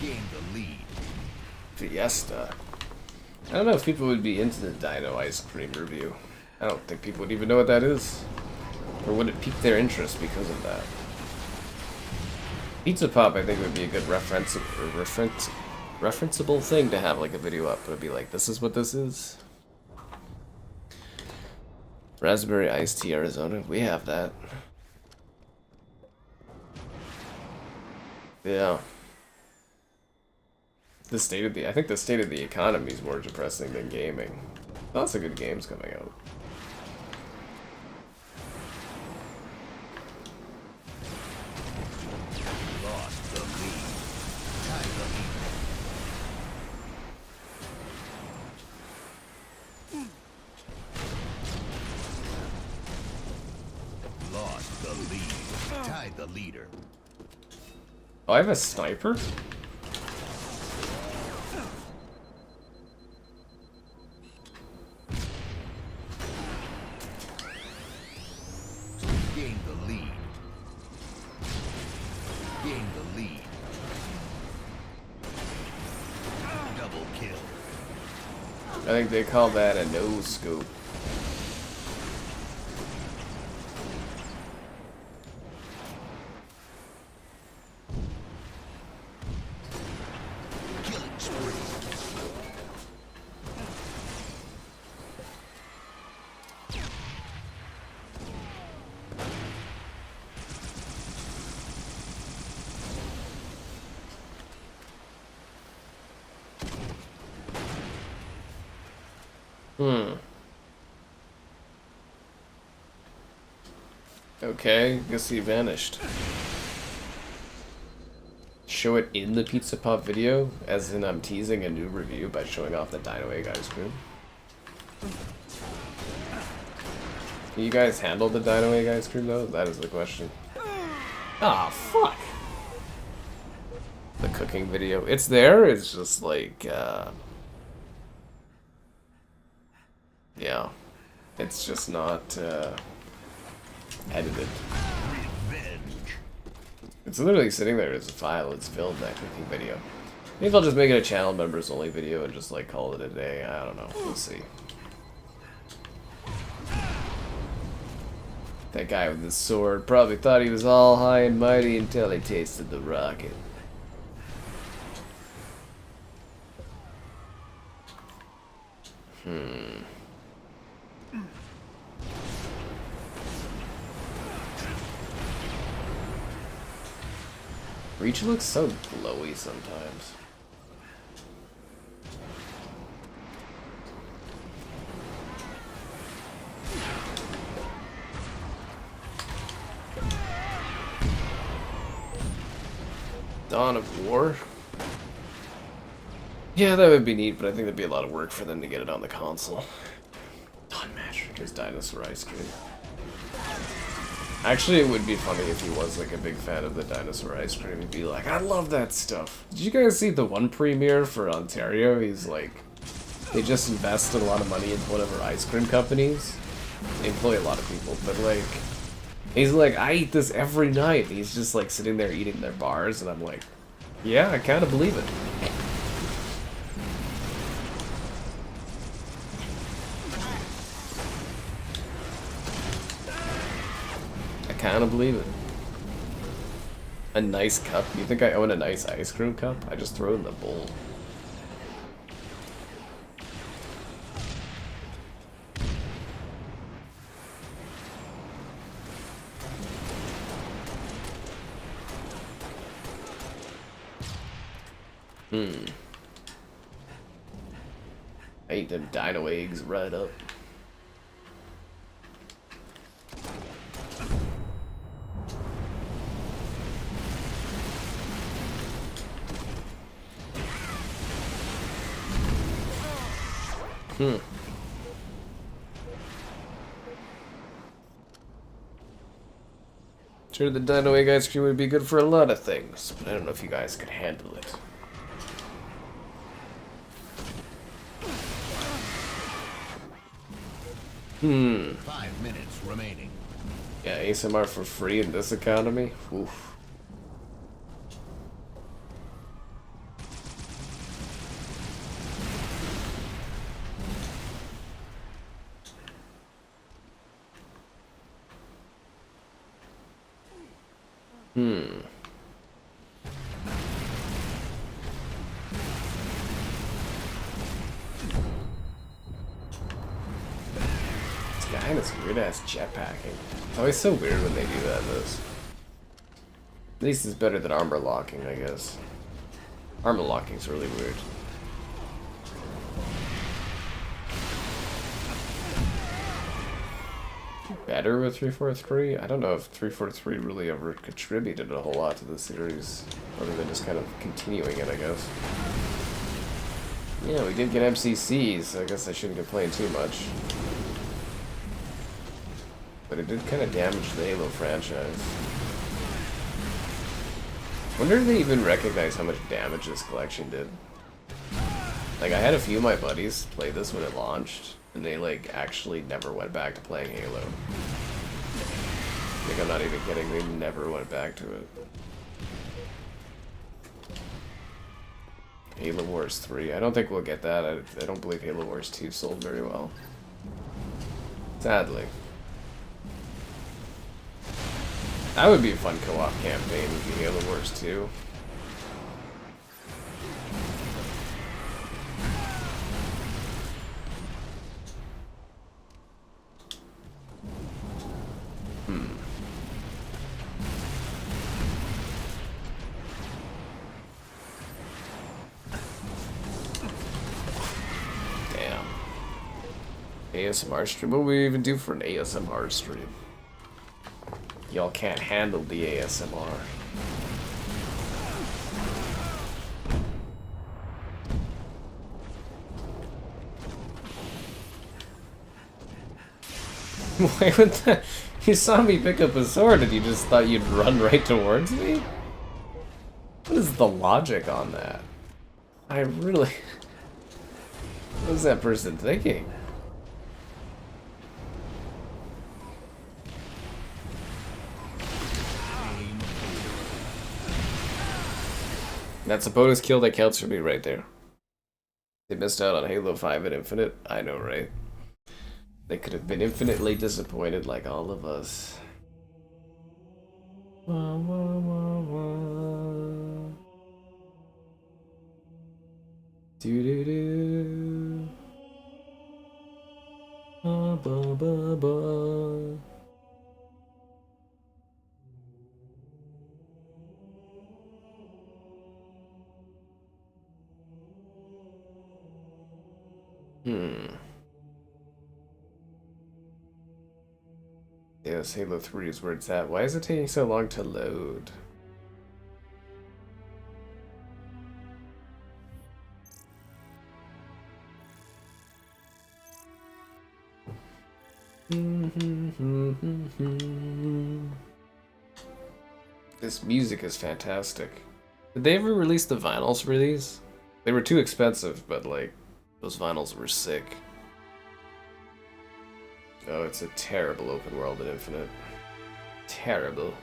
Gain the lead. Fiesta. I don't know if people would be into the Dino Ice Cream review. I don't think people would even know what that is. Or would it pique their interest because of that? Pizza Pop, I think, would be a good referenceable thing to have, like, a video up. It would be like, this is what this is. Raspberry Iced Tea Arizona, we have that. Yeah. The state of the, I think the state of the economy is more depressing than gaming. Lots of good games coming out. Lost the lead. Tied the lead. Lost the lead. Tied the leader. Oh, I have a sniper? Gain the lead. Gain the lead. Double kill. I think they call that a no-scope. Killing spree. Okay, guess he vanished. Show it in the Pizza Pop video, as in I'm teasing a new review by showing off the Dino Egg Ice Cream. Can you guys handle the Dino Egg Ice Cream though? That is the question. Ah, fuck! The cooking video. It's there, it's just like, yeah. It's just not, edited. Revenge. It's literally sitting there as a file. It's filled that cooking video. Maybe I'll just make it a channel members only video and just like call it a day. I don't know. We'll see. That guy with his sword probably thought he was all high and mighty until he tasted the rocket. Reach looks so glowy sometimes. Dawn of War? Yeah, that would be neat, but I think that'd be a lot of work for them to get it on the console. Dawn Match is dinosaur ice cream. Actually, it would be funny if he was like a big fan of the dinosaur ice cream. He'd be like, I love that stuff. Did you guys see the one premiere for Ontario? He's like, they just invested a lot of money into whatever ice cream companies. They employ a lot of people, but like, he's like, I eat this every night. He's just like sitting there eating their bars, and I'm like, yeah, I kind of believe it. Kind of believe it. A nice cup? You think I own a nice ice cream cup? I just throw it in the bowl. I eat them dino eggs right up. Sure, the Dino Egg Ice Cream would be good for a lot of things, but I don't know if you guys could handle it. 5 minutes remaining. Yeah, ASMR for free in this economy? Oof. Hmm. This guy and his weird ass jetpacking. It's always so weird when they do that in this. At least it's better than armor locking, I guess. Armor locking's really weird. Better with 343? I don't know if 343 really ever contributed a whole lot to the series, other than just kind of continuing it, I guess. Yeah, we did get MCCs, so I guess I shouldn't complain too much. But it did kind of damage the Halo franchise. Wonder if they even recognize how much damage this collection did. Like, I had a few of my buddies play this when it launched, and they, like, actually never went back to playing Halo. Like, I'm not even kidding, they never went back to it. Halo Wars 3, I don't think we'll get that. I don't believe Halo Wars 2 sold very well. Sadly. That would be a fun co-op campaign, would be Halo Wars 2. Damn. ASMR stream? What would we even do for an ASMR stream? Y'all can't handle the ASMR. Why would that? You saw me pick up a sword and you just thought you'd run right towards me? What is the logic on that? I really... What was that person thinking? That's a bonus kill that counts for me right there. They missed out on Halo 5 and Infinite. I know, right? They could have been infinitely disappointed like all of us. Wah, wah, wah, wah. Do-do-do. Ba, ba, ba, ba. Yes, Halo 3 is where it's at. Why is it taking so long to load? This music is fantastic. Did they ever release the vinyls for these? They were too expensive, but like, those vinyls were sick. Oh, it's a terrible open world in Infinite. Terrible.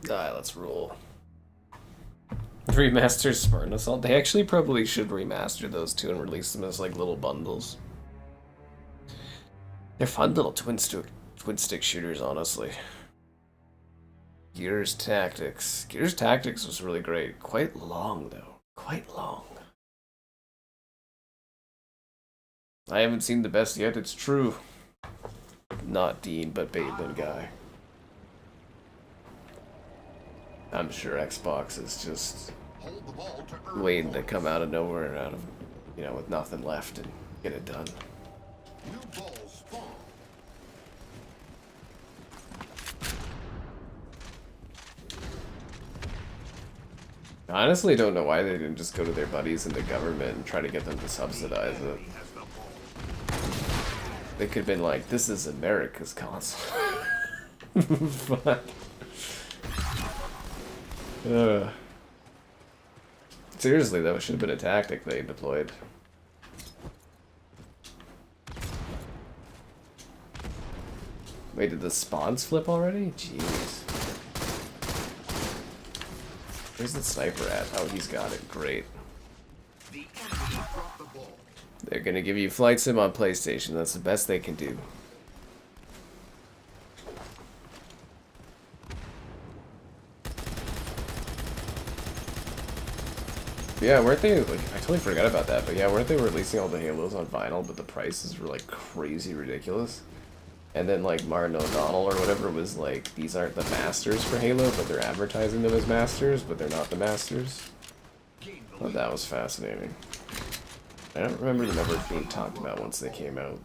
Alright, let's roll. Remaster Spartan Assault. They actually probably should remaster those two and release them as like little bundles. They're fun little twin stick shooters, honestly. Gears Tactics. Gears Tactics was really great. Quite long though. Quite long. I haven't seen the best yet, it's true. Not Dean, but Bateman guy. I'm sure Xbox is just waiting to come out of nowhere, out of, you know, with nothing left and get it done. I honestly don't know why they didn't just go to their buddies in the government and try to get them to subsidize it. They could have been like, this is America's console. But... seriously though, it should have been a tactic they deployed. Wait, did the spawns flip already? Jeez. Where's the sniper at? Oh, he's got it. Great. They're gonna give you Flight Sim on PlayStation. That's the best they can do. Yeah, weren't they, like, I totally forgot about that, but yeah, weren't they releasing all the Halos on vinyl, but the prices were, like, crazy ridiculous? And then, like, Martin O'Donnell or whatever was like, these aren't the masters for Halo, but they're advertising them as masters, but they're not the masters. I thought that was fascinating. I don't remember them ever being talked about once they came out.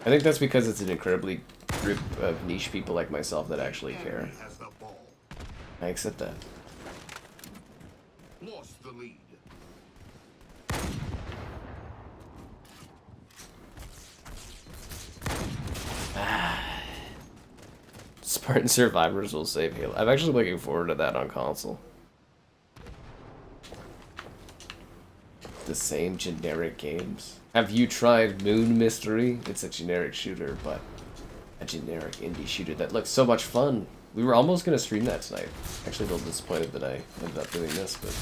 I think that's because it's an incredibly group of niche people like myself that actually care. I accept that. Lost the lead. Spartan Survivors will save Halo. I'm actually looking forward to that on console. The same generic games. Have you tried Moon Mystery? It's a generic shooter, but a generic indie shooter that looks so much fun. We were almost going to stream that tonight. Actually, a little disappointed that I ended up doing this, but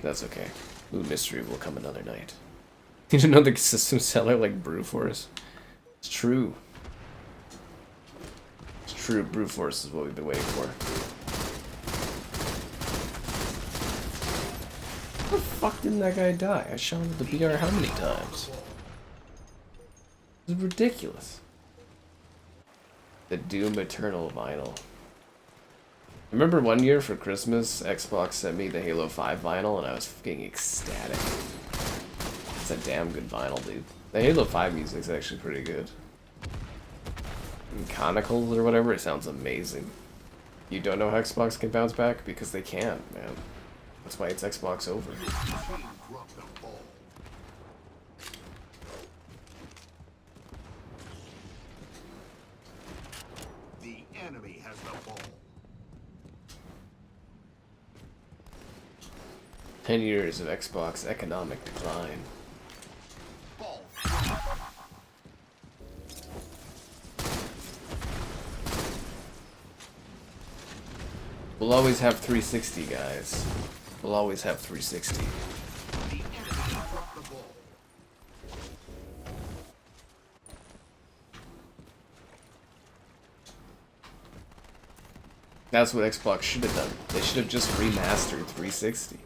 that's okay. Moon Mystery will come another night. You didn't know the system seller like Brute-Force? It's true. It's true, Brute-Force is what we've been waiting for. How the fuck didn't that guy die? I shot him with the BR how many times? It's ridiculous. The Doom Eternal vinyl. I remember one year for Christmas, Xbox sent me the Halo 5 vinyl and I was fucking ecstatic. It's a damn good vinyl, dude. The Halo 5 music's actually pretty good. And Conicals or whatever, it sounds amazing. You don't know how Xbox can bounce back? Because they can, man. That's why it's Xbox over. The enemy has the ball. 10 years of Xbox economic decline. Ball. We'll always have 360, guys. We'll always have 360. The enemy dropped the ball. That's what Xbox should have done. They should have just remastered 360.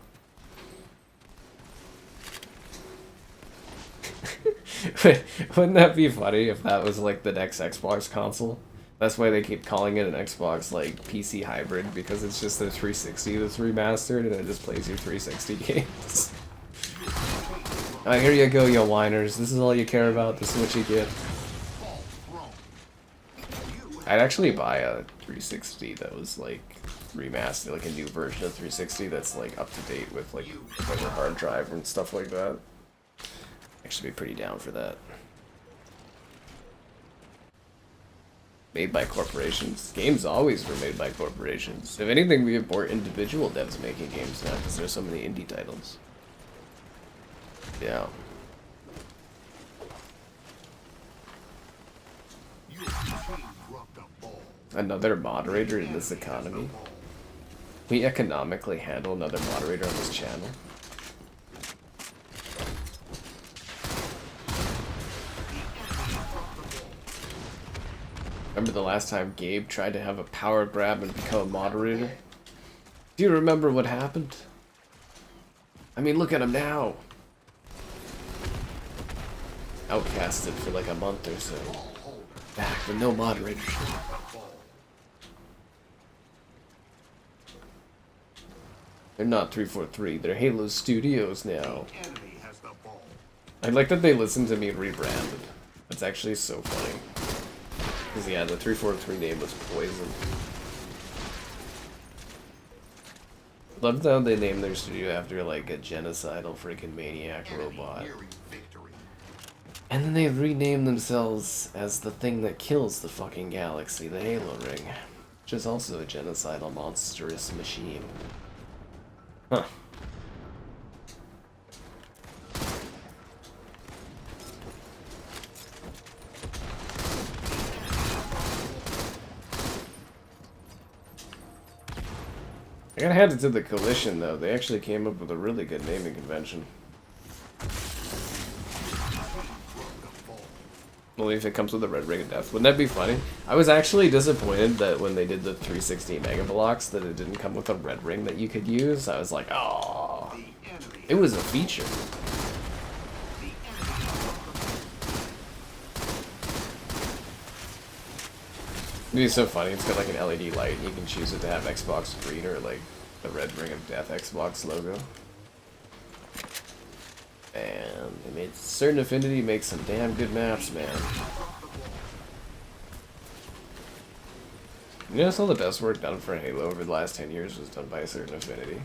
Wouldn't that be funny if that was like the next Xbox console? That's why they keep calling it an Xbox like PC hybrid, because it's just the 360 that's remastered and it just plays your 360 games. Here you go, you whiners. This is all you care about. This is what you get. I'd actually buy a 360 that was like remastered, like a new version of 360 that's like up to date with like a better hard drive and stuff like that. Actually be pretty down for that. Made by corporations. Games always were made by corporations. If anything, we have more individual devs making games now because there's so many indie titles. Yeah. Another moderator in this economy? We economically handle another moderator on this channel? Remember the last time Gabe tried to have a power grab and become a moderator? Do you remember what happened? I mean, look at him now. Outcasted for like a month or so. Back with no moderation. They're not 343, they're Halo Studios now. I like that they listened to me rebranded. That's actually so funny. Because yeah, the 343 name was Poison. Loved how they named their studio after like a genocidal freaking maniac robot. And then they renamed themselves as the thing that kills the fucking galaxy, the Halo Ring. Which is also a genocidal monstrous machine. Huh. gotta hand it to the Coalition, though. They actually came up with a really good naming convention. Only if it comes with a red ring of death. Wouldn't that be funny? I was actually disappointed that when they did the 360 Mega Blocks that it didn't come with a red ring that you could use. I was like, oh, it was a feature. It'd be so funny. It's got like an LED light and you can choose it to have Xbox green or like the red ring of death Xbox logo. And they made Certain Affinity make some damn good maps, man. You know, all the best work done for Halo over the last 10 years was done by Certain Affinity.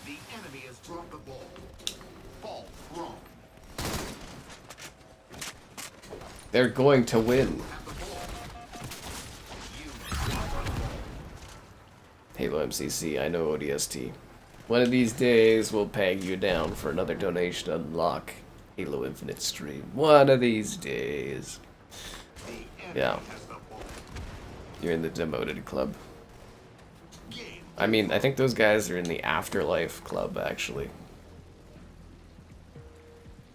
The enemy has dropped the ball. Ball wrong. They're going to win. Halo MCC, I know ODST. One of these days, we'll peg you down for another donation to unlock Halo Infinite stream. One of these days. Yeah. You're in the demoted club. I mean, I think those guys are in the Afterlife club, actually.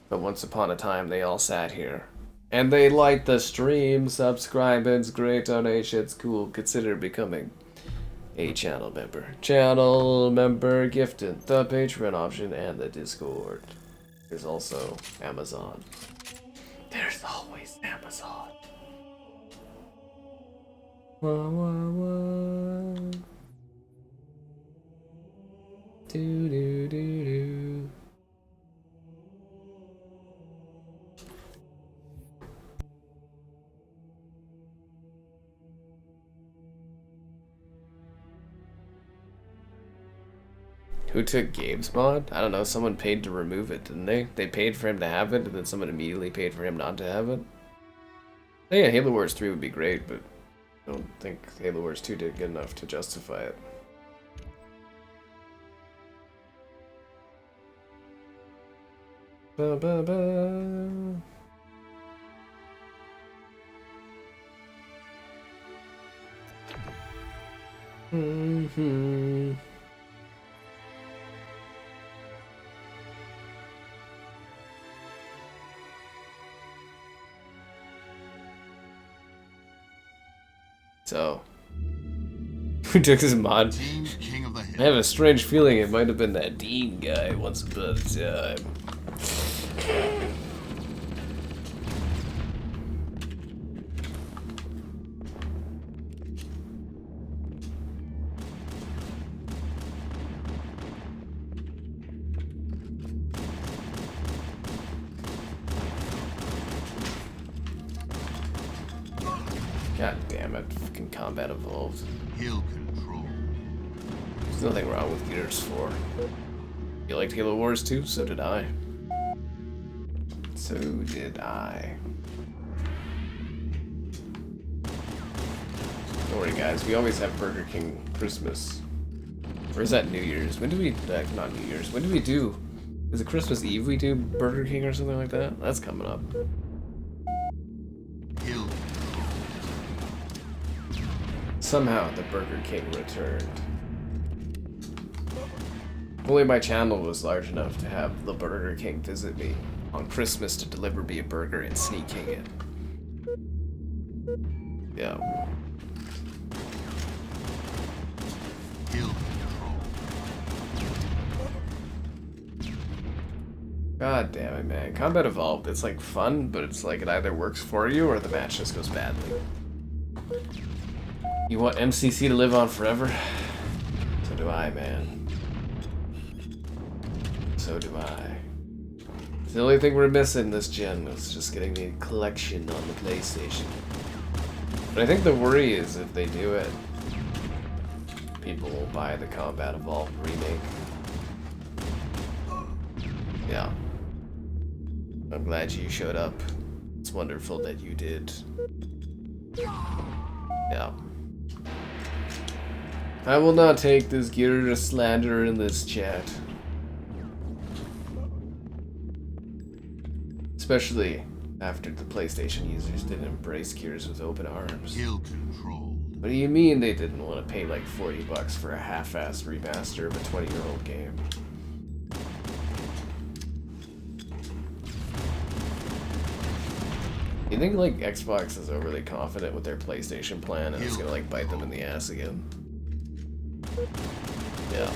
But once upon a time, they all sat here. And they liked the stream, subscribers, great donations, cool. Consider becoming a channel member. Channel member gifted, the Patreon option, and the Discord. There's also Amazon. There's always Amazon. Wah, wah, wah. Do, do, do, do. Who took Gabe's mod? I don't know, someone paid to remove it, didn't they? They paid for him to have it, and then someone immediately paid for him not to have it? Oh yeah, Halo Wars 3 would be great, but I don't think Halo Wars 2 did good enough to justify it. Ba ba ba. Mm-hmm. So, who took his mod? King of the I have a strange feeling it might have been that Dean guy once upon a time. God damn it, fucking combat evolved. Hill control. There's nothing wrong with Gears 4. You liked Halo Wars 2? So did I. So did I. Don't worry guys, we always have Burger King Christmas. Or is that New Year's? When do we, not New Year's, when do we do, is it Christmas Eve we do Burger King or something like that? That's coming up. Hill. Somehow the Burger King returned. Only my channel was large enough to have the Burger King visit me on Christmas to deliver me a burger and sneaking it. Yeah. Hill control. God damn it, man. Combat Evolved, it's like fun, but it's like it either works for you or the match just goes badly. You want MCC to live on forever? So do I, man. So do I. It's the only thing we're missing this gen is just getting the collection on the PlayStation. But I think the worry is if they do it, people will buy the Combat Evolved remake. Yeah. I'm glad you showed up. It's wonderful that you did. Yeah. I will not take this Gear slander in this chat. Especially After the PlayStation users didn't embrace Gears with open arms. Kill control. What do you mean they didn't want to pay like $40 for a half-assed remaster of a 20-year-old game? You think like Xbox is overly confident with their PlayStation plan and it's gonna like bite them in the ass again? Yeah.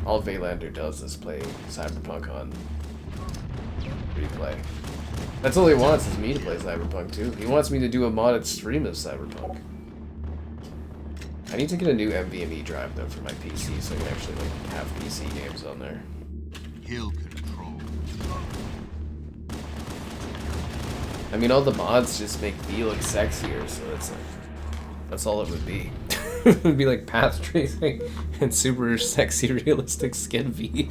All Vaylander does is play Cyberpunk on replay. That's all he wants is me to play Cyberpunk too. He wants me to do a modded stream of Cyberpunk. I need to get a new NVMe drive though for my PC so I can actually like have PC games on there. Kill control. I mean, all the mods just make V look sexier, so it's like, that's all it would be. It would be like path tracing and super sexy realistic skin V.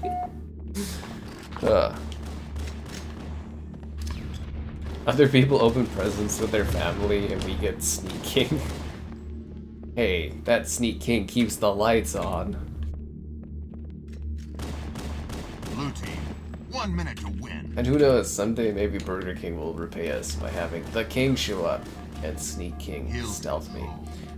Other people open presents with their family and we get sneaking. Hey, that sneak king keeps the lights on. Blue team, 1 minute to win. And who knows, someday maybe Burger King will repay us by having the king show up and Sneak King stealth me.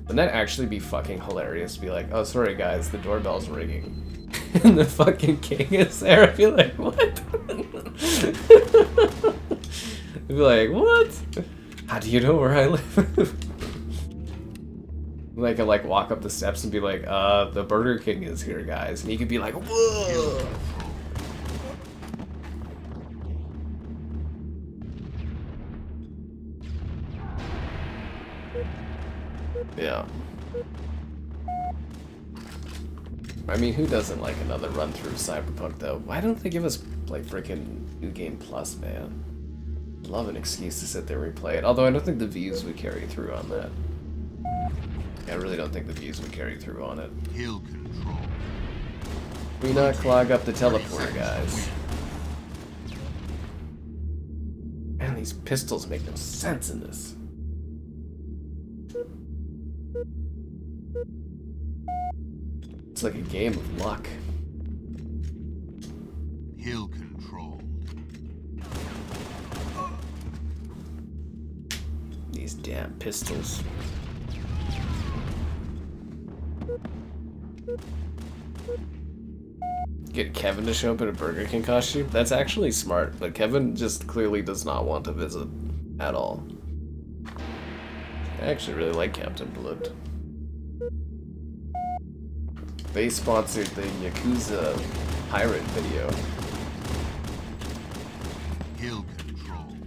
Wouldn't that actually be fucking hilarious to be like, oh sorry guys, the doorbell's ringing. And the fucking king is there? I'd be like, what? I'd be like, what? How do you know where I live? Like I like walk up the steps and be like, the Burger King is here guys. And he could be like, whoa! Yeah. I mean, who doesn't like another run through Cyberpunk though? Why don't they give us like freaking New Game Plus, man? Love an excuse to sit there and replay it. Although I don't think the views would carry through on that. I really don't think the views would carry through on it. Kill control. We not clog up the teleporter, guys. Man, these pistols make no sense in this. It's like a game of luck. Hill control. These damn pistols. Get Kevin to show up in a Burger King costume? That's actually smart, but Kevin just clearly does not want to visit at all. I actually really like Captain Blood. They sponsored the Yakuza pirate video. Hill control.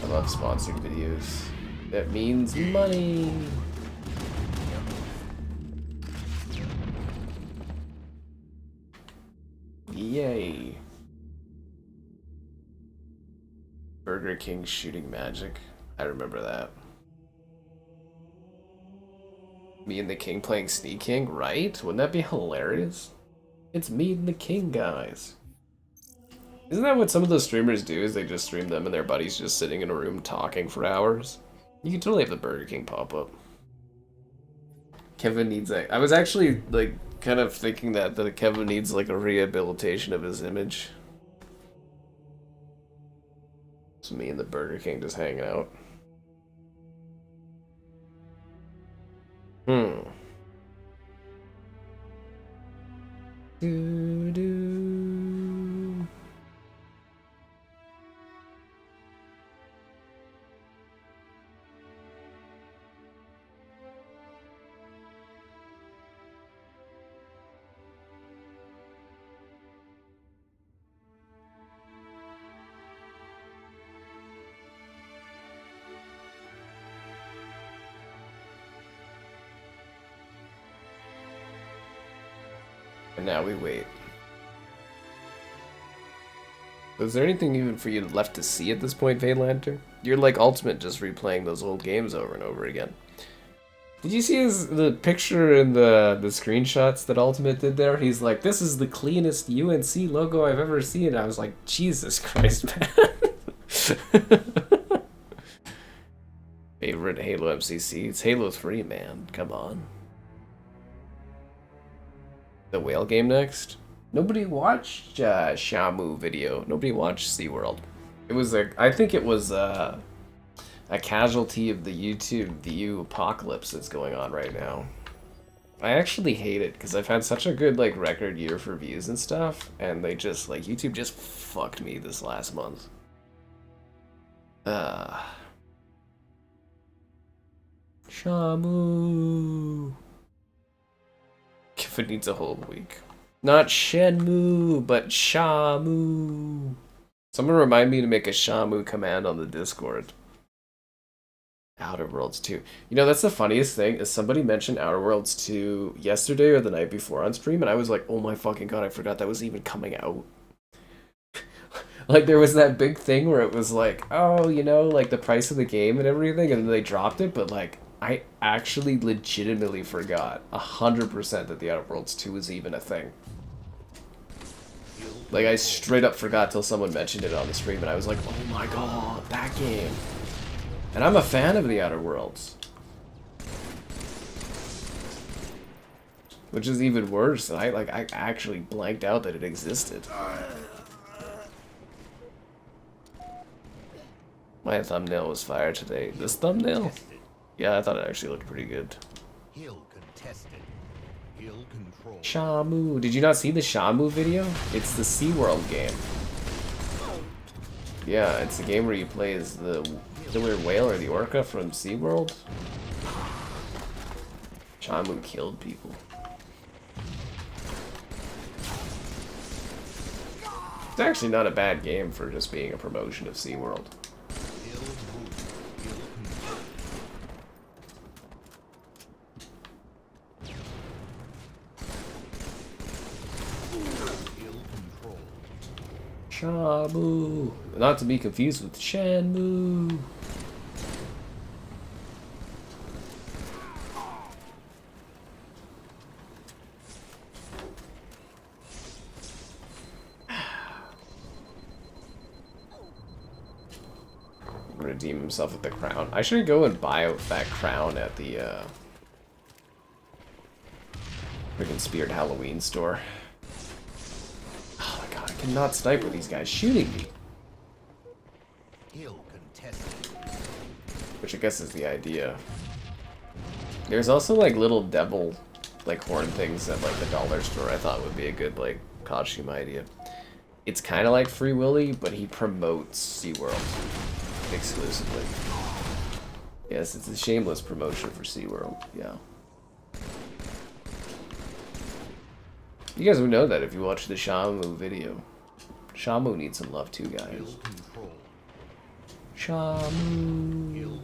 I love sponsored videos. That means money. Yay. Burger King shooting magic. I remember that. Me and the King playing Sneak King, right? Wouldn't that be hilarious? It's me and the King, guys. Isn't that what some of those streamers do, is they just stream them and their buddies just sitting in a room talking for hours? You can totally have the Burger King pop up. Kevin needs a... I was actually, like, kind of thinking that Kevin needs, like, a rehabilitation of his image. It's me and the Burger King just hanging out. Do-do. And now we wait. Is there anything even for you left to see at this point, Vaylantern? You're like Ultimate, just replaying those old games over and over again. Did you see the picture in the screenshots that Ultimate did there? He's like, this is the cleanest UNC logo I've ever seen. I was like, Jesus Christ, man. Favorite Halo MCC? It's Halo 3, man. Come on. The whale game next? Nobody watched Shamu video. Nobody watched SeaWorld. It was I think it was a casualty of the YouTube view apocalypse that's going on right now. I actually hate it because I've had such a good like record year for views and stuff, and they just like YouTube just fucked me this last month. Shamu. If it needs a whole week. Not Shenmue, but Shamu. Someone remind me to make a Shamu command on the Discord. Outer Worlds 2. You know, that's the funniest thing, is somebody mentioned Outer Worlds 2 yesterday or the night before on stream, and I was like, oh my fucking god, I forgot that was even coming out. Like, there was that big thing where it was like, oh, you know, like, the price of the game and everything, and then they dropped it, but, like, I actually legitimately forgot 100% that the Outer Worlds 2 was even a thing. Like, I straight up forgot till someone mentioned it on the stream, and I was like, oh my god, that game. And I'm a fan of the Outer Worlds. Which is even worse. I actually blanked out that it existed. My thumbnail was fire today. This thumbnail? Yeah, I thought it actually looked pretty good. Hill contested. Hill control. Shamu. Did you not see the Shamu video? It's the SeaWorld game. Yeah, it's a game where you play as the weird whale or the orca from SeaWorld. Shamu killed people. It's actually not a bad game for just being a promotion of SeaWorld. Shamu. Not to be confused with Shenmue. Redeem himself with the crown. I should go and buy that crown at the freaking Spirit Halloween store. Oh my god, I cannot snipe with these guys shooting me. Which I guess is the idea. There's also like little devil like horn things at like the dollar store I thought would be a good like costume idea. It's kind of like Free Willy, but he promotes SeaWorld exclusively. Yes, it's a shameless promotion for SeaWorld, yeah. You guys would know that if you watch the Shamu video. Shamu needs some love too, guys. Shamu.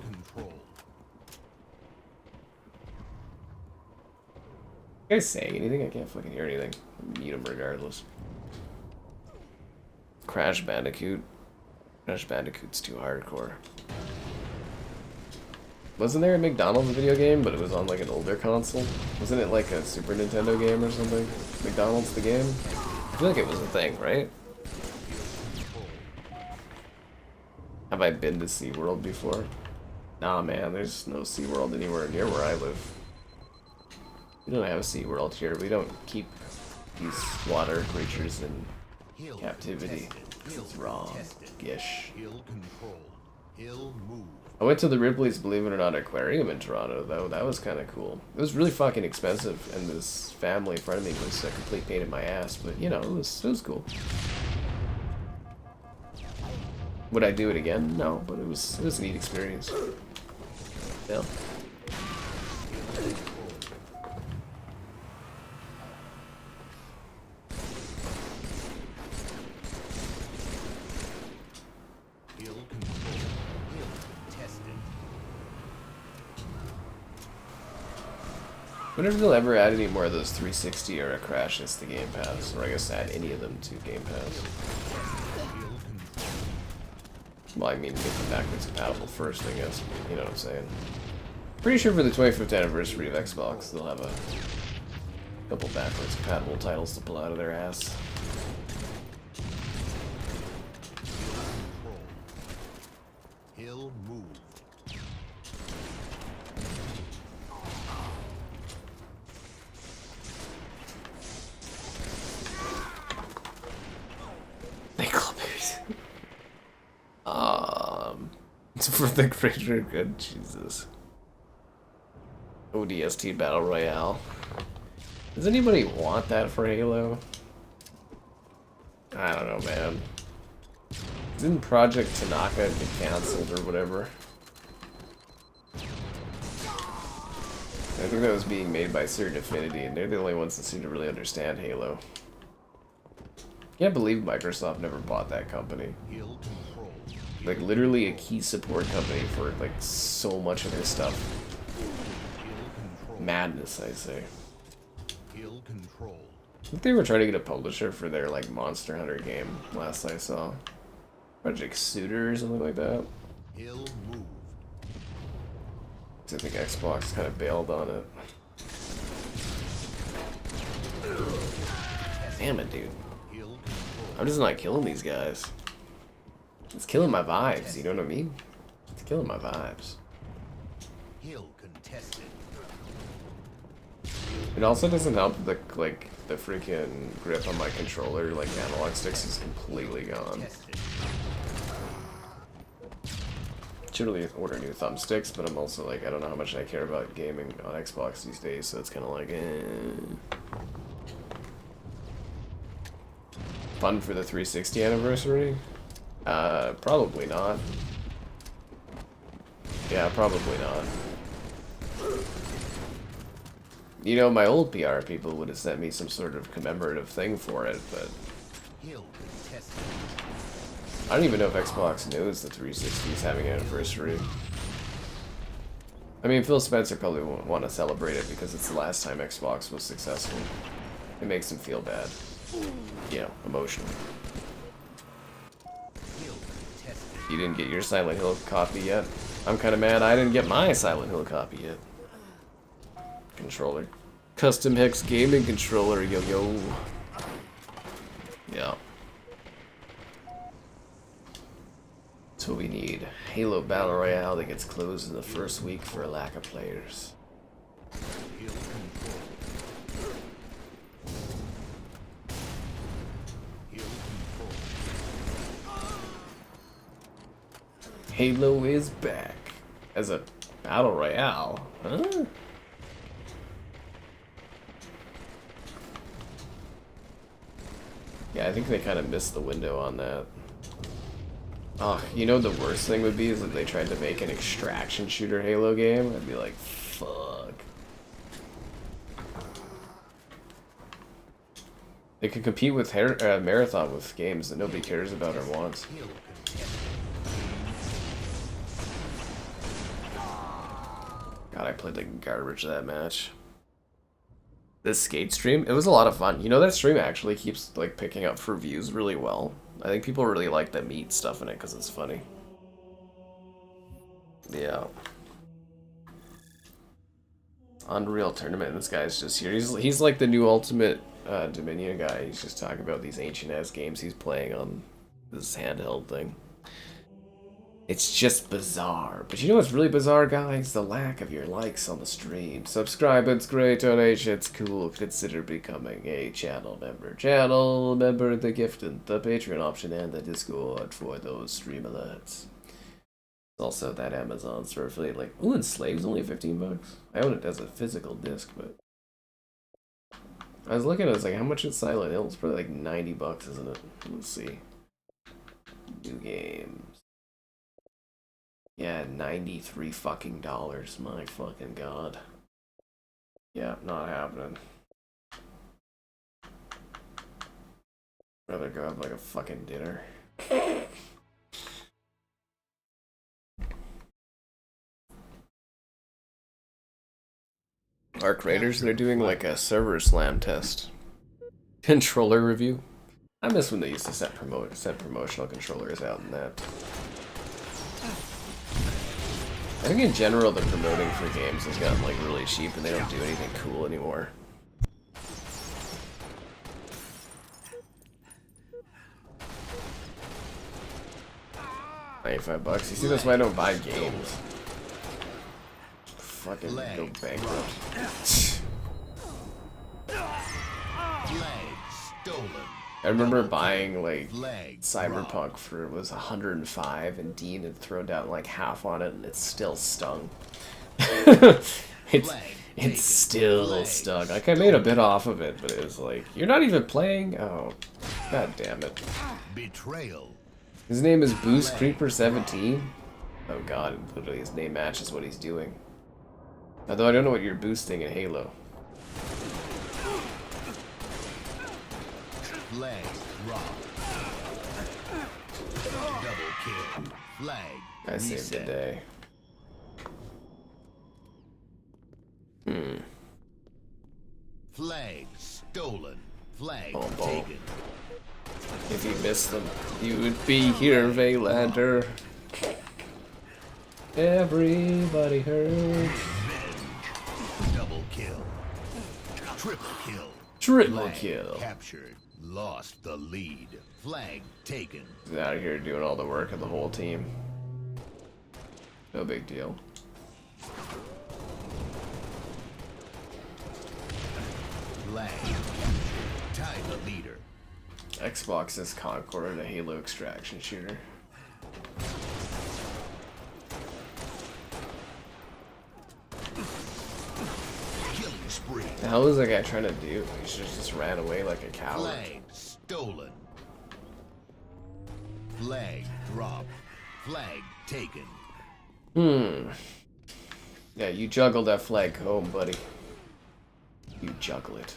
You guys saying anything? I can't fucking hear anything. Mute them regardless. Crash Bandicoot. Crash Bandicoot's too hardcore. Wasn't there a McDonald's video game, but it was on like an older console? Wasn't it like a Super Nintendo game or something? McDonald's the game? I feel like it was a thing, right? Have I been to SeaWorld before? Nah, man, there's no SeaWorld anywhere near where I live. We don't have a SeaWorld here. We don't keep these water creatures in captivity. It's wrong. Gish. I went to the Ripley's Believe It or Not Aquarium in Toronto, though. That was kind of cool. It was really fucking expensive, and this family in front of me was a complete pain in my ass, but, you know, it was cool. Would I do it again? No, but it was a neat experience. Yeah. I wonder if they'll ever add any more of those 360 era crashes to Game Pass, or I guess add any of them to Game Pass. Well, I mean, get them backwards compatible first, I guess. You know what I'm saying? Pretty sure for the 25th anniversary of Xbox, they'll have a couple backwards compatible titles to pull out of their ass. Hill move. For the greater good, Jesus. ODST Battle Royale. Does anybody want that for Halo? I don't know, man. Didn't Project Tanaka get cancelled or whatever? I think that was being made by Certain Affinity, and they're the only ones that seem to really understand Halo. Can't believe Microsoft never bought that company. Like, literally a key support company for, like, so much of their stuff. Madness, I say. I think they were trying to get a publisher for their, like, Monster Hunter game, last I saw. Project Suitor or something like that. I think Xbox kind of bailed on it. Damn it, dude. I'm just not killing these guys. It's killing my vibes, you know what I mean? It's killing my vibes. It also doesn't help that, like, the freaking grip on my controller, like, analog sticks is completely gone. Should really order new thumbsticks, but I'm also like, I don't know how much I care about gaming on Xbox these days, so it's kind of like, Fun for the 360 anniversary? Probably not. Yeah, probably not. You know, my old PR people would have sent me some sort of commemorative thing for it, but I don't even know if Xbox knows the 360 is having an anniversary. I mean, Phil Spencer probably won't want to celebrate it because it's the last time Xbox was successful. It makes him feel bad. You know, emotional. You didn't get your Silent Hill copy yet? I'm kind of mad I didn't get my Silent Hill copy yet. Controller. Custom Hex gaming controller, yo. Yeah. That's what we need. Halo Battle Royale that gets closed in the first week for a lack of players. Halo is back as a Battle Royale, huh? Yeah, I think they kind of missed the window on that. Oh, you know the worst thing would be is if they tried to make an extraction shooter Halo game. I'd be like, fuck. They could compete with Marathon with games that nobody cares about or wants. God, I played like garbage that match. This skate stream, it was a lot of fun. You know, that stream actually keeps like picking up for views really well. I think people really like the meat stuff in it because it's funny. Yeah. Unreal Tournament, this guy's just here. He's like the new Ultimate Dominion guy. He's just talking about these ancient ass games he's playing on this handheld thing. It's just bizarre. But you know what's really bizarre, guys? The lack of your likes on the stream. Subscribe, it's great. Donation, it's cool. Consider becoming a channel member. Channel member, the gift, and the Patreon option, and the Discord for those stream alerts. Also, that Amazon store affiliate, like, ooh, Enslaved's only 15 bucks. I own it as a physical disc, but I was looking at it, I was like, how much is Silent Hill? It's probably like 90 bucks, isn't it? Let's see. New games. Yeah, 93 fucking dollars. My fucking god. Yeah, not happening. Rather go have like a fucking dinner. Our creators, they're doing like a server slam test. Controller review. I miss when they used to set promotional controllers out in that. I think in general the promoting for games has gotten like really cheap and they don't do anything cool anymore. $95. You see, that's why I don't buy games. Fucking go bankrupt. Flag stolen. I remember buying like Flag Cyberpunk for it was 105, and Dean had thrown down like half on it, and it still stung. It's still stung. Like I made a bit off of it, but it was like, you're not even playing. Oh, god damn it! Betrayal. His name is Boost Creeper 17. Oh god, literally his name matches what he's doing. Although I don't know what you're boosting in Halo. Flag drop. Double kill. Flag. I saved the day. Flag stolen. Flag Oh, taken. If you missed them, you would be here, Valander. Everybody hurt. Double kill. Triple kill. Triple Flag kill. captured. Lost the lead. Flag taken. He's out here doing all the work of the whole team. No big deal. Flag. Tied the leader. Xbox is Concord, a Halo extraction shooter. Killing spree. The hell is that guy trying to do? He should have just ran away like a coward. Flag stolen. Flag drop. Flag taken. Yeah, you juggle that flag home, buddy. You juggle it.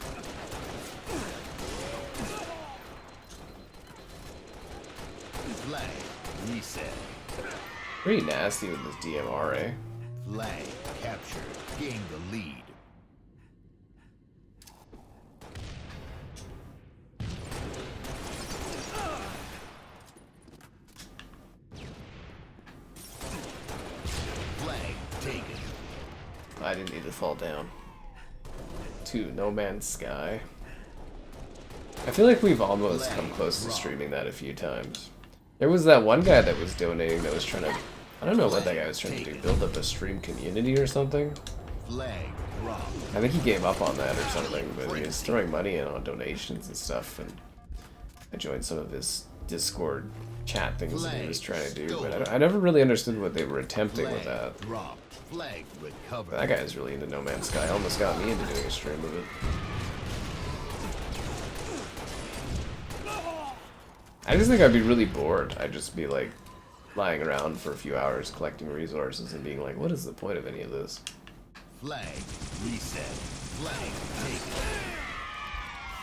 Flag reset. Pretty nasty with this DMR, eh? Flag captured. Gain the lead. Flag taken. I didn't need to fall down. To No Man's Sky. I feel like we've almost come close to streaming that a few times. There was that one guy that was donating that was trying to... I don't know what that guy was trying to do. Build up a stream community or something? Flag drop. I think he gave up on that or something, but he was throwing money in on donations and stuff, and I joined some of his Discord chat things that he was trying to do, but I never really understood what they were attempting with that. Drop. Flag recovered. That guy is really into No Man's Sky. Almost got me into doing a stream of it. I just think I'd be really bored. I'd just be like lying around for a few hours collecting resources and being like, what is the point of any of this? Flag reset. Flag taken.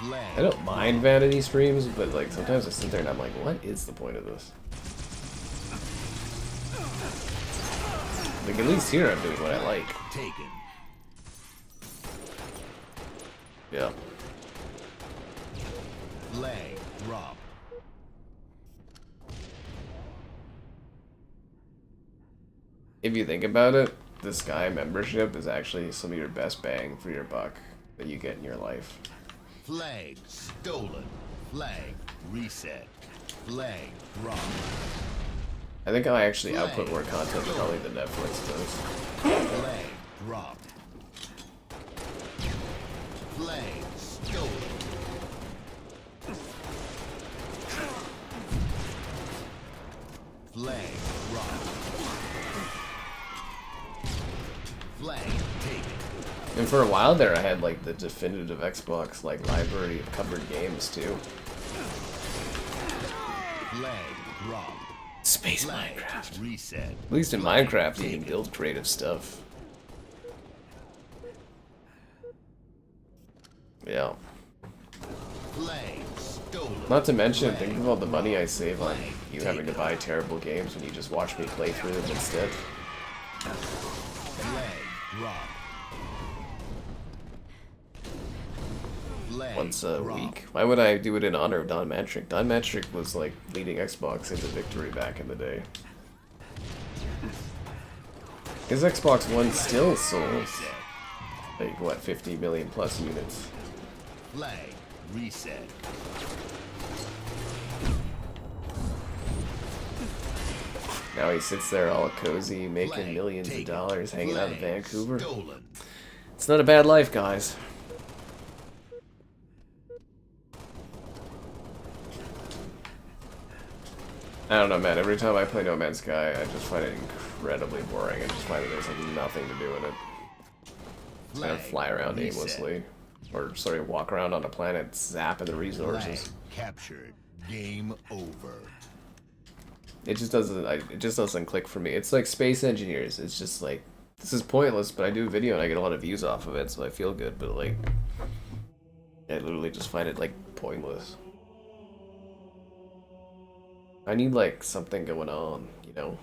Flag. I don't mind vanity streams, but like sometimes I sit there and I'm like, what is the point of this? Like at least here I'm doing what I like. Taken. Yeah. Flag drop. If you think about it, the Sky membership is actually some of your best bang for your buck that you get in your life. Flag stolen. Flag reset. Flag drop. I think I actually output more content than probably the Netflix does. Flag drop. Flag stolen. Flag drop. Flag taken. And for a while there, I had like the definitive Xbox like library of covered games too. Flag drop. Space Flag Minecraft. reset. At least in Minecraft, you can build creative stuff. Yeah. Flag stolen. Not to mention, think of all the money I save on you having to buy terrible games when you just watch me play through them instead. Flag drop. Flag Once a drop. week. Why would I do it in honor of Don Matrick? Don Matrick was like leading Xbox into victory back in the day. His Xbox One still sold Reset. like what, 50 million plus units. Flag reset. Now he sits there all cozy, making Flag millions of taken. dollars, hanging out in Flag Vancouver. Stolen. It's not a bad life, guys. I don't know, man. Every time I play No Man's Sky, I just find it incredibly boring. I just find that there's like nothing to do in it. Just kind of fly around aimlessly. Or, sorry, walk around on a planet, zapping the resources. Flag captured. Game over. It just doesn't click for me. It's like Space Engineers. It's just like, this is pointless, but I do a video and I get a lot of views off of it, so I feel good, but like, I literally just find it like pointless. I need like something going on, you know?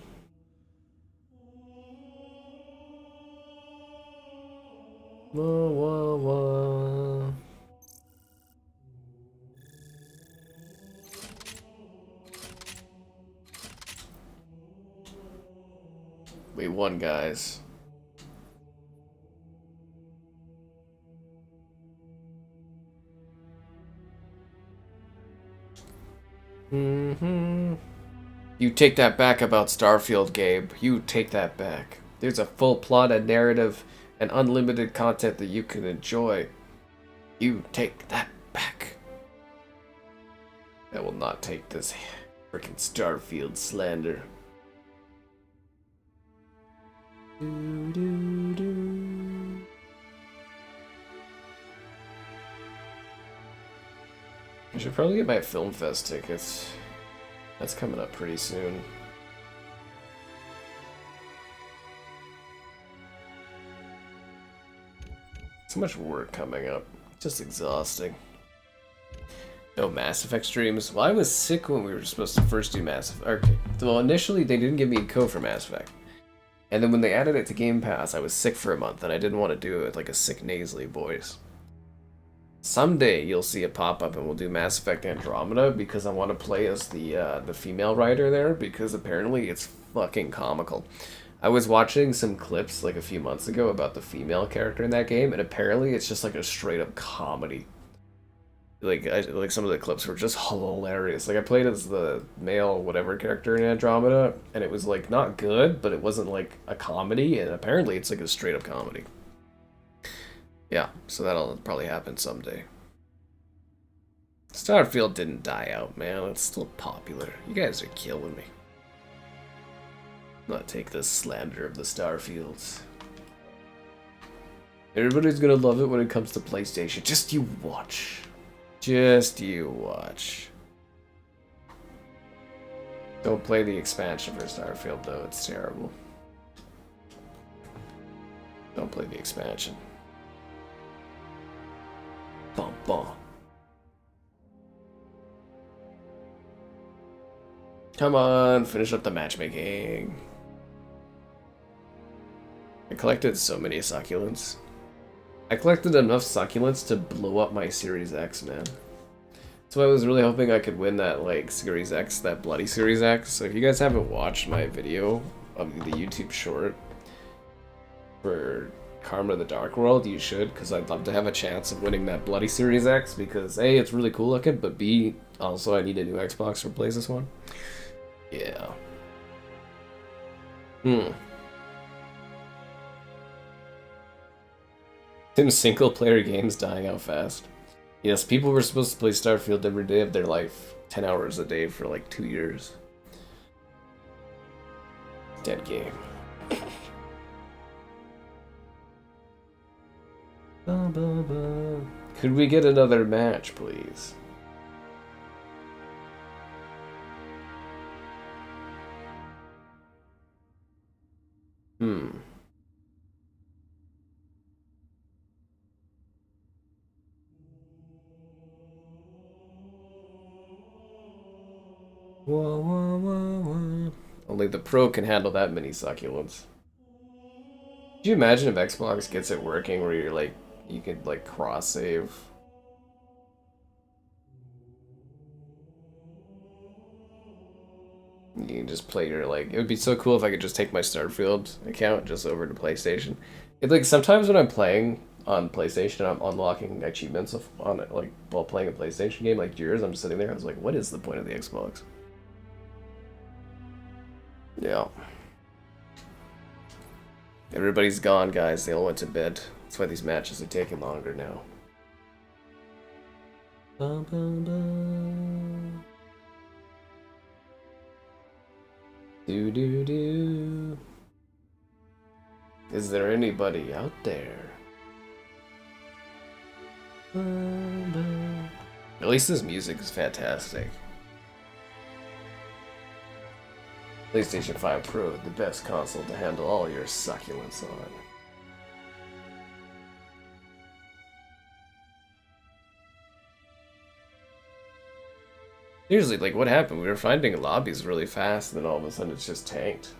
Wah, wah, wah. We won, guys. You take that back about Starfield, Gabe. You take that back. There's a full plot, a narrative, and unlimited content that you can enjoy. You take that back. I will not take this freaking Starfield slander. I should probably get my Film Fest tickets. That's coming up pretty soon. So much work coming up. Just exhausting. No Mass Effect streams. Well, I was sick when we were supposed to first do Mass Effect. Okay. Well, initially they didn't give me a code for Mass Effect. And then when they added it to Game Pass, I was sick for a month, and I didn't want to do it with like a sick nasally voice. Someday you'll see it pop up, and we'll do Mass Effect Andromeda because I want to play as the female writer there, because apparently it's fucking comical. I was watching some clips like a few months ago about the female character in that game, and apparently it's just like a straight up comedy. Like some of the clips were just hilarious. Like I played as the male whatever character in Andromeda, and it was like not good, but it wasn't like a comedy, and apparently it's like a straight up comedy. Yeah, so that'll probably happen someday. Starfield didn't die out, man. It's still popular. You guys are killing me. Not take this slander of the Starfields. Everybody's gonna love it when it comes to PlayStation. Just you watch. Just you watch. Don't play the expansion for Starfield, though. It's terrible. Don't play the expansion. Bum bum. Come on, finish up the matchmaking. I collected so many succulents. I collected enough succulents to blow up my Series X, man. So I was really hoping I could win that, like, Series X, that bloody Series X. So if you guys haven't watched my video of the YouTube short for Karma the Dark World, you should, because I'd love to have a chance of winning that bloody Series X, because A, it's really cool looking, but B, also I need a new Xbox to replace this one. Yeah. Tim single-player games dying out fast. Yes, people were supposed to play Starfield every day of their life, 10 hours a day for like 2 years. Dead game. Could we get another match, please? Whoa, whoa, whoa, whoa. Only the pro can handle that many succulents. Could you imagine if Xbox gets it working where you're like, you could like cross save? You can just play your like. It would be so cool if I could just take my Starfield account just over to PlayStation. It like sometimes when I'm playing on PlayStation, I'm unlocking achievements on it, like while playing a PlayStation game like yours. I'm just sitting there. I was like, what is the point of the Xbox? Yeah. Everybody's gone, guys. They all went to bed. That's why these matches are taking longer now. Do do do. Is there anybody out there? At least this music is fantastic. PlayStation 5 Pro, the best console to handle all your succulents on. Usually, like, what happened? We were finding lobbies really fast, and then all of a sudden it's just tanked.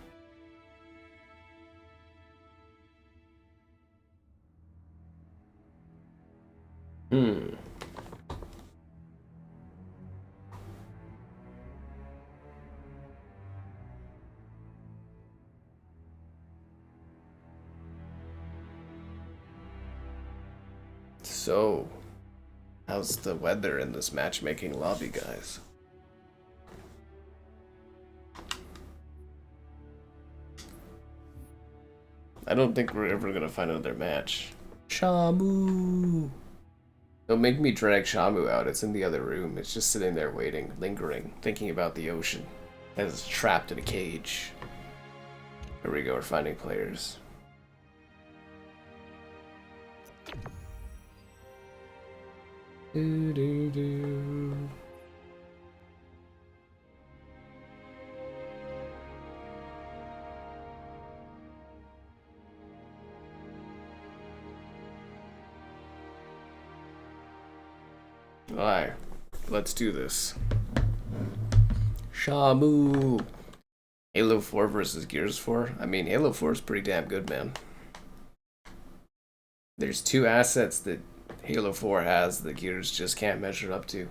So, how's the weather in this matchmaking lobby, guys? I don't think we're ever gonna find another match. Shamu! Don't make me drag Shamu out. It's in the other room. It's just sitting there waiting, lingering, thinking about the ocean. As it's trapped in a cage. Here we go, we're finding players. Do do do. Alright, let's do this. Shamu! Halo 4 versus Gears 4? I mean, Halo 4 is pretty damn good, man. There's two assets that Halo 4 has that Gears just can't measure up to.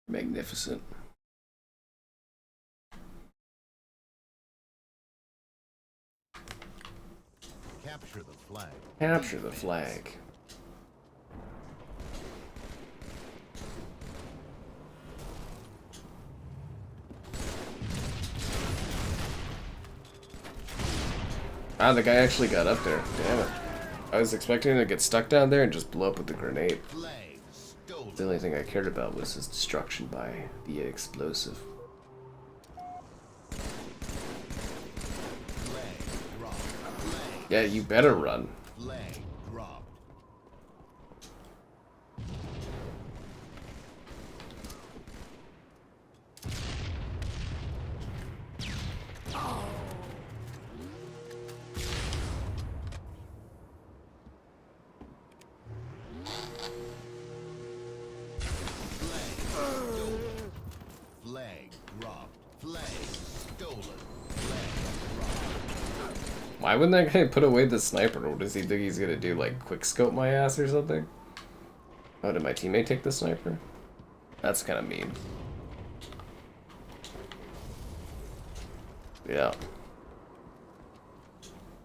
Magnificent. Capture the flag. Capture the flag. Ah, the guy actually got up there. Damn it. I was expecting him to get stuck down there and just blow up with the grenade. The only thing I cared about was his destruction via explosive. Yeah, you better run. Flag dropped. Flag dropped. Flag stolen. Flag dropped. Why wouldn't that guy put away the sniper? Or does he think he's gonna do, like, quick scope my ass or something? Oh, did my teammate take the sniper? That's kind of mean. Yeah.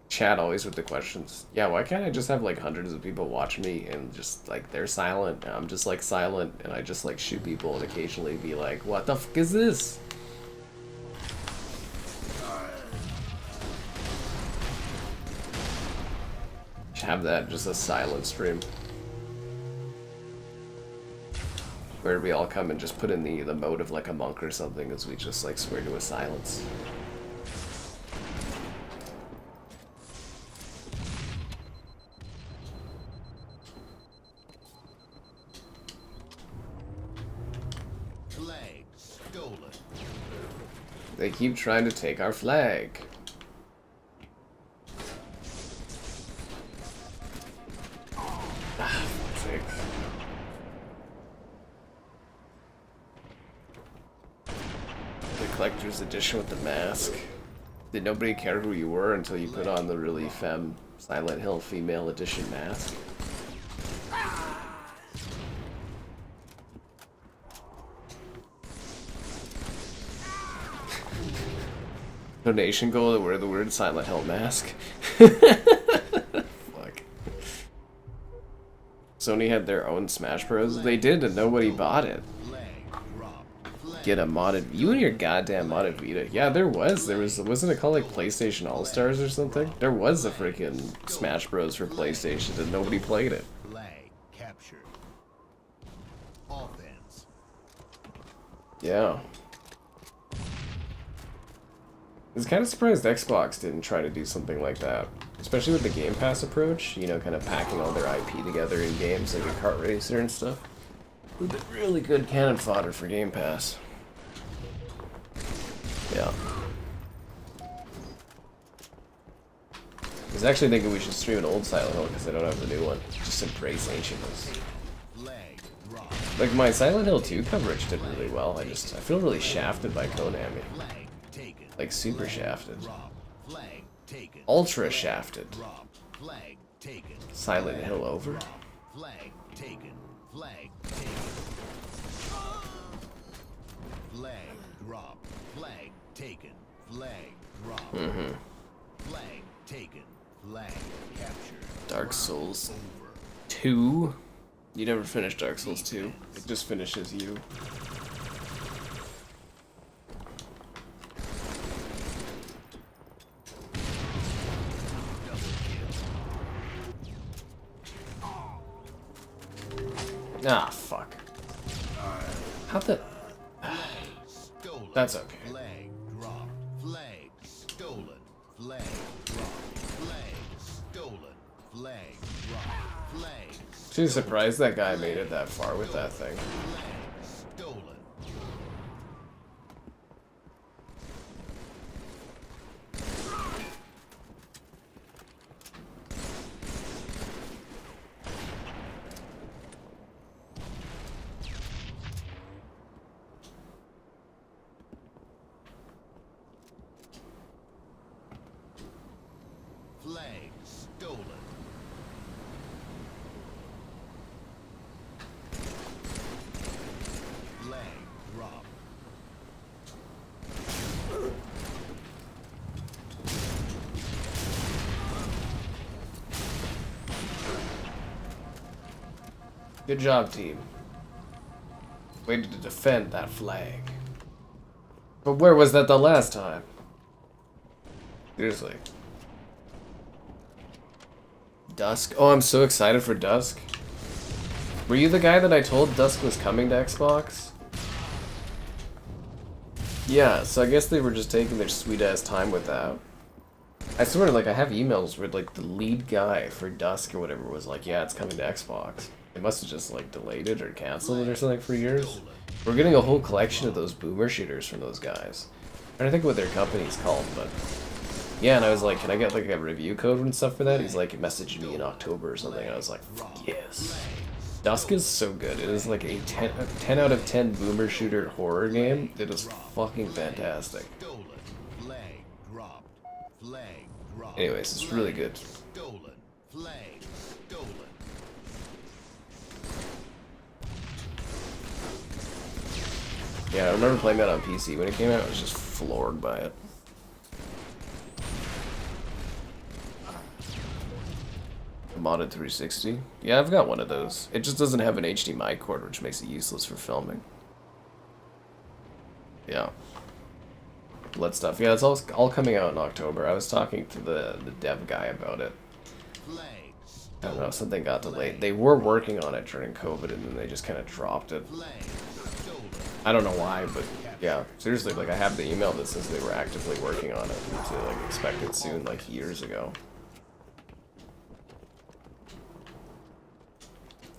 Chat always with the questions. Yeah, why can't I just have, like, hundreds of people watch me and just, like, they're silent, and I'm just, like, silent, and I just, like, shoot people and occasionally be like, what the fuck is this? Have that, just a silent stream. Where we all come and just put in the mode of like a monk or something as we just like swear to a silence. Flag stolen. They keep trying to take our flag. Collector's edition with the mask. Did nobody care who you were until you put on the really femme Silent Hill female edition mask? Donation goal to wear the weird Silent Hill mask. Fuck. Sony had their own Smash Bros. They did, and nobody bought it. Get a modded, you and your goddamn modded Vita. Yeah, there was, wasn't it called like PlayStation All-Stars or something? There was a freaking Smash Bros for PlayStation and nobody played it. Flag captured. Offense. Yeah. was kind of surprised Xbox didn't try to do something like that. Especially with the Game Pass approach, you know, kind of packing all their IP together in games like a kart racer and stuff. Would be really good cannon fodder for Game Pass. Yeah. I was actually thinking we should stream an old Silent Hill because I don't have the new one. Just embrace ancientness. Like, my Silent Hill 2 coverage did really well. I feel really shafted by Konami. Like, super shafted. Ultra shafted. Silent Hill over. Flag taken. Flag taken. Flag drop. Flag taken. Flag drop. Flag taken. Flag captured. Dark Souls 2. You never finished Dark Souls 2. It just finishes you. Ah, fuck. How the... That's okay. Flag drop. Flag stolen. Flag drop. Flag stolen. Flag drop. Flag. She's surprised that guy made it that far with that thing. Flag stolen. Flag stolen. Flag drop. Good job, team. Way to defend that flag. But where was that the last time? Seriously. Dusk? Oh, I'm so excited for Dusk. Were you the guy that I told Dusk was coming to Xbox? Yeah, so I guess they were just taking their sweet-ass time with that. I swear, like, I have emails where, like, the lead guy for Dusk or whatever was like, yeah, it's coming to Xbox. They must have just, like, delayed it or canceled it or something for years. We're getting a whole collection of those boomer shooters from those guys. I don't think what their company's called, but... Yeah, and I was like, can I get, like, a review code and stuff for that? He's like, messaged me in October or something, and I was like, yes. Dusk is so good. It is like a 10 out of 10 boomer shooter horror game. It is fucking fantastic. Flag dropped. Flag dropped. Anyways, it's really good. Stolen. Flag stolen. Yeah, I remember playing that on PC. When it came out, I was just floored by it. Modded 360. Yeah, I've got one of those. It just doesn't have an HDMI cord, which makes it useless for filming. Yeah. Blood stuff. Yeah, it's all coming out in October. I was talking to the dev guy about it. I don't know, something got delayed. They were working on it during COVID, and then they just kind of dropped it. I don't know why, but yeah, seriously, like, I have the email that says they were actively working on it to, like, expect it soon, like, years ago.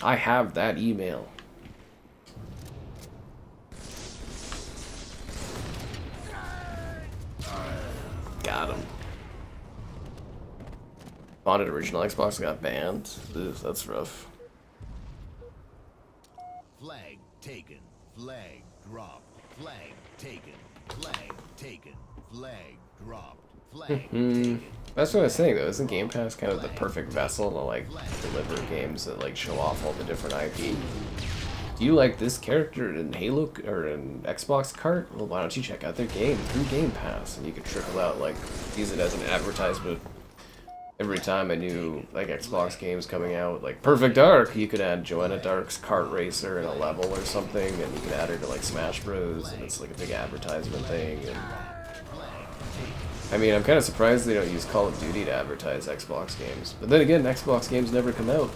I have that email. Got him. Modded original Xbox got banned. Ugh, that's rough. Flag taken. Flag dropped. Flag taken. Flag taken. Flag dropped. Flag taken. That's what I was saying though. Isn't Game Pass kind of the perfect vessel to like deliver games that like show off all the different IP? Do you like this character in Halo or in Xbox Cart? Well, why don't you check out their game through Game Pass, and you could trickle out like use it as an advertisement every time a new like Xbox game's coming out. Like Perfect Dark, you could add Joanna Dark's kart racer in a level or something, and you could add her to like Smash Bros. And it's like a big advertisement thing. And I mean, I'm kind of surprised they don't use Call of Duty to advertise Xbox games. But then again, Xbox games never come out.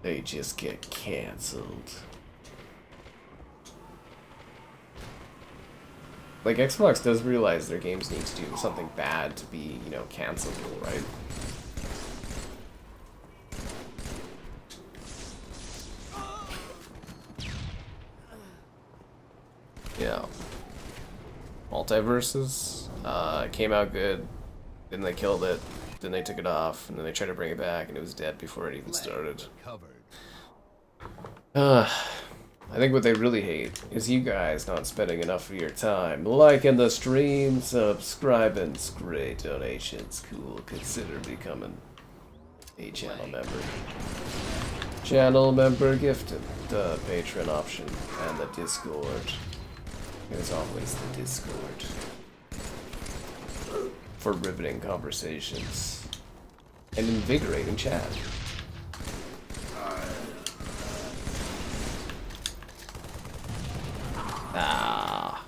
They just get cancelled. Like, Xbox does realize their games need to do something bad to be, you know, cancelable, right? Yeah. Multiverses came out good, then they killed it, then they took it off, and then they tried to bring it back, and it was dead before it even started. I think what they really hate is you guys not spending enough of your time liking the stream, subscribing, great donations, cool, consider becoming a channel member. Channel member gifted, the Patreon option, and the Discord. There's always the Discord. For riveting conversations and invigorating chat. Ah.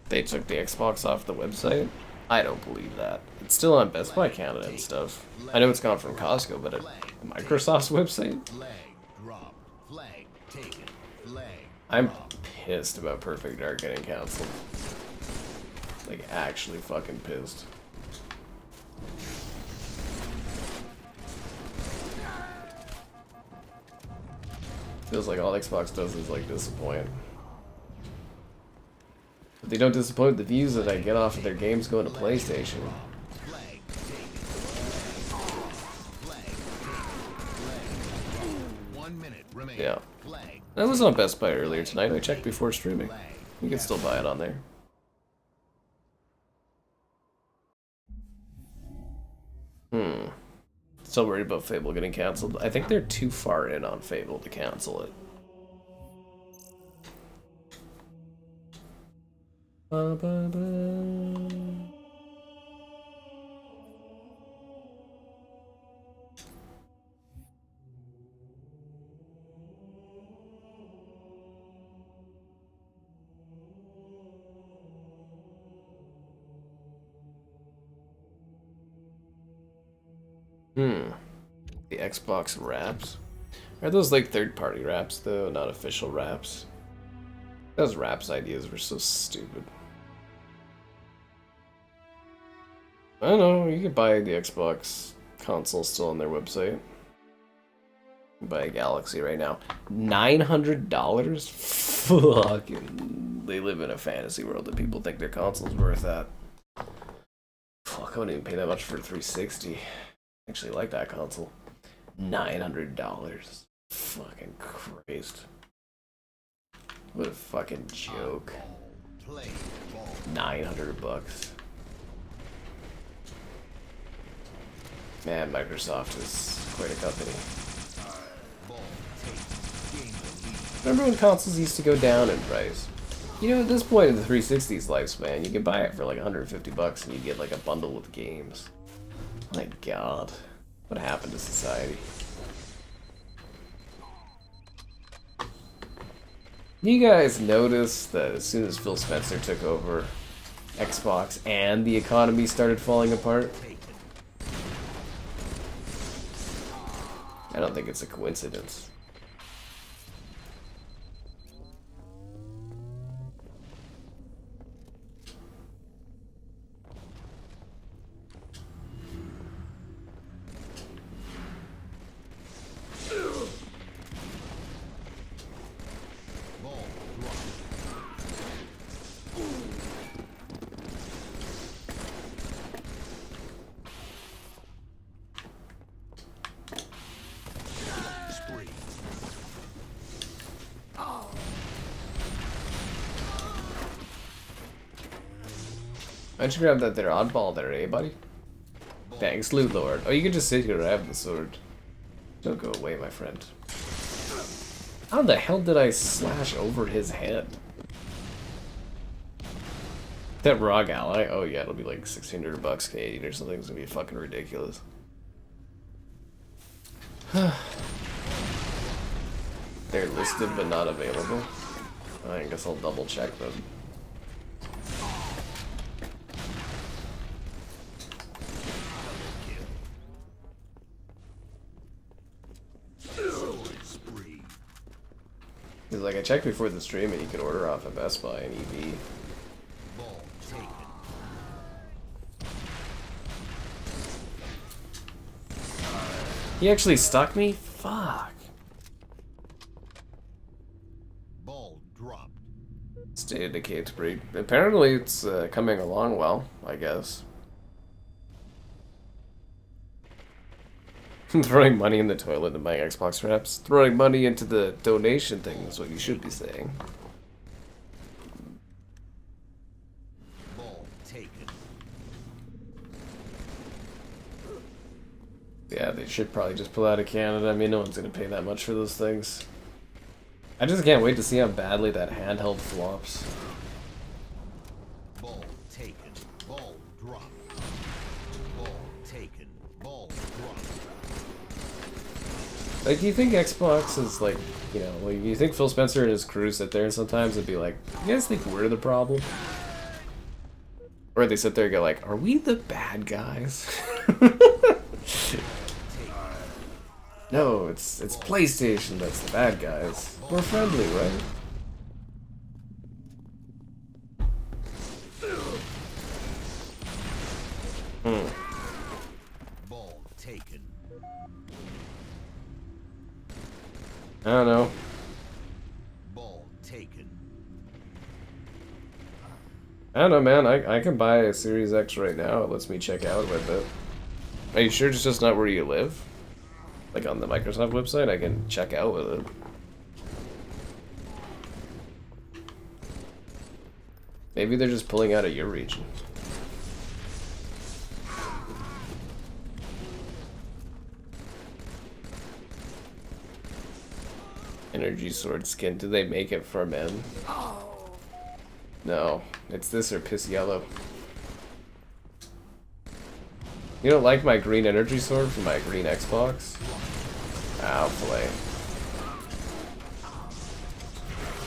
They took the Xbox off the website? I don't believe that. It's still on Best Buy Canada and stuff. I know it's gone from Costco, but at Microsoft's website? I'm pissed about Perfect Dark getting canceled. Like, actually fucking pissed. Feels like all Xbox does is, like, disappoint. But they don't disappoint the views that I get off of their games going to PlayStation. Yeah. That was on Best Buy earlier tonight. I checked before streaming. You can still buy it on there. Still worried about Fable getting cancelled. I think they're too far in on Fable to cancel it. Ba, ba, ba. The Xbox wraps? Are those like third-party wraps though, not official wraps? Those wraps ideas were so stupid. I don't know, you can buy the Xbox console still on their website. Buy a Galaxy right now. $900? Fucking... They live in a fantasy world that people think their console's worth that. Fuck, I wouldn't even pay that much for a 360. I actually like that console. $900. Fucking Christ. What a fucking joke. 900 bucks. Man, Microsoft is quite a company. Remember when consoles used to go down in price? You know, at this point in the 360's lifespan, you can buy it for like 150 bucks and you get like a bundle with games. My god. What happened to society? You guys notice that as soon as Phil Spencer took over Xbox and the economy started falling apart? I don't think it's a coincidence. Why'd you grab that there oddball there, eh, buddy? Thanks, Loot Lord. Oh, you can just sit here and have the sword. Don't go away, my friend. How the hell did I slash over his head? That Rogue Ally? Oh yeah, it'll be like 1,600 bucks Canadian or something. It's gonna be fucking ridiculous. They're listed but not available. I guess I'll double check them. He's like, I checked before the stream and you could order off of Best Buy and EV. Ball taken. He actually stuck me? Fuck. Ball dropped. State of Decay to breed. Apparently it's coming along well, I guess. Throwing money in the toilet and buying Xbox wraps. Throwing money into the donation thing is what you should be saying. Ball taken. Yeah, they should probably just pull out of Canada. I mean, no one's gonna pay that much for those things. I just can't wait to see how badly that handheld flops. Ball taken. Ball dropped. Ball taken. Ball dropped. Like, do you think Xbox is like, you know, like, you think Phil Spencer and his crew sit there and sometimes and be like, you guys think we're the problem? Or they sit there and go like, are we the bad guys? No, it's PlayStation that's the bad guys. We're friendly, right? Ball taken. I don't know. Ball taken. I don't know, man. I can buy a Series X right now. It lets me check out with it. Are you sure it's just not where you live? Like on the Microsoft website, I can check out with it. Maybe they're just pulling out of your region. Energy sword skin. Do they make it for men? No. It's this or piss yellow. You don't like my green energy sword from my green Xbox? Ow, play.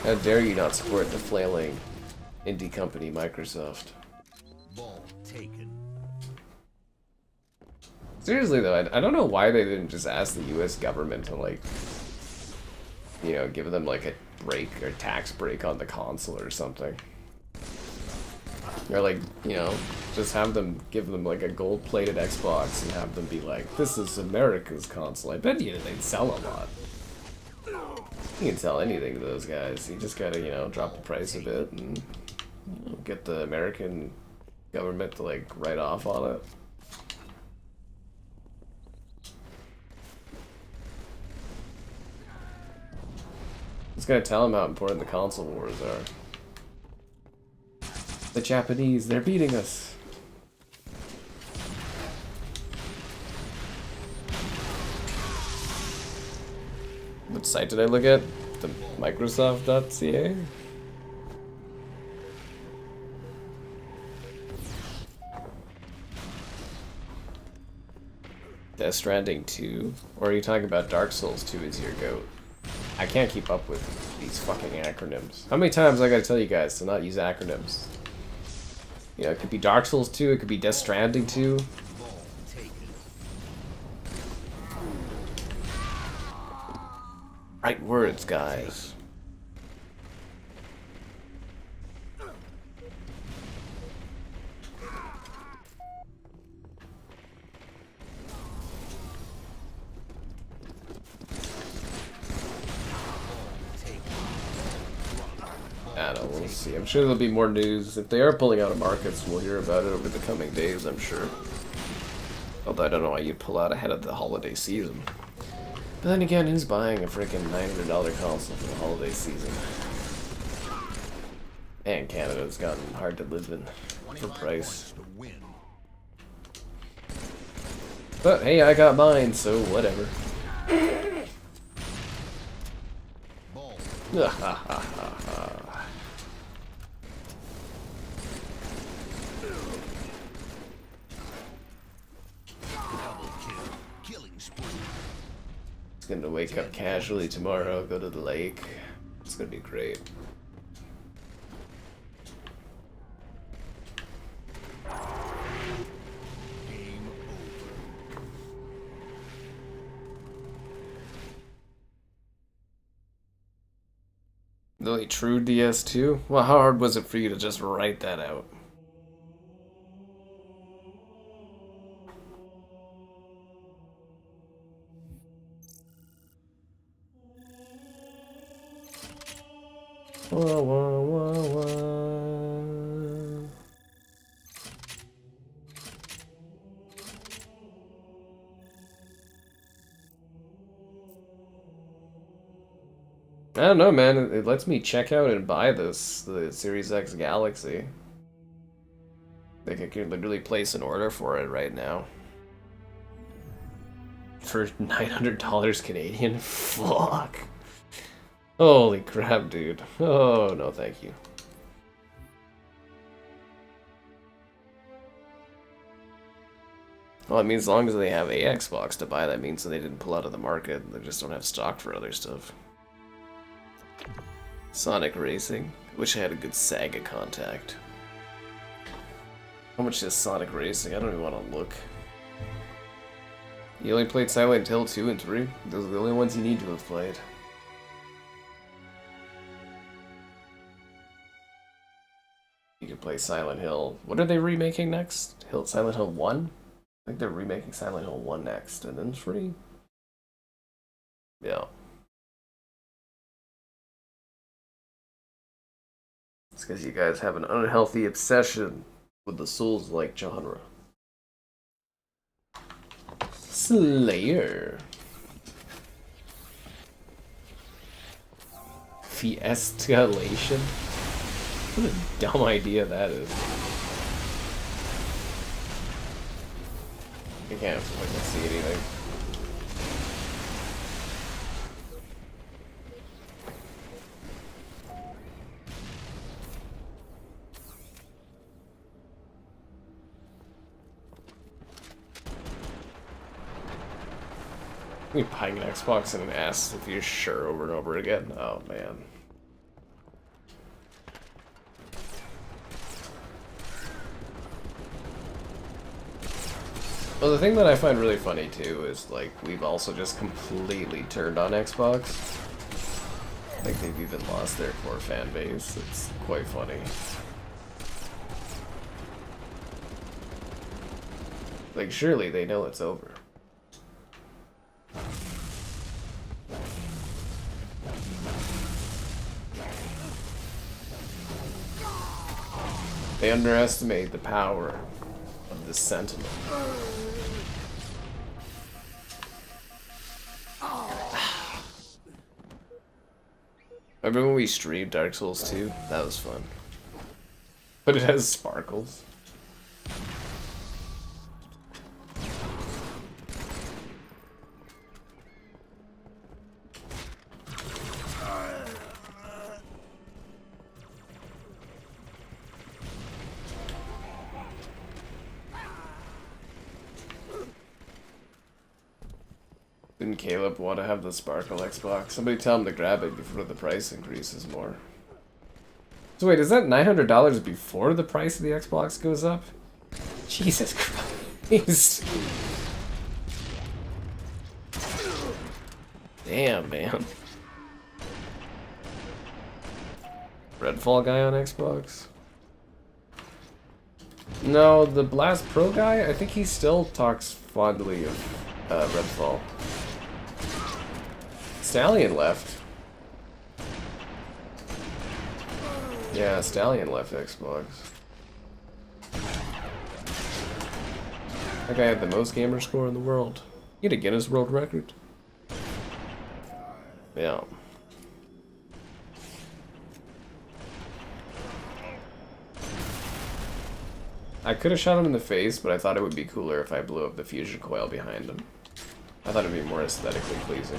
How dare you not support the flailing indie company Microsoft? Ball taken. Seriously though, I don't know why they didn't just ask the US government to, like, you know, give them like a break or tax break on the console or something. Or like, you know, just have them, give them like a gold-plated Xbox and have them be like, this is America's console. I bet you they'd sell a lot. You can sell anything to those guys. You just gotta, you know, drop the price a bit and, you know, get the American government to like write off on it. Just gotta tell them how important the console wars are. The Japanese, they're beating us. What site did I look at? The Microsoft.ca? Death Stranding 2? Or are you talking about Dark Souls 2 as your goat? I can't keep up with these fucking acronyms. How many times I gotta tell you guys to not use acronyms? You know, it could be Dark Souls 2, it could be Death Stranding 2. Right words, guys. I don't know, we'll see. I'm sure there'll be more news. If they are pulling out of markets, we'll hear about it over the coming days, I'm sure. Although I don't know why you'd pull out ahead of the holiday season. But then again, who's buying a freaking $900 console for the holiday season? And Canada's gotten hard to live in for price. But hey, I got mine, so whatever. It's gonna wake up casually tomorrow, go to the lake. It's gonna be great. Really true DS2? Well, how hard was it for you to just write that out? Whoa, whoa, whoa, whoa. I don't know, man. It lets me check out and buy the Series X Galaxy. I can literally place an order for it right now. For $900 Canadian? Fuck. Holy crap, dude. Oh, no thank you. Well, it means as long as they have a Xbox to buy, that means that they didn't pull out of the market. They just don't have stock for other stuff. Sonic Racing. Wish I had a good Sega contact. How much is Sonic Racing? I don't even want to look. You only played Silent Hill 2 and 3? Those are the only ones you need to have played. You can play Silent Hill. What are they remaking next? Silent Hill 1? I think they're remaking Silent Hill 1 next, and then 3? Yeah. It's because you guys have an unhealthy obsession with the Souls-like genre. Slayer. Fiestalation? What a dumb idea that is. I can't fucking see anything. You buying an Xbox and an S if you're sure over and over again. Oh man. Well, the thing that I find really funny too is like we've also just completely turned on Xbox. Like they've even lost their core fan base. It's quite funny. Like surely they know it's over. They underestimate the power of the Sentinel. Remember when we streamed Dark Souls 2? That was fun. But it has sparkles. Didn't Caleb want to have the Sparkle Xbox? Somebody tell him to grab it before the price increases more. So wait, is that $900 before the price of the Xbox goes up? Jesus Christ. Damn, man. Redfall guy on Xbox? No, the Blast Pro guy, I think he still talks fondly of Redfall. Stallion left. Yeah, Stallion left Xbox. That guy had the most gamer score in the world. He had a Guinness World Record. Yeah. I could have shot him in the face, but I thought it would be cooler if I blew up the fusion coil behind him. I thought it would be more aesthetically pleasing.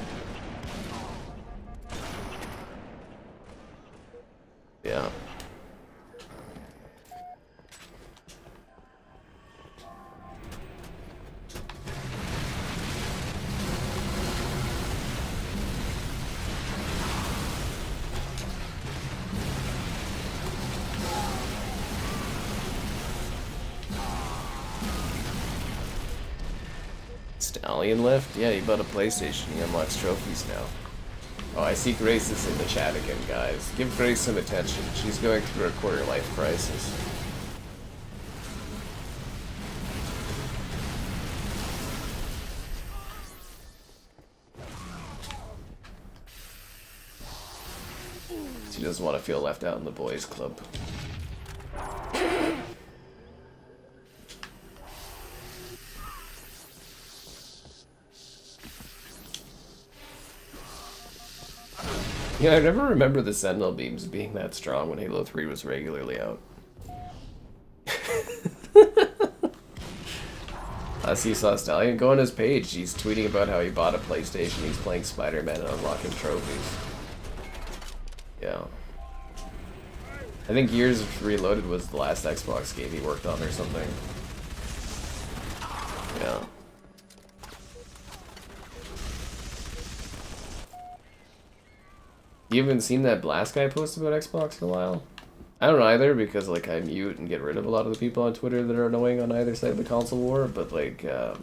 Yeah. Stallion left? Yeah, he bought a PlayStation. He unlocks trophies now. Oh, I see Grace is in the chat again, guys. Give Grace some attention. She's going through a quarter-life crisis. She doesn't want to feel left out in the boys' club. Yeah, I never remember the Sentinel beams being that strong when Halo 3 was regularly out. I see Saw Stallion. Go on his page. He's tweeting about how he bought a PlayStation. He's playing Spider-Man and unlocking trophies. Yeah. I think Gears Reloaded was the last Xbox game he worked on or something. Yeah. You haven't seen that Blast guy post about Xbox in a while? I don't either, because like I mute and get rid of a lot of the people on Twitter that are annoying on either side of the console war, but like, yeah,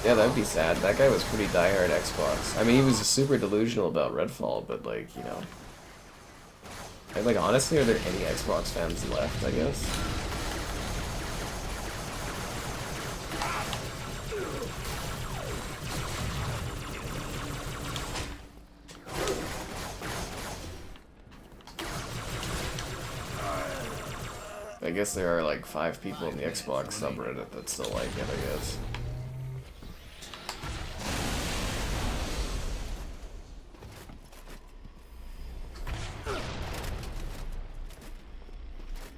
that'd be sad. That guy was pretty diehard Xbox. I mean, he was super delusional about Redfall, but like, you know. Like, honestly, are there any Xbox fans left, I guess? I guess there are like 5 people in the Xbox subreddit that still like it, I guess.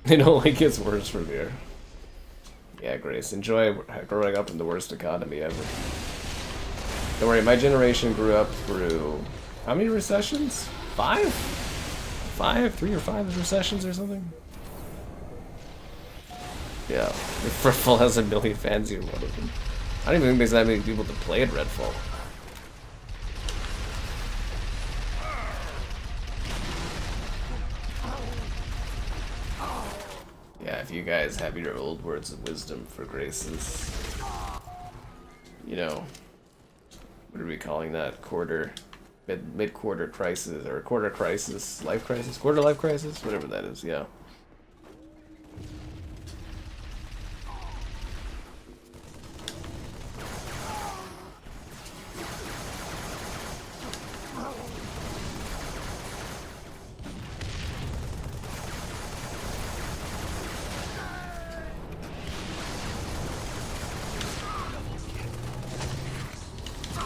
They don't like it's worse from here. Yeah, Grace, enjoy growing up in the worst economy ever. Don't worry, my generation grew up through... how many recessions? 5? 3 or 5 recessions or something? Yeah, Redfall has 1 million fans here, one of them. I don't even think there's that many people to play at Redfall. Yeah, if you guys have your old words of wisdom for Grace's, you know, what are we calling that? Mid-quarter crisis, or quarter crisis, life crisis? Quarter life crisis? Whatever that is, yeah.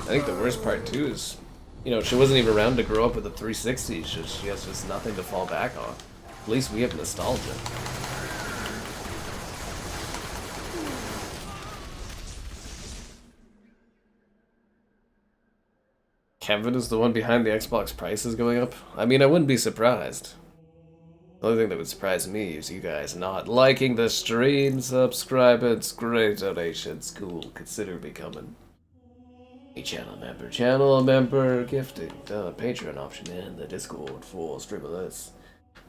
I think the worst part too is, you know, she wasn't even around to grow up with a 360. She has just nothing to fall back on. At least we have nostalgia. Kevin is the one behind the Xbox prices going up? I mean, I wouldn't be surprised. The only thing that would surprise me is you guys not liking the stream, subscribing, great donations, cool, consider becoming a channel member, gifting, the Patreon option, and the Discord for streamerless.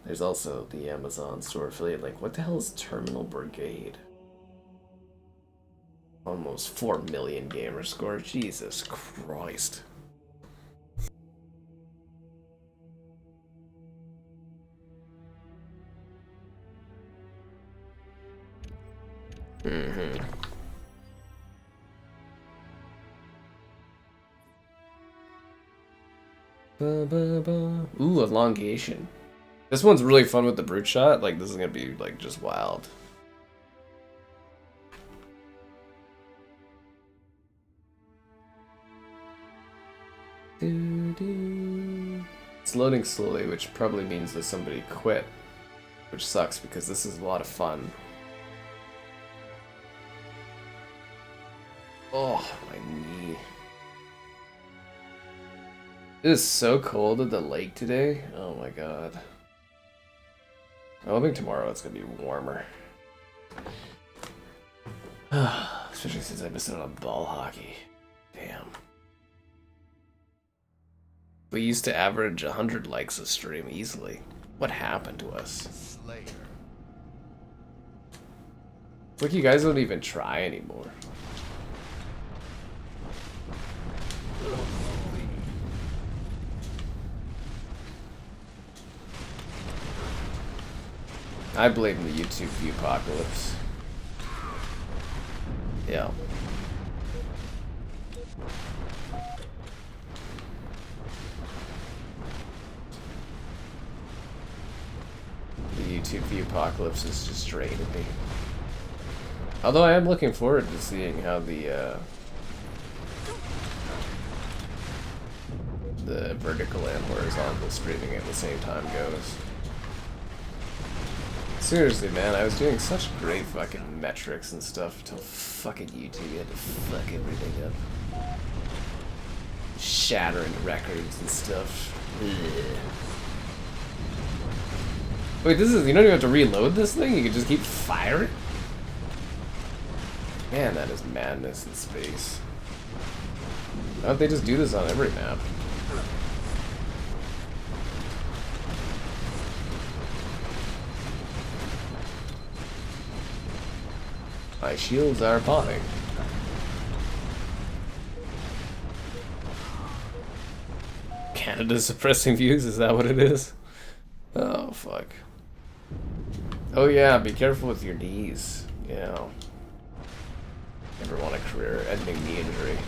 There's also the Amazon store affiliate link. What the hell is Terminal Brigade? Almost 4 million gamer score. Jesus Christ. Ooh, Elongation. This one's really fun with the brute shot. Like, this is gonna be, like, just wild. It's loading slowly, which probably means that somebody quit. Which sucks, because this is a lot of fun. Oh, my knee. It is so cold at the lake today. Oh my god. I'm hoping tomorrow it's gonna be warmer. Especially since I missed out on ball hockey. Damn. We used to average 100 likes a stream easily. What happened to us? Slayer. Look, you guys don't even try anymore. I blame the YouTube view apocalypse. Yeah. The YouTube view apocalypse is just draining me. Although I am looking forward to seeing how the vertical and horizontal streaming at the same time goes. Seriously, man, I was doing such great fucking metrics and stuff until fucking YouTube had to fuck everything up. Shattering records and stuff. Ugh. Wait, this is, you don't even have to reload this thing? You can just keep firing? Man, that is madness in space. Why don't they just do this on every map? My shields are popping. Canada's suppressing views, is that what it is? Oh, fuck. Oh yeah, be careful with your knees. Yeah. Never want a career-ending knee injury.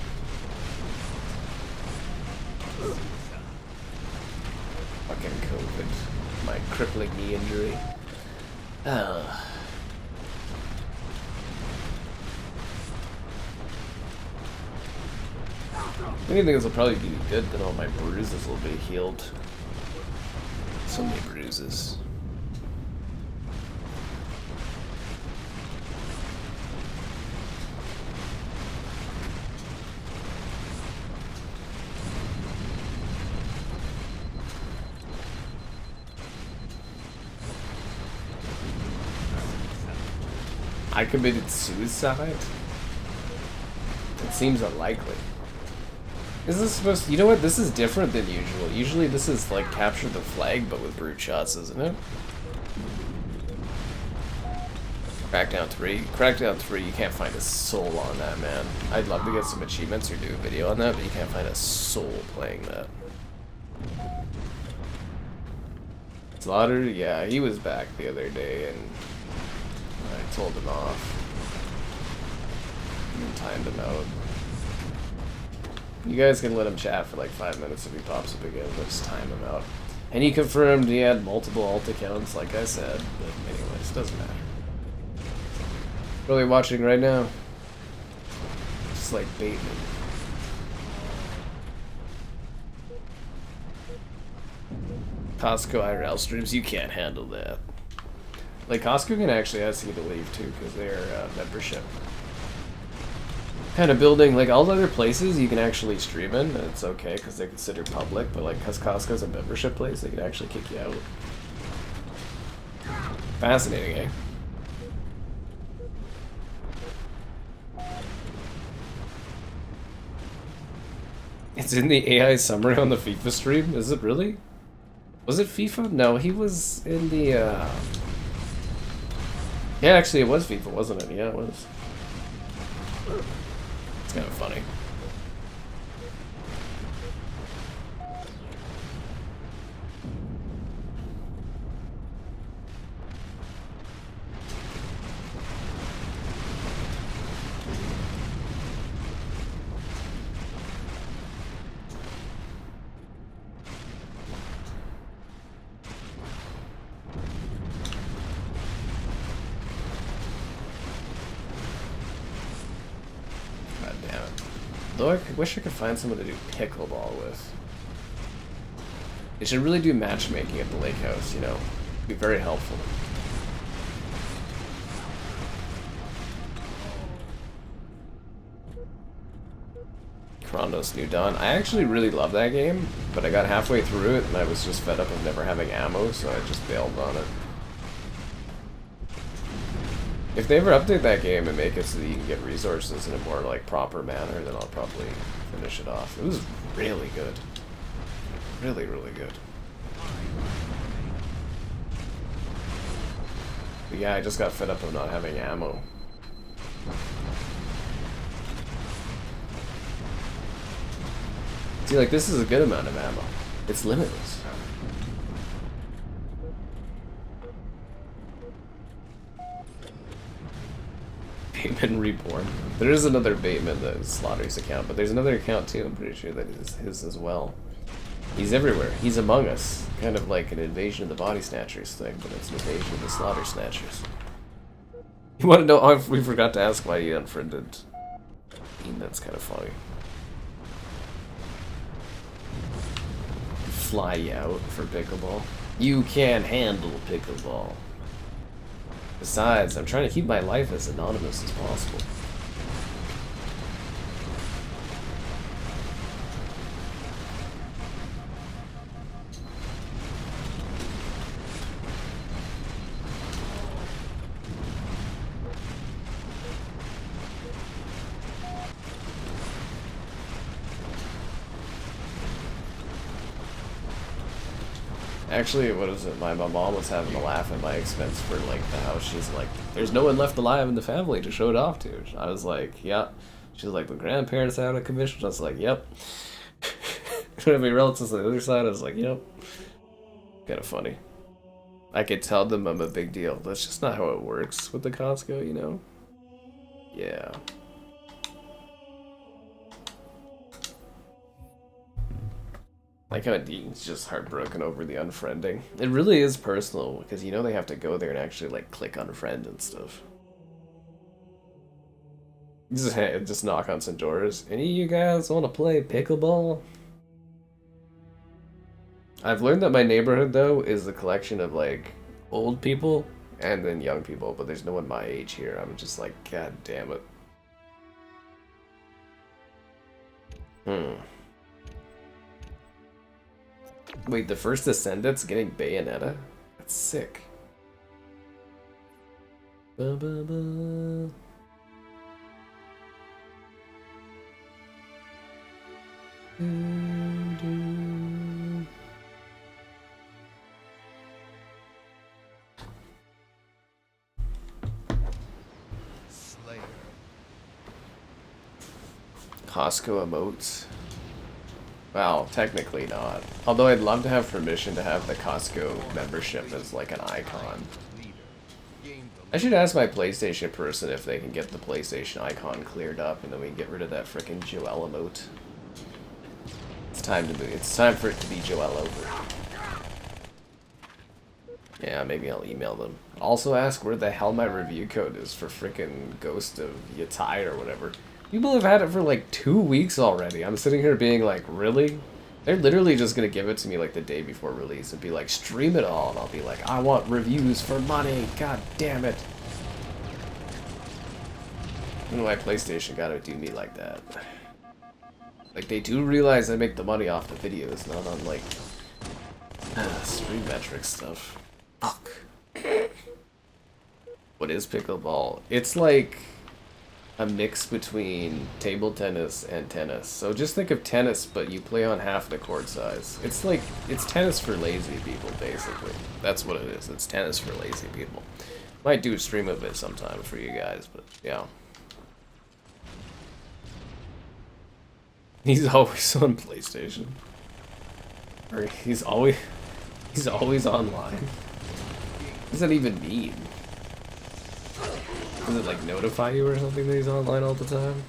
Fucking COVID. My crippling knee injury. Anything this will probably be good, then all my bruises will be healed. So many bruises. I committed suicide? It seems unlikely. Is this supposed to, you know what, this is different than usual. Usually this is like capture the flag, but with Bruteshots, isn't it? Crackdown 3. Crackdown 3, you can't find a soul on that, man. I'd love to get some achievements or do a video on that, but you can't find a soul playing that. Slaughter, yeah, he was back the other day, and I told him off. And timed him out. You guys can let him chat for like 5 minutes if he pops up again. Let's time him out. And he confirmed he had multiple alt accounts, like I said. But anyways, doesn't matter. Really watching right now? Just like baiting him. Costco IRL streams, you can't handle that. Like Costco can actually ask you to leave too, because they're membership. Kind of building, like all other places you can actually stream in, and it's okay because they're considered public, but like because Costco's a membership place, they can actually kick you out. Fascinating, eh? It's in the AI summary on the FIFA stream? Is it really? Was it FIFA? No, he was in the, yeah, actually it was FIFA, wasn't it? Yeah, it was. It's kind of funny. Though I wish I could find someone to do pickleball with. They should really do matchmaking at the lake house, you know. It'd be very helpful. Chronos New Dawn. I actually really love that game, but I got halfway through it and I was just fed up of never having ammo, so I just bailed on it. If they ever update that game and make it so that you can get resources in a more like proper manner, then I'll probably finish it off. It was really good. Really, really good. But yeah, I just got fed up of not having ammo. See, like, this is a good amount of ammo. It's limitless. Bateman Reborn. There is another Bateman that is Slaughter's account, but there's another account too, I'm pretty sure that is his as well. He's everywhere. He's among us. Kind of like an Invasion of the Body Snatchers thing, but it's an Invasion of the Slaughter Snatchers. You want to know? Oh, we forgot to ask why you unfriended Ian. That's kind of funny. Fly you out for pickleball. You can handle pickleball. Besides, I'm trying to keep my life as anonymous as possible. Actually, what is it? My mom was having a laugh at my expense for like the house. She's like, "There's no one left alive in the family to show it off to." I was like, "Yeah." She was like, "The grandparents out of commission." I was like, "Yep." Don't have any relatives on the other side. I was like, "Yep." Kind of funny. I could tell them I'm a big deal. That's just not how it works with the Costco, you know? Yeah. Like how Dean's just heartbroken over the unfriending. It really is personal, because you know they have to go there and actually like click unfriend and stuff. Just knock on some doors. Any of you guys want to play pickleball? I've learned that my neighborhood though is a collection of like old people and then young people, but there's no one my age here. I'm just like, God damn it. Wait, the first Descendant's getting Bayonetta? That's sick. Ba -ba -ba. Slayer. Costco emotes. Well, technically not. Although I'd love to have permission to have the Costco membership as like an icon. I should ask my PlayStation person if they can get the PlayStation icon cleared up and then we can get rid of that frickin' Joelle emote. It's time to move. It's time for it to be Joelle over. Yeah, maybe I'll email them. Also ask where the hell my review code is for frickin' Ghost of Yatai or whatever. People have had it for like 2 weeks already. I'm sitting here being like, really? They're literally just gonna give it to me like the day before release and be like, stream it all, and I'll be like, I want reviews for money, god damn it. I don't know why PlayStation gotta do me like that. Like, they do realize I make the money off the videos, not on like stream metric stuff. Fuck. What is pickleball? It's like a mix between table tennis and tennis. So just think of tennis, but you play on half the court size. It's like, it's tennis for lazy people, basically. That's what it is. It's tennis for lazy people. Might do a stream of it sometime for you guys, but yeah. He's always on PlayStation. Or he's always online. What does that even mean? Does it like notify you or something that he's online all the time?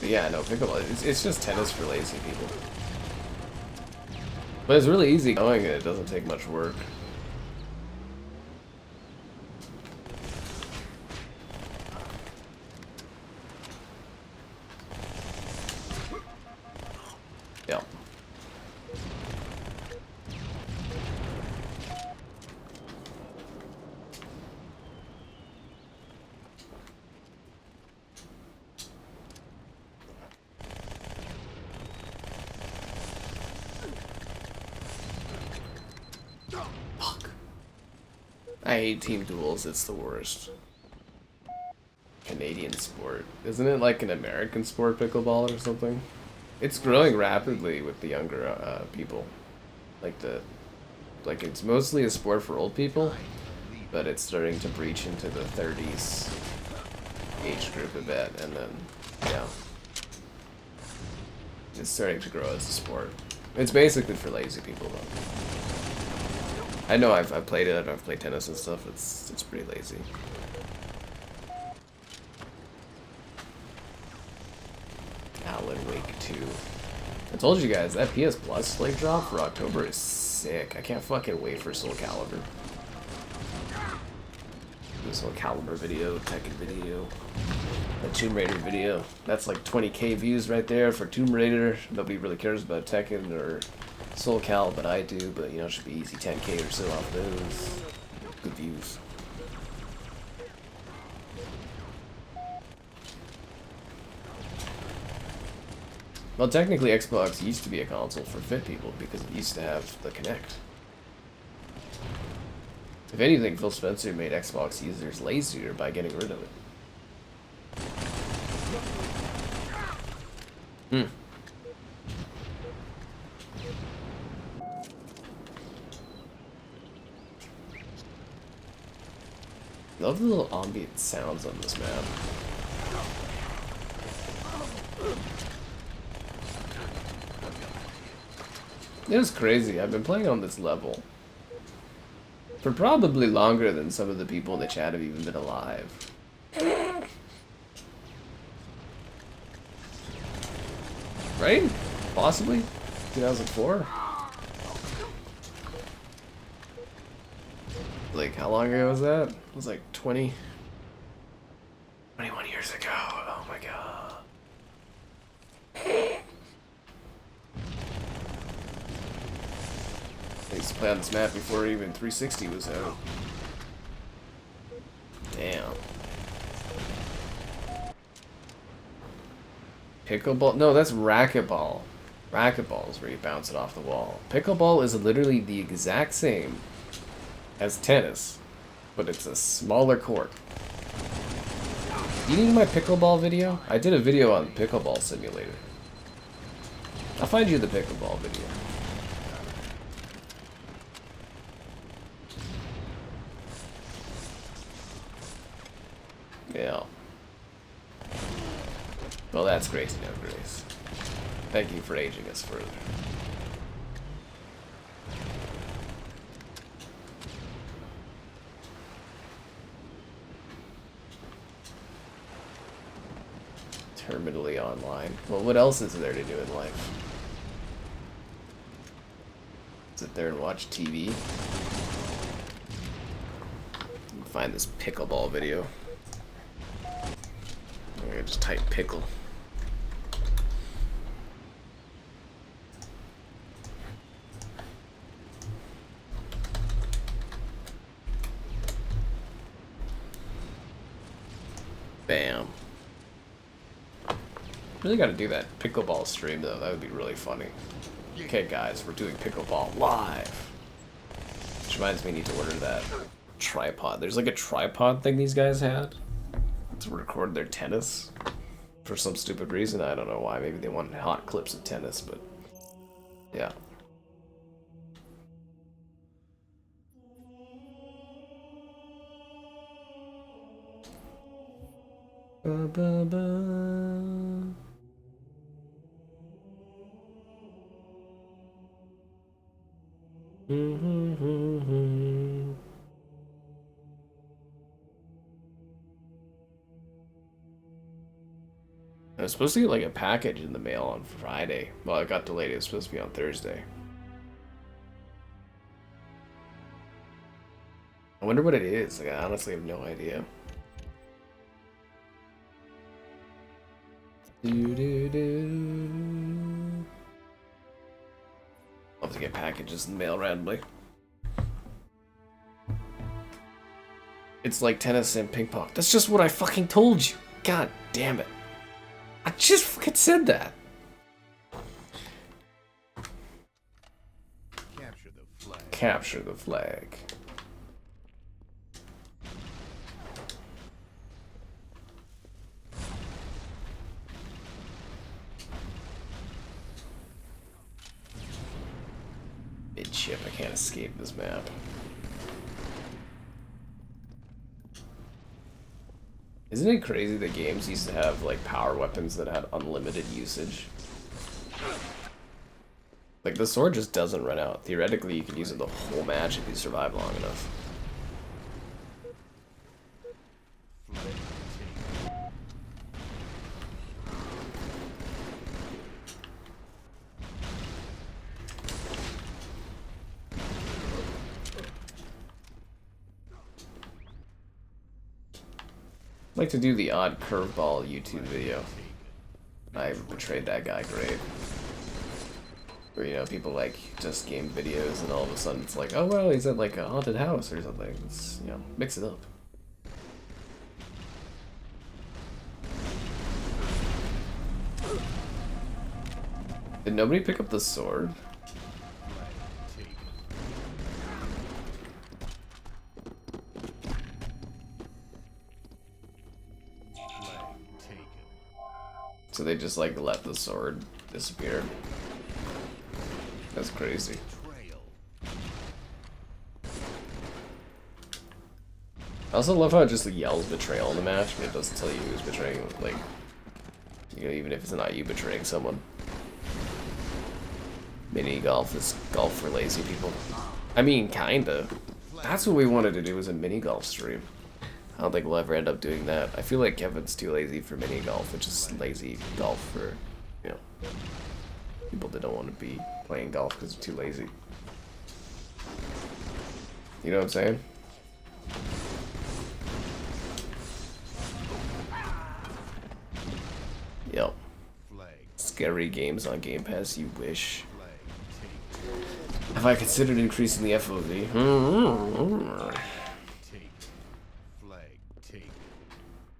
But yeah, no, pickleball. It's just tennis for lazy people. But it's really easy going and it doesn't take much work. Yeah. Fuck. I hate team duels, it's the worst. Canadian sport. Isn't it like an American sport, pickleball or something? It's growing rapidly with the younger people. Like it's mostly a sport for old people, but it's starting to breach into the 30s age group a bit, and then, yeah. It's starting to grow as a sport. It's basically for lazy people, though. I know I've played it. I've played tennis and stuff. It's pretty lazy. Alan Wake 2. I told you guys that PS Plus slate drop for October is sick. I can't fucking wait for Soul Calibur. The Soul Calibur video, Tekken video, the Tomb Raider video. That's like 20k views right there for Tomb Raider. Nobody really cares about Tekken or Soul Cal, but I do. But you know, it should be easy 10k or so off those. Good views. Well, technically Xbox used to be a console for fit people because it used to have the Kinect. If anything, Phil Spencer made Xbox users lazier by getting rid of it. Love the little ambient sounds on this map. It was crazy. I've been playing on this level for probably longer than some of the people in the chat have even been alive. Right? Possibly? 2004? Like, how long ago was that? It was like 21 years ago. Oh my god. I used to play on this map before even 360 was out. Damn. Pickleball? No, that's racquetball. Racquetball is where you bounce it off the wall. Pickleball is literally the exact same as tennis, but it's a smaller court. Do you need my pickleball video? I did a video on Pickleball Simulator. I'll find you the pickleball video. Yeah. Well, that's great to know, Grace. Thank you for aging us further. Terminally online. Well, what else is there to do in life? Sit there and watch TV? Find this pickleball video. I'm gonna just type pickle. Bam. Really gotta do that pickleball stream though, that would be really funny. Okay guys, we're doing pickleball live. Which reminds me I need to order that tripod. There's like a tripod thing these guys had to record their tennis for some stupid reason. I don't know why. Maybe they wanted hot clips of tennis, but yeah. Ba, ba, ba. I was supposed to get like a package in the mail on Friday. Well, it got delayed. It was supposed to be on Thursday. I wonder what it is. Like, I honestly have no idea. I'll have to get packages in the mail randomly. It's like tennis and ping pong. That's just what I fucking told you. God damn it. I just fucking said that. Capture the flag. Capture the flag. Midship, I can't escape this map. Isn't it crazy that games used to have like power weapons that had unlimited usage? Like, the sword just doesn't run out. Theoretically, you can use it the whole match if you survive long enough. I'd like to do the odd curveball YouTube video. I betrayed that guy great. Where, you know, people like just game videos and all of a sudden it's like, oh well, he's at like a haunted house or something. It's, you know, mix it up. Did nobody pick up the sword? So they just like let the sword disappear. That's crazy. I also love how it just yells betrayal in the match, but it doesn't tell you who's betraying, like, you know, even if it's not you betraying someone. Mini golf is golf for lazy people. I mean, kinda. That's what we wanted to do, was a mini golf stream. I don't think we'll ever end up doing that. I feel like Kevin's too lazy for mini golf, which is lazy golf for, you know, people that don't want to be playing golf because they're too lazy. You know what I'm saying? Yep. Scary games on Game Pass, you wish. Have I considered increasing the FOV?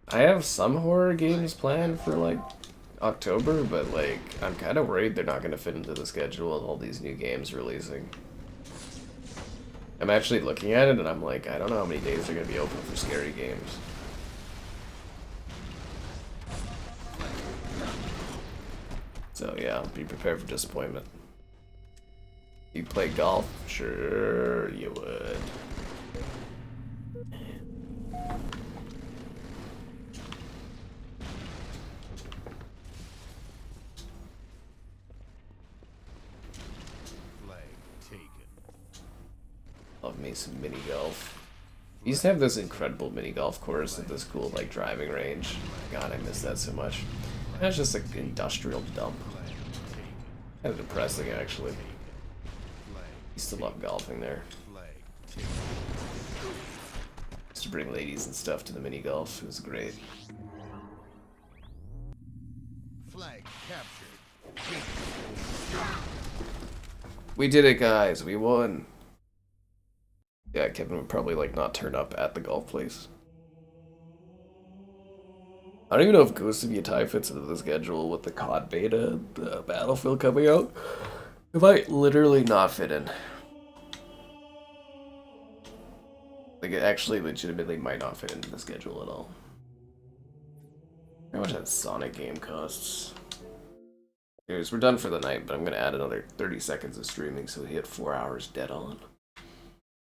I have some horror games planned for like October, but like I'm kind of worried they're not going to fit into the schedule with all these new games releasing. I'm actually looking at it and I'm like, I don't know how many days they're going to be open for scary games. So yeah, be prepared for disappointment. You play golf? Sure you would. Love me some mini golf. We used to have this incredible mini golf course at this cool like driving range. God, I miss that so much. That's just like industrial dump. Kind of depressing actually. Used to love golfing there. Used to bring ladies and stuff to the mini golf. It was great. Flag captured. We did it, guys. We won. Yeah, Kevin would probably like not turn up at the golf place. I don't even know if Ghost of Yeti fits into the schedule with the COD beta, the Battlefield coming out. It might literally not fit in. Like, it actually legitimately might not fit into the schedule at all. How much that Sonic game costs? Anyways, we're done for the night, but I'm gonna add another 30 seconds of streaming so we hit 4 hours dead on.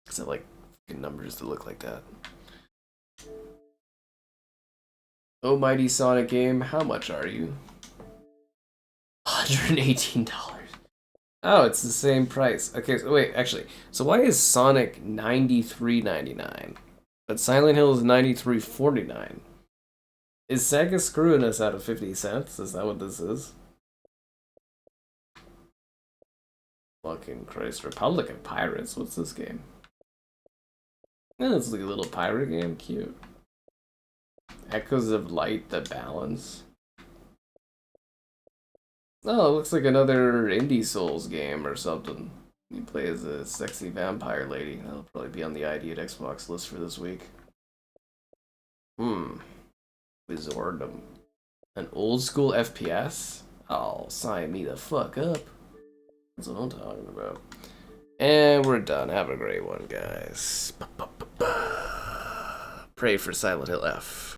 Because I like fucking numbers that look like that. Oh, mighty Sonic game, how much are you? $118. Oh, it's the same price. Okay, so wait, actually, so why is Sonic $93.99, but Silent Hill is $93.49? Is Sega screwing us out of 50 cents? Is that what this is? Fucking Christ, Republic of Pirates. What's this game? Yeah, it's like a little pirate game, cute. Echoes of Light, The Balance. Oh, it looks like another Indie Souls game or something. You play as a sexy vampire lady. That'll probably be on the ID at Xbox list for this week. Wizardom. An old school FPS? Oh, sign me the fuck up. That's what I'm talking about. And we're done. Have a great one, guys. Pray for Silent Hill F.